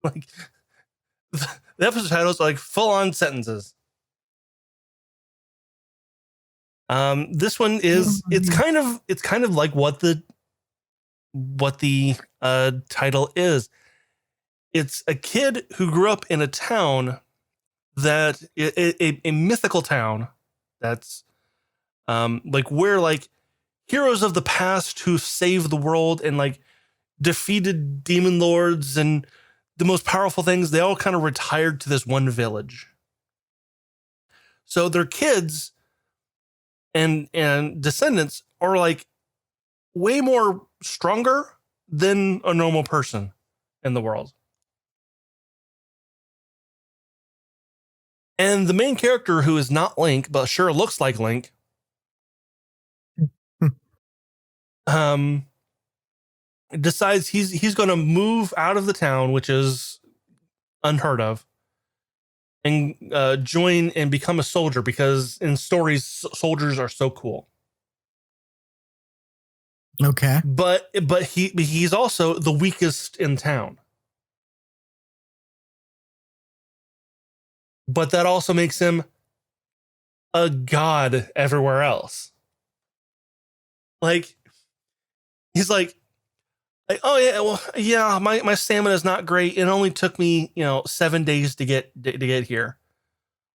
Like the episode titles are like full on sentences. This one is it's kind of like what the title is. It's a kid who grew up in a town that a mythical town that's like where like heroes of the past who saved the world and like defeated demon lords and the most powerful things, they all kind of retired to this one village. So their kids and descendants are like way more stronger than a normal person in the world. And the main character, who is not Link, but sure looks like Link, decides he's going to move out of the town, which is unheard of, and join and become a soldier, because in stories, soldiers are so cool. Okay. But he's also the weakest in town. But that also makes him a god everywhere else. Like, he's like, oh yeah, well, yeah, my stamina is not great. It only took me, 7 days to get here.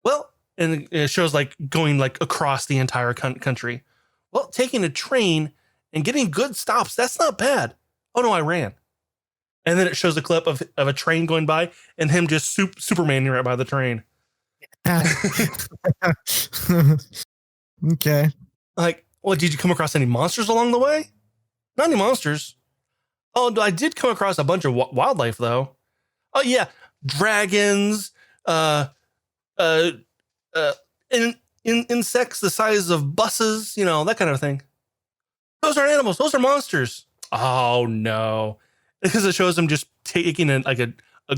Well, and it shows like going like across the entire country. Well, taking a train and getting good stops, that's not bad. Oh no, I ran. And then it shows a clip of a train going by and him just Supermaning right by the train. Okay. Like, well, did you come across any monsters along the way? Not any monsters. Oh, I did come across a bunch of wildlife though. Oh yeah, dragons, insects the size of buses, that kind of thing. Those aren't animals. Those are monsters. Oh no, because it shows him just taking a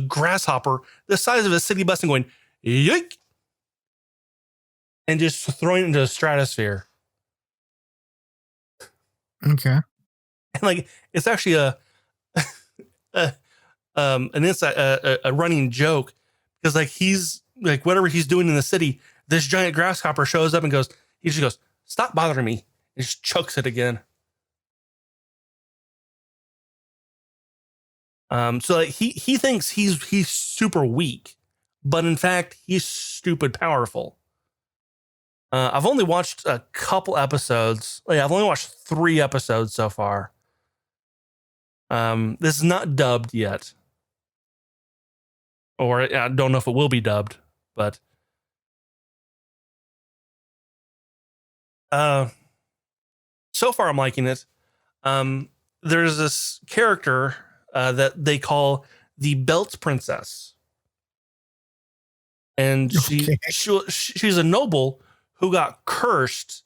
grasshopper the size of a city bus and going yoink, and just throwing it into the stratosphere. Okay. And like, it's actually an inside a running joke, because like he's like, whatever he's doing in the city, this giant grasshopper shows up and he just goes, stop bothering me, and just chokes it again. So like he thinks he's super weak, but in fact he's stupid powerful. I've only watched a couple episodes. I've only watched 3 episodes so far. This is not dubbed yet, or I don't know if it will be dubbed, but so far I'm liking it. There's this character that they call the Belt Princess, and she's a noble who got cursed,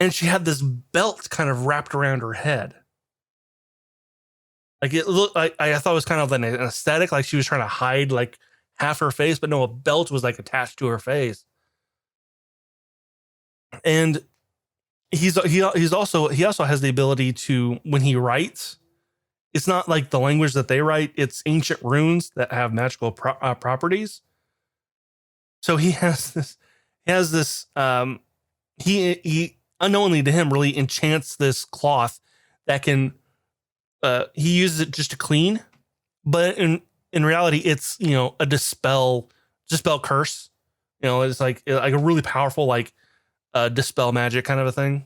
and she had this belt kind of wrapped around her head. Like, it looked like, I thought it was kind of an aesthetic, like she was trying to hide like half her face, but no, a belt was like attached to her face. And he also has the ability to, when he writes, it's not like the language that they write, it's ancient runes that have magical properties. So he has this he unknowingly to him really enchants this cloth that can he uses it just to clean, but in reality it's a dispel curse. It's like a really powerful like dispel magic kind of a thing.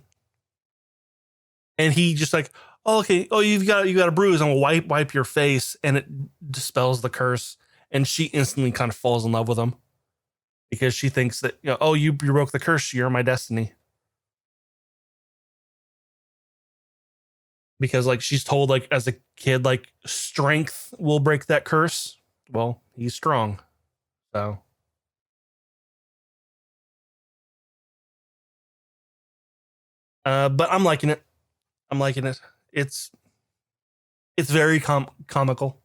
And he just like, oh, okay, oh, you've got a bruise, I'm gonna wipe your face, and it dispels the curse. And she instantly kind of falls in love with him, because she thinks that, oh, you broke the curse, you're my destiny. because like she's told like as a kid, like strength will break that curse. Well, he's strong. So but I'm liking it. I'm liking it. It's very comical.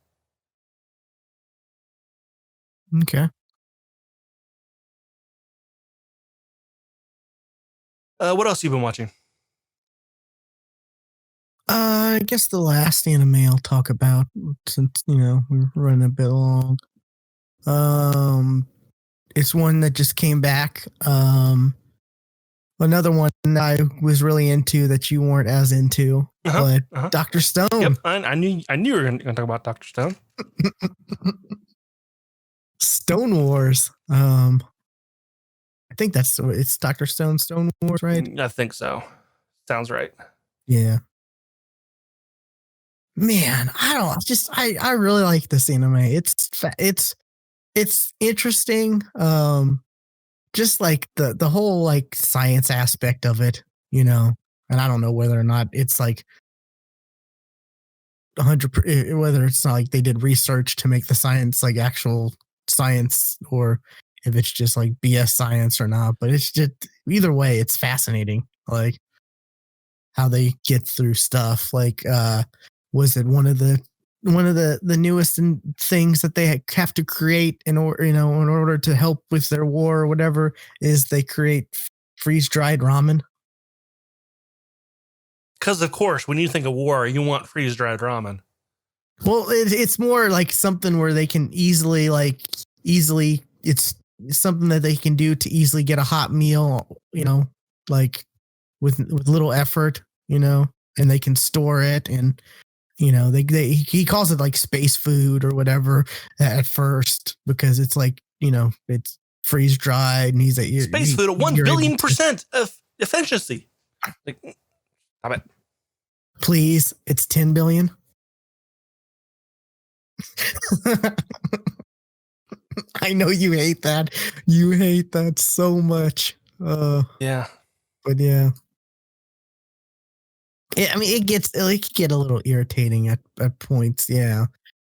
Okay. What else you been watching? I guess the last anime I'll talk about, since we're running a bit long. It's one that just came back. Another one I was really into that you weren't as into, but Dr. Stone. Yep, I knew you were going to talk about Dr. Stone. Stone Wars. I think it's Dr. Stone Wars, right? I think so. Sounds right. Yeah. Man, I really like this anime. It's interesting. Just like the whole like science aspect of it, and I don't know whether or not it's like 100, whether it's not like they did research to make the science like actual science, or if it's just like BS science or not. But it's just either way, it's fascinating. Like how they get through stuff. Like, was it one of the newest things that they have to create in order to help with their war or whatever, is they create freeze dried ramen. Because of course, when you think of war, you want freeze dried ramen. Well, it's more like something where they can easily, it's something that they can do to easily get a hot meal, like with little effort, and they can store it, and he calls it like space food or whatever at first, because it's like, it's freeze dried, and he's like, space food at 1 billion% of efficiency. Like, stop it. Please, it's 10 billion. I know you hate that. You hate that so much. Yeah. But yeah. I mean, it can get a little irritating at points. Yeah.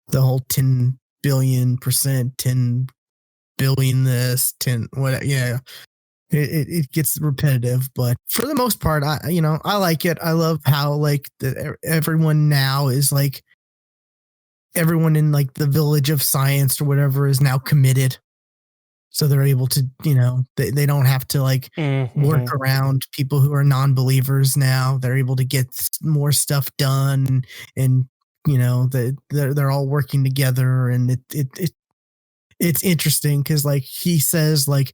The whole 10 billion%, 10 billion this, 10, whatever. Yeah. It gets repetitive, but for the most part, I like it. I love how like everyone now is like, everyone in like the village of science or whatever is now committed. So they're able to, they don't have to like work around people who are non-believers now. They're able to get more stuff done, and they're all working together, and it's interesting because like he says like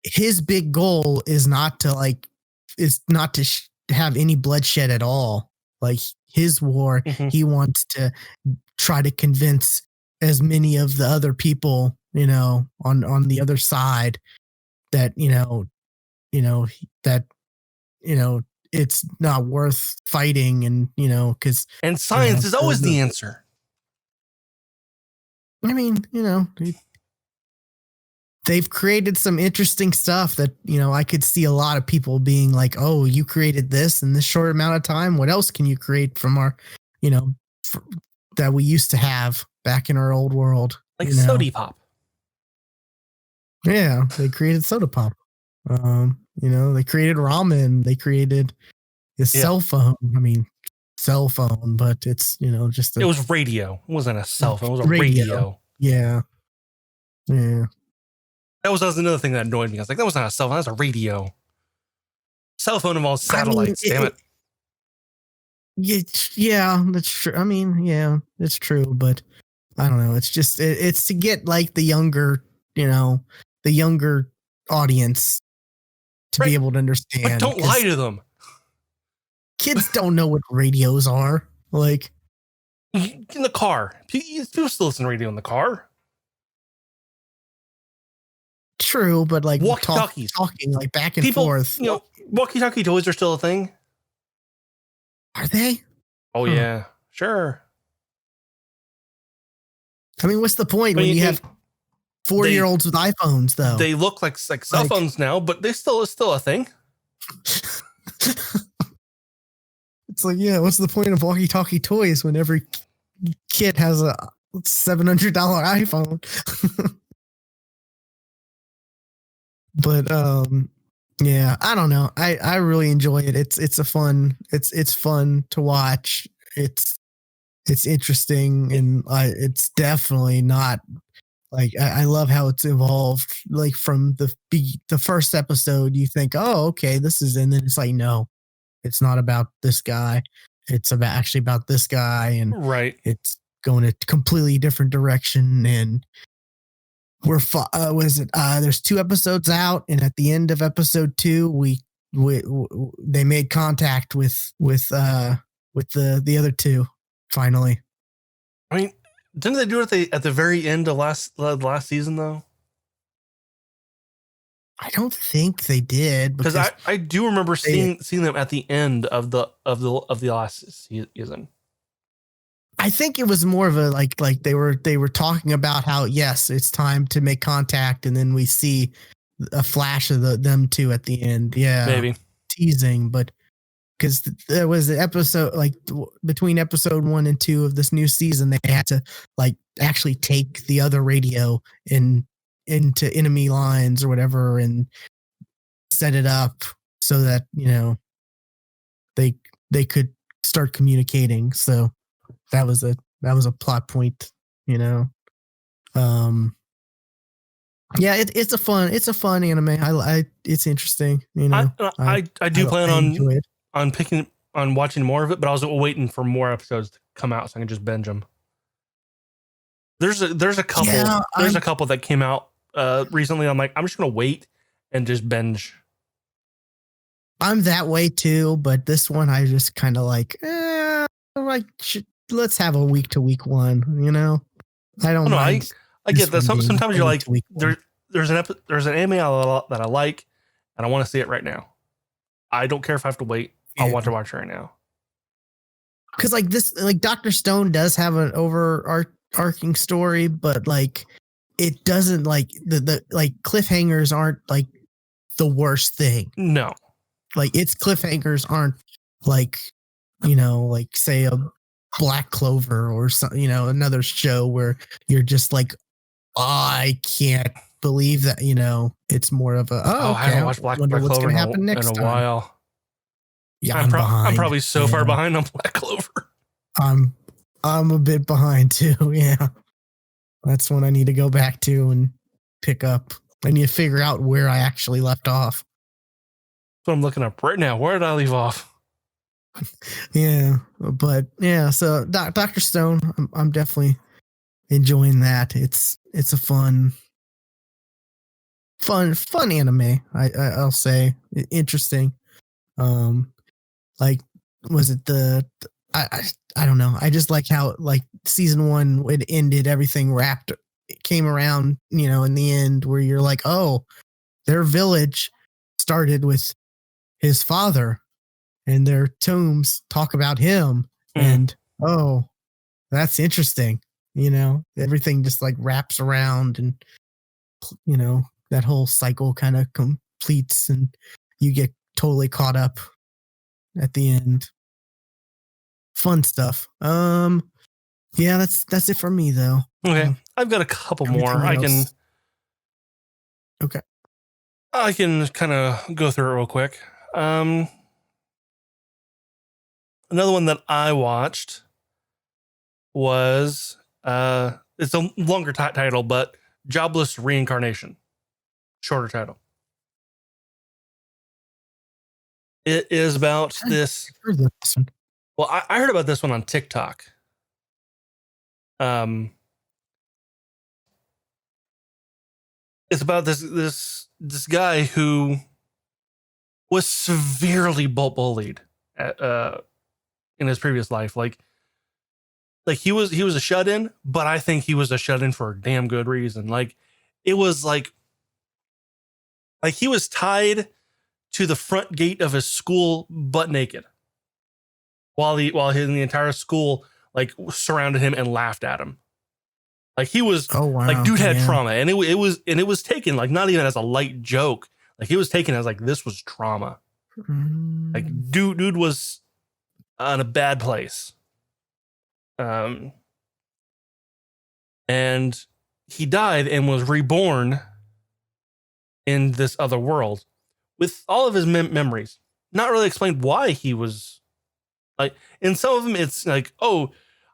his big goal is not to have any bloodshed at all. Like his war, he wants to try to convince as many of the other people, on the other side that, it's not worth fighting, and, because. And science is always the answer. I mean, they've created some interesting stuff that, I could see a lot of people being like, oh, you created this in this short amount of time. What else can you create from our, that we used to have back in our old world? Like Sody Pop. Yeah, they created soda pop. They created ramen. They created a cell phone. I mean, cell phone, but it's, just it was radio. It wasn't a cell phone. It was a radio. Yeah. Yeah. That was another thing that annoyed me. I was like, that was not a cell phone. That's a radio. Cell phone involves satellites. Damn it. Yeah, that's true. I mean, yeah, it's true, but I don't know. It's just, it's to get like the younger, the younger audience to be able to understand. But don't lie to them. Kids don't know what radios are. Like, in the car. People still listen to radio in the car. True, but like walkie-talkies, talking like back and forth. Walkie-talkie toys are still a thing. Are they? Oh yeah, sure. I mean, what's the point when you have 4-year-olds with iPhones, though? They look like cell phones now, but it's still a thing. It's like, yeah, what's the point of walkie-talkie toys when every kid has a $700 iPhone? But yeah, I don't know. I really enjoy it. It's fun to watch. It's interesting, and it's definitely not like I love how it's evolved. Like from the first episode, you think, oh, okay, this is, and then it's like, no, it's not about this guy. It's actually about this guy, and Right. it's going a completely different direction. And we're there's 2 episodes out, and at the end of episode 2, they made contact with the other 2 finally. I mean, didn't they do it at the very end of last season though? I don't think they did, because I do remember seeing them at the end of the last season. I think it was more of a like they were talking about how, yes, it's time to make contact, and then we see a flash of them 2 at the end. Yeah, maybe teasing, but because there was an episode like between episode 1 and 2 of this new season, they had to like actually take the other radio into enemy lines or whatever and set it up so that, you know, they could start communicating. So that was a plot point, you know. Yeah, it's a fun anime. It's interesting, you know. I do plan on watching more of it, but I was waiting for more episodes to come out so I can just binge them. There's a couple a couple that came out recently. I'm like, I'm just gonna wait and just binge. I'm that way too, but this one I just kind of like, let's have a week to week one, you know. I don't mind. I get that. Sometimes you're like, there's an anime that I like, and I want to see it right now. I don't care if I have to wait. Yeah. I want to watch it right now. Because like this, like Dr. Stone does have an overarching story, but like it doesn't like the like cliffhangers aren't like the worst thing. No, like its cliffhangers aren't like, you know, like say a Black Clover or something, you know, another show where you're just like, I can't believe that, you know. It's more of a okay, I haven't watched Black Clover in a while. Yeah, I'm behind. I'm probably so far behind on Black Clover. I'm a bit behind too. Yeah, that's one I need to go back to and pick up. I need to figure out where I actually left off. So I'm looking up right now. Where did I leave off? Yeah, but yeah. So Dr. Stone, I'm definitely enjoying that. It's a fun anime. I'll say interesting. Like, was it I don't know. I just like how like season 1 it ended, everything wrapped, it came around, you know, in the end where you're like, oh, their village started with his father, and their tombs talk about him, and oh, that's interesting. You know, everything just like wraps around, and you know that whole cycle kind of completes, and you get totally caught up at the end. Fun stuff. Yeah, that's it for me though. Okay, I've got a couple more. Okay. I can kind of go through it real quick. Another one that I watched was it's a longer title, but Jobless Reincarnation. Shorter title. It is about this. Well, I heard about this one on TikTok. It's about this guy who was severely bullied in his previous life. Like he was a shut-in, but I think he was a shut-in for a damn good reason. Like it was like he was tied to the front gate of his school butt naked, while the entire school like surrounded him and laughed at him. Like he was, like dude had trauma, and it was taken like not even as a light joke. Like it was taken as like this was trauma. Like dude was in a bad place. And he died and was reborn in this other world with all of his memories. Not really explained why he was like, in some of them, it's like, oh,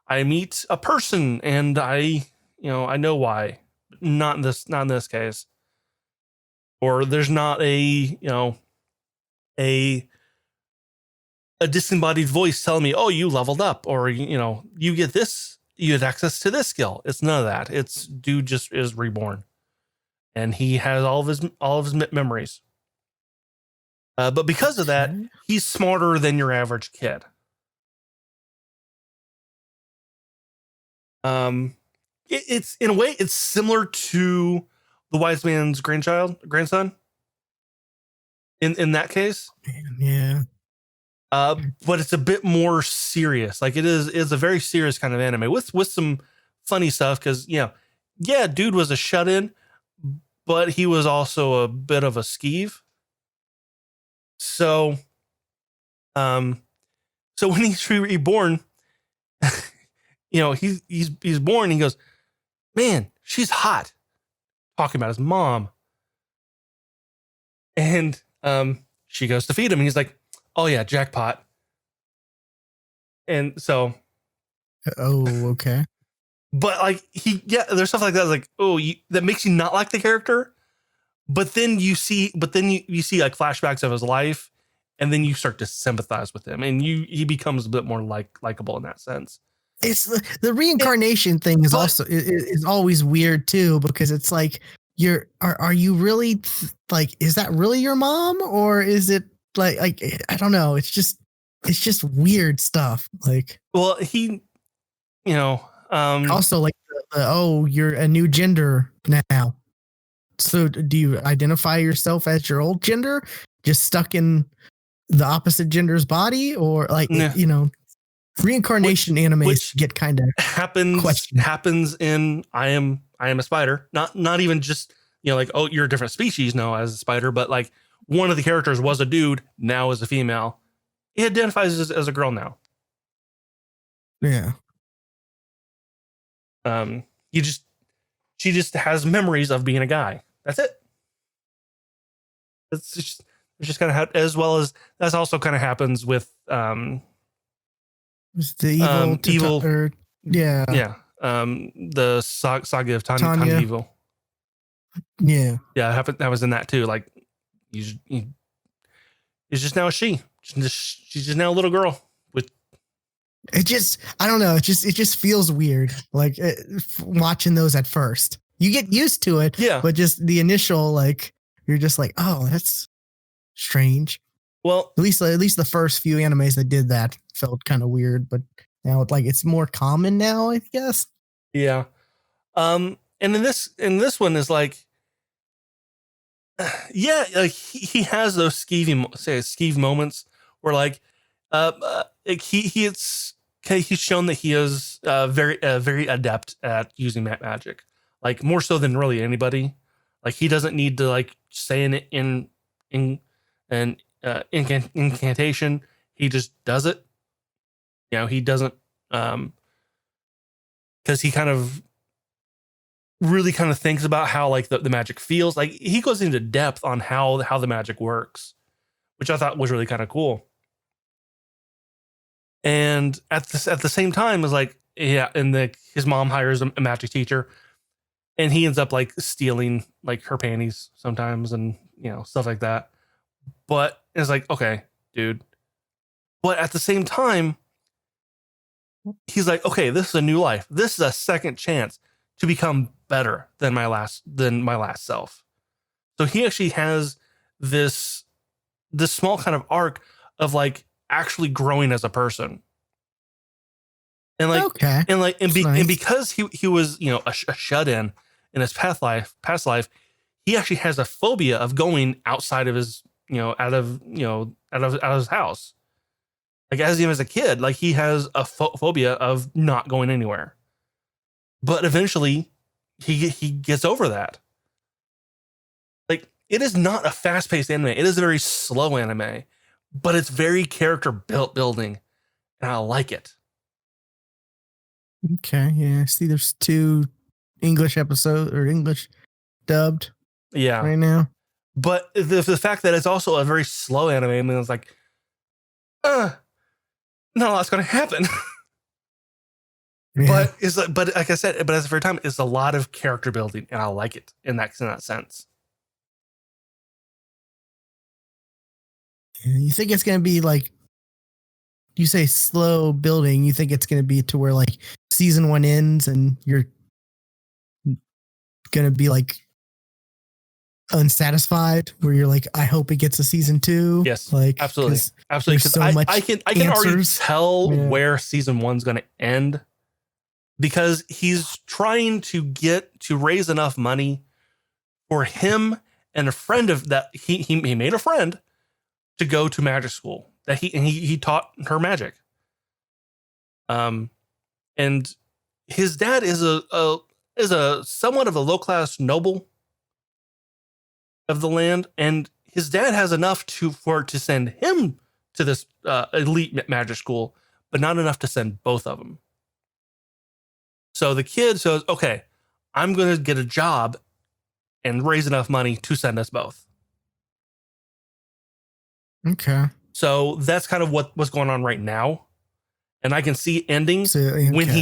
I meet a person and I know why. Not in this case. Or there's not a disembodied voice telling me, oh, you leveled up, or you get this, you get access to this skill. It's none of that. It's dude just is reborn, and he has all of his memories. But because of that, he's smarter than your average kid. It's in a way, it's similar to the wise man's grandson. In that case, yeah. But it's a bit more serious. Like it's a very serious kind of anime with some funny stuff. Cause dude was a shut in, but he was also a bit of a skeeve. So, when he's reborn, he's born. He goes, man, she's hot. Talking about his mom. And, she goes to feed him and he's like, oh yeah, jackpot. And so, oh, okay. But like there's stuff like that. Like, oh, that makes you not like the character. But then you see like flashbacks of his life, and then you start to sympathize with him, and he becomes a bit more likable in that sense. It's the reincarnation thing is always weird too, because it's like are you really like, is that really your mom, or is it like I don't know. It's just weird stuff. Like, well, he, also like you're a new gender now. So do you identify yourself as your old gender, just stuck in the opposite gender's body, or like, reincarnation animes get kind of happens in I am a spider. Not even just, like, oh, you're a different species now as a spider, but like one of the characters was a dude, now is a female. He identifies as a girl now. Yeah. She just has memories of being a guy. That's it. It's just kind of as well as that's also kind of happens with the evil the saga of Tanya Evil. Yeah. Yeah, that was in that too. Like, it's just now a she. She's just now a little girl. It just, I don't know. It just feels weird. Like watching those at first, you get used to it. Yeah. But just the initial, like, you're just like, oh, that's strange. Well, at least the first few animes that did that felt kind of weird, but now it's more common now, I guess. Yeah. And in this one is like, like he has those skeeve moments where like, he's shown that he is very adept at using magic, like more so than really anybody. Like, he doesn't need to like say in an incantation. He just does it. He doesn't because he kind of really kind of thinks about how like the magic feels. Like, he goes into depth on how the magic works, which I thought was really kind of cool. And at the same time is like, his mom hires a magic teacher, and he ends up like stealing like her panties sometimes, and stuff like that. But it's like, okay, dude. But at the same time, he's like, okay, this is a new life. This is a second chance to become better than my last self. So he actually has this small kind of arc of like actually growing as a person. And like, okay. And because he was, a shut in his past life, he actually has a phobia of going outside of his, out of his house. Like, as even as a kid, like, he has a phobia of not going anywhere. But eventually he gets over that. Like, it is not a fast-paced anime. It is a very slow anime, but it's very character building. and I like it. Okay, yeah. See, there's 2 English episodes or English dubbed Yeah. right now. But the fact that it's also a very slow anime, I mean, it's like, not a lot's going to happen. Yeah. But like I said, but at the same time, it's a lot of character building, and I like it in that sense. You think it's going to be like, you say slow building, you think it's going to be to where like season 1 ends and you're going to be like unsatisfied, where you're like, I hope it gets a season 2. Yes, like absolutely, there's so much I can already answers. tell where season 1's going to end, because he's trying to raise enough money for him and a friend of that he made a friend to go to magic school, that he taught her magic. And his dad is a somewhat of a low class noble of the land, and his dad has enough to send him to this elite magic school, but not enough to send both of them. So the kid says, "Okay, I'm going to get a job and raise enough money to send us both." Okay. So that's kind of what's going on right now, and I can see ending when he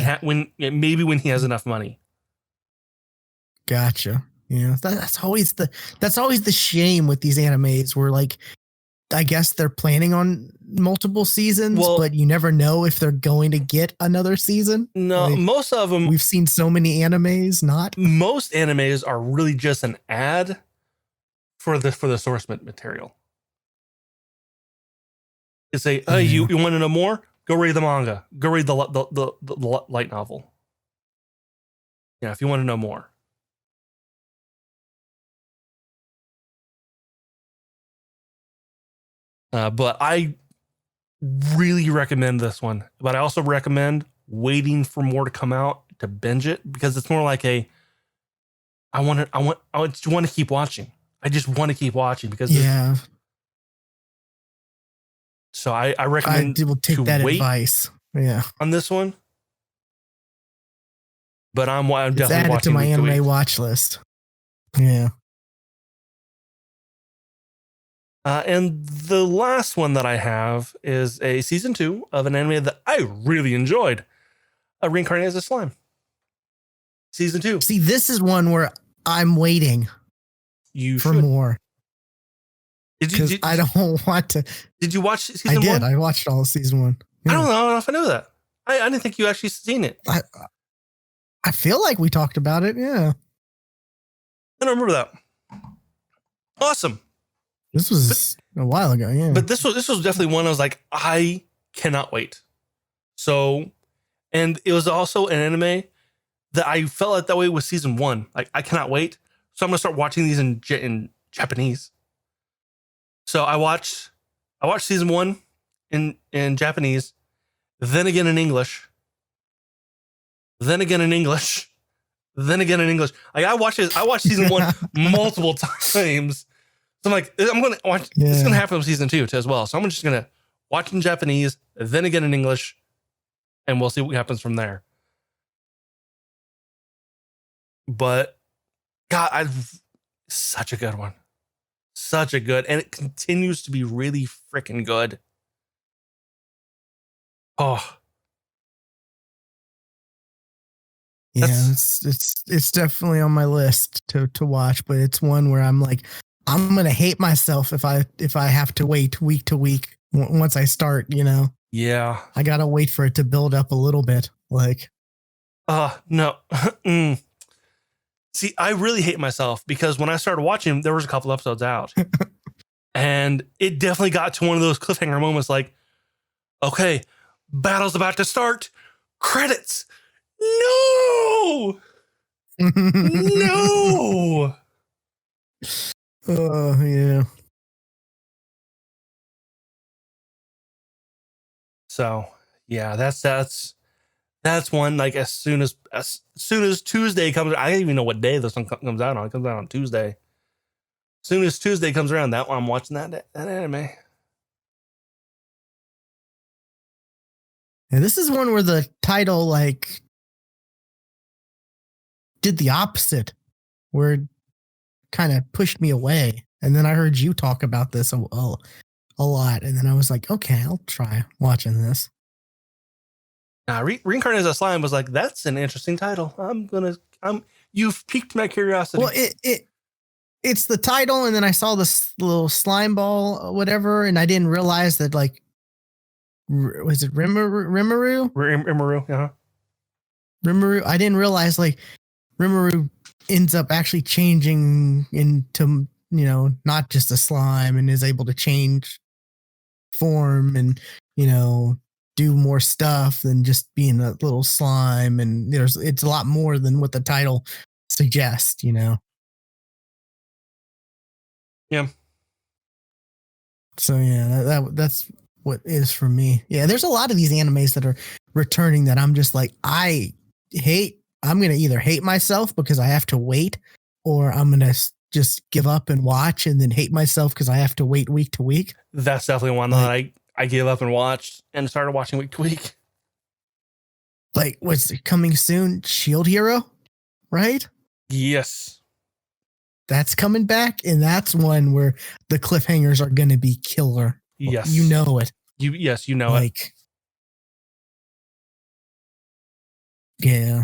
has enough money. Gotcha. Yeah, that's always the shame with these animes, where like, I guess they're planning on multiple seasons, but you never know if they're going to get another season. No, like, most of them, we've seen so many animes. Not most animes are really just an ad for the source material. It's a, hey, you want to know more? Go read the manga. Go read the light novel. Yeah, if you want to know more. But I really recommend this one. But I also recommend waiting for more to come out to binge it, because it's more like I just want to keep watching. I just want to keep watching because so I recommend I will take that advice. Yeah, on this one. But I'm it's definitely added watching to my anime watch list. Yeah. And the last one that I have is a season 2 of an anime that I really enjoyed, Reincarnated as a Slime. Season 2. See, this is one where I'm waiting for more. Because I don't want to. Did you watch season 1? I did. I watched all of season 1. Yeah. I don't know if I knew that. I didn't think you actually seen it. I feel like we talked about it. Yeah. I don't remember that. Awesome. This was a while ago. Yeah. But this was definitely one I was like, I cannot wait. So, and it was also an anime that I felt like that way with season 1. Like, I cannot wait. So I'm going to start watching these in Japanese. So I watched season 1 in Japanese, then again in English, then again in English, then again in English. Like, I watched season 1 multiple times. So I'm like, I'm going to watch. Yeah. This is going to happen with season 2 too, as well. So I'm just going to watch in Japanese, then again in English, and we'll see what happens from there. But God, such a good one. Such a good, and it continues to be really freaking good. Oh, yeah, it's definitely on my list to watch, but it's one where I'm like, I'm gonna hate myself if I have to wait week to week once I start. Yeah, I gotta wait for it to build up a little bit. Like, no. See, I really hate myself because when I started watching, there was a couple episodes out. And it definitely got to one of those cliffhanger moments like, okay, battle's about to start. Credits. No. No. Oh, yeah. So, yeah, that's one. Like, as soon as Tuesday comes, I don't even know what day this one comes out on. It comes out on Tuesday. As soon as Tuesday comes around, that one I'm watching that anime. And this is one where the title like did the opposite, where it kind of pushed me away. And then I heard you talk about this a lot, and then I was like, okay, I'll try watching this. Reincarnated as a Slime was like, that's an interesting title. You've piqued my curiosity. Well, it's the title, and then I saw this little slime ball or whatever, and I didn't realize that, like, was it Rimuru? Rimuru, uh-huh. Rimuru. I didn't realize, like, Rimuru ends up actually changing into, you know, not just a slime, and is able to change form and, you know, do more stuff than just being a little slime. And it's a lot more than what the title suggests, you know? Yeah. So yeah, that's what is for me. Yeah, there's a lot of these animes that are returning that I'm just like, I'm going to either hate myself because I have to wait, or I'm going to just give up and watch and then hate myself because I have to wait week to week. That's definitely one that I gave up and watched and started watching week to week. Like, what's coming soon? Shield Hero, right? Yes. That's coming back, and that's one where the cliffhangers are going to be killer. Yes. You know it. You know it. Yeah.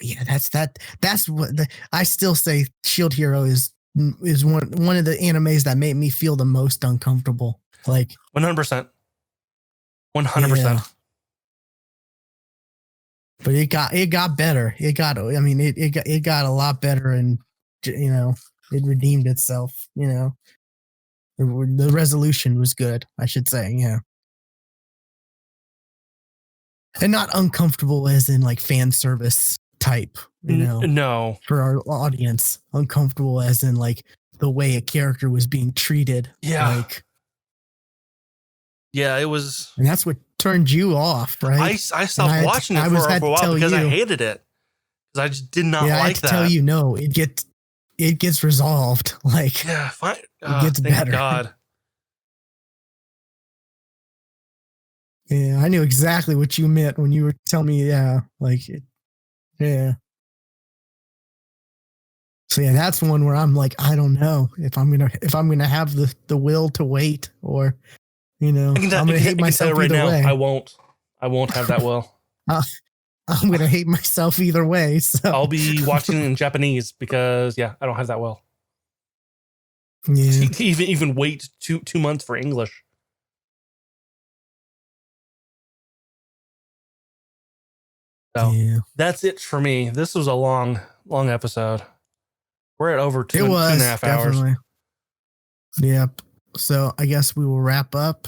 Yeah, that's what I still say Shield Hero is one of the animes that made me feel the most uncomfortable. Like 100%. 100%. Yeah. But it got better. It got a lot better, and you know, it redeemed itself, you know. The resolution was good, I should say, yeah. And not uncomfortable as in like fan service type, you know. No. For our audience, uncomfortable as in like the way a character was being treated. Yeah. Like, yeah, it was. And that's what turned you off, right? I stopped watching it for a while because I hated it. Because I just did not like that. I had to tell you, no, it gets resolved. Like, yeah, fine. It gets better. God. Yeah, I knew exactly what you meant when you were telling me, yeah, like, yeah. So yeah, that's one where I'm like, I don't know if I'm gonna have the will to wait, or, you know, I'm gonna hate myself right either way. I won't have that will. I'm gonna hate myself either way. So I'll be watching it in Japanese because I don't have that will. Yeah. Even wait 2 months for English. So that's it for me. This was a long episode. We're at over 2.5 hours. Definitely. Yep. So I guess we will wrap up.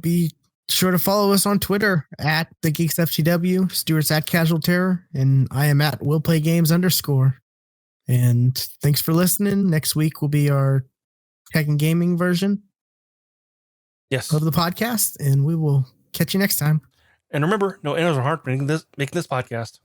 Be sure to follow us on Twitter at the GeeksFTW, Stuart's at Casual Terror, and I am at WillPlayGames_. And thanks for listening. Next week will be our tech and gaming version. Yes. Of the podcast, and we will catch you next time. And remember, no arrows are hard making this podcast.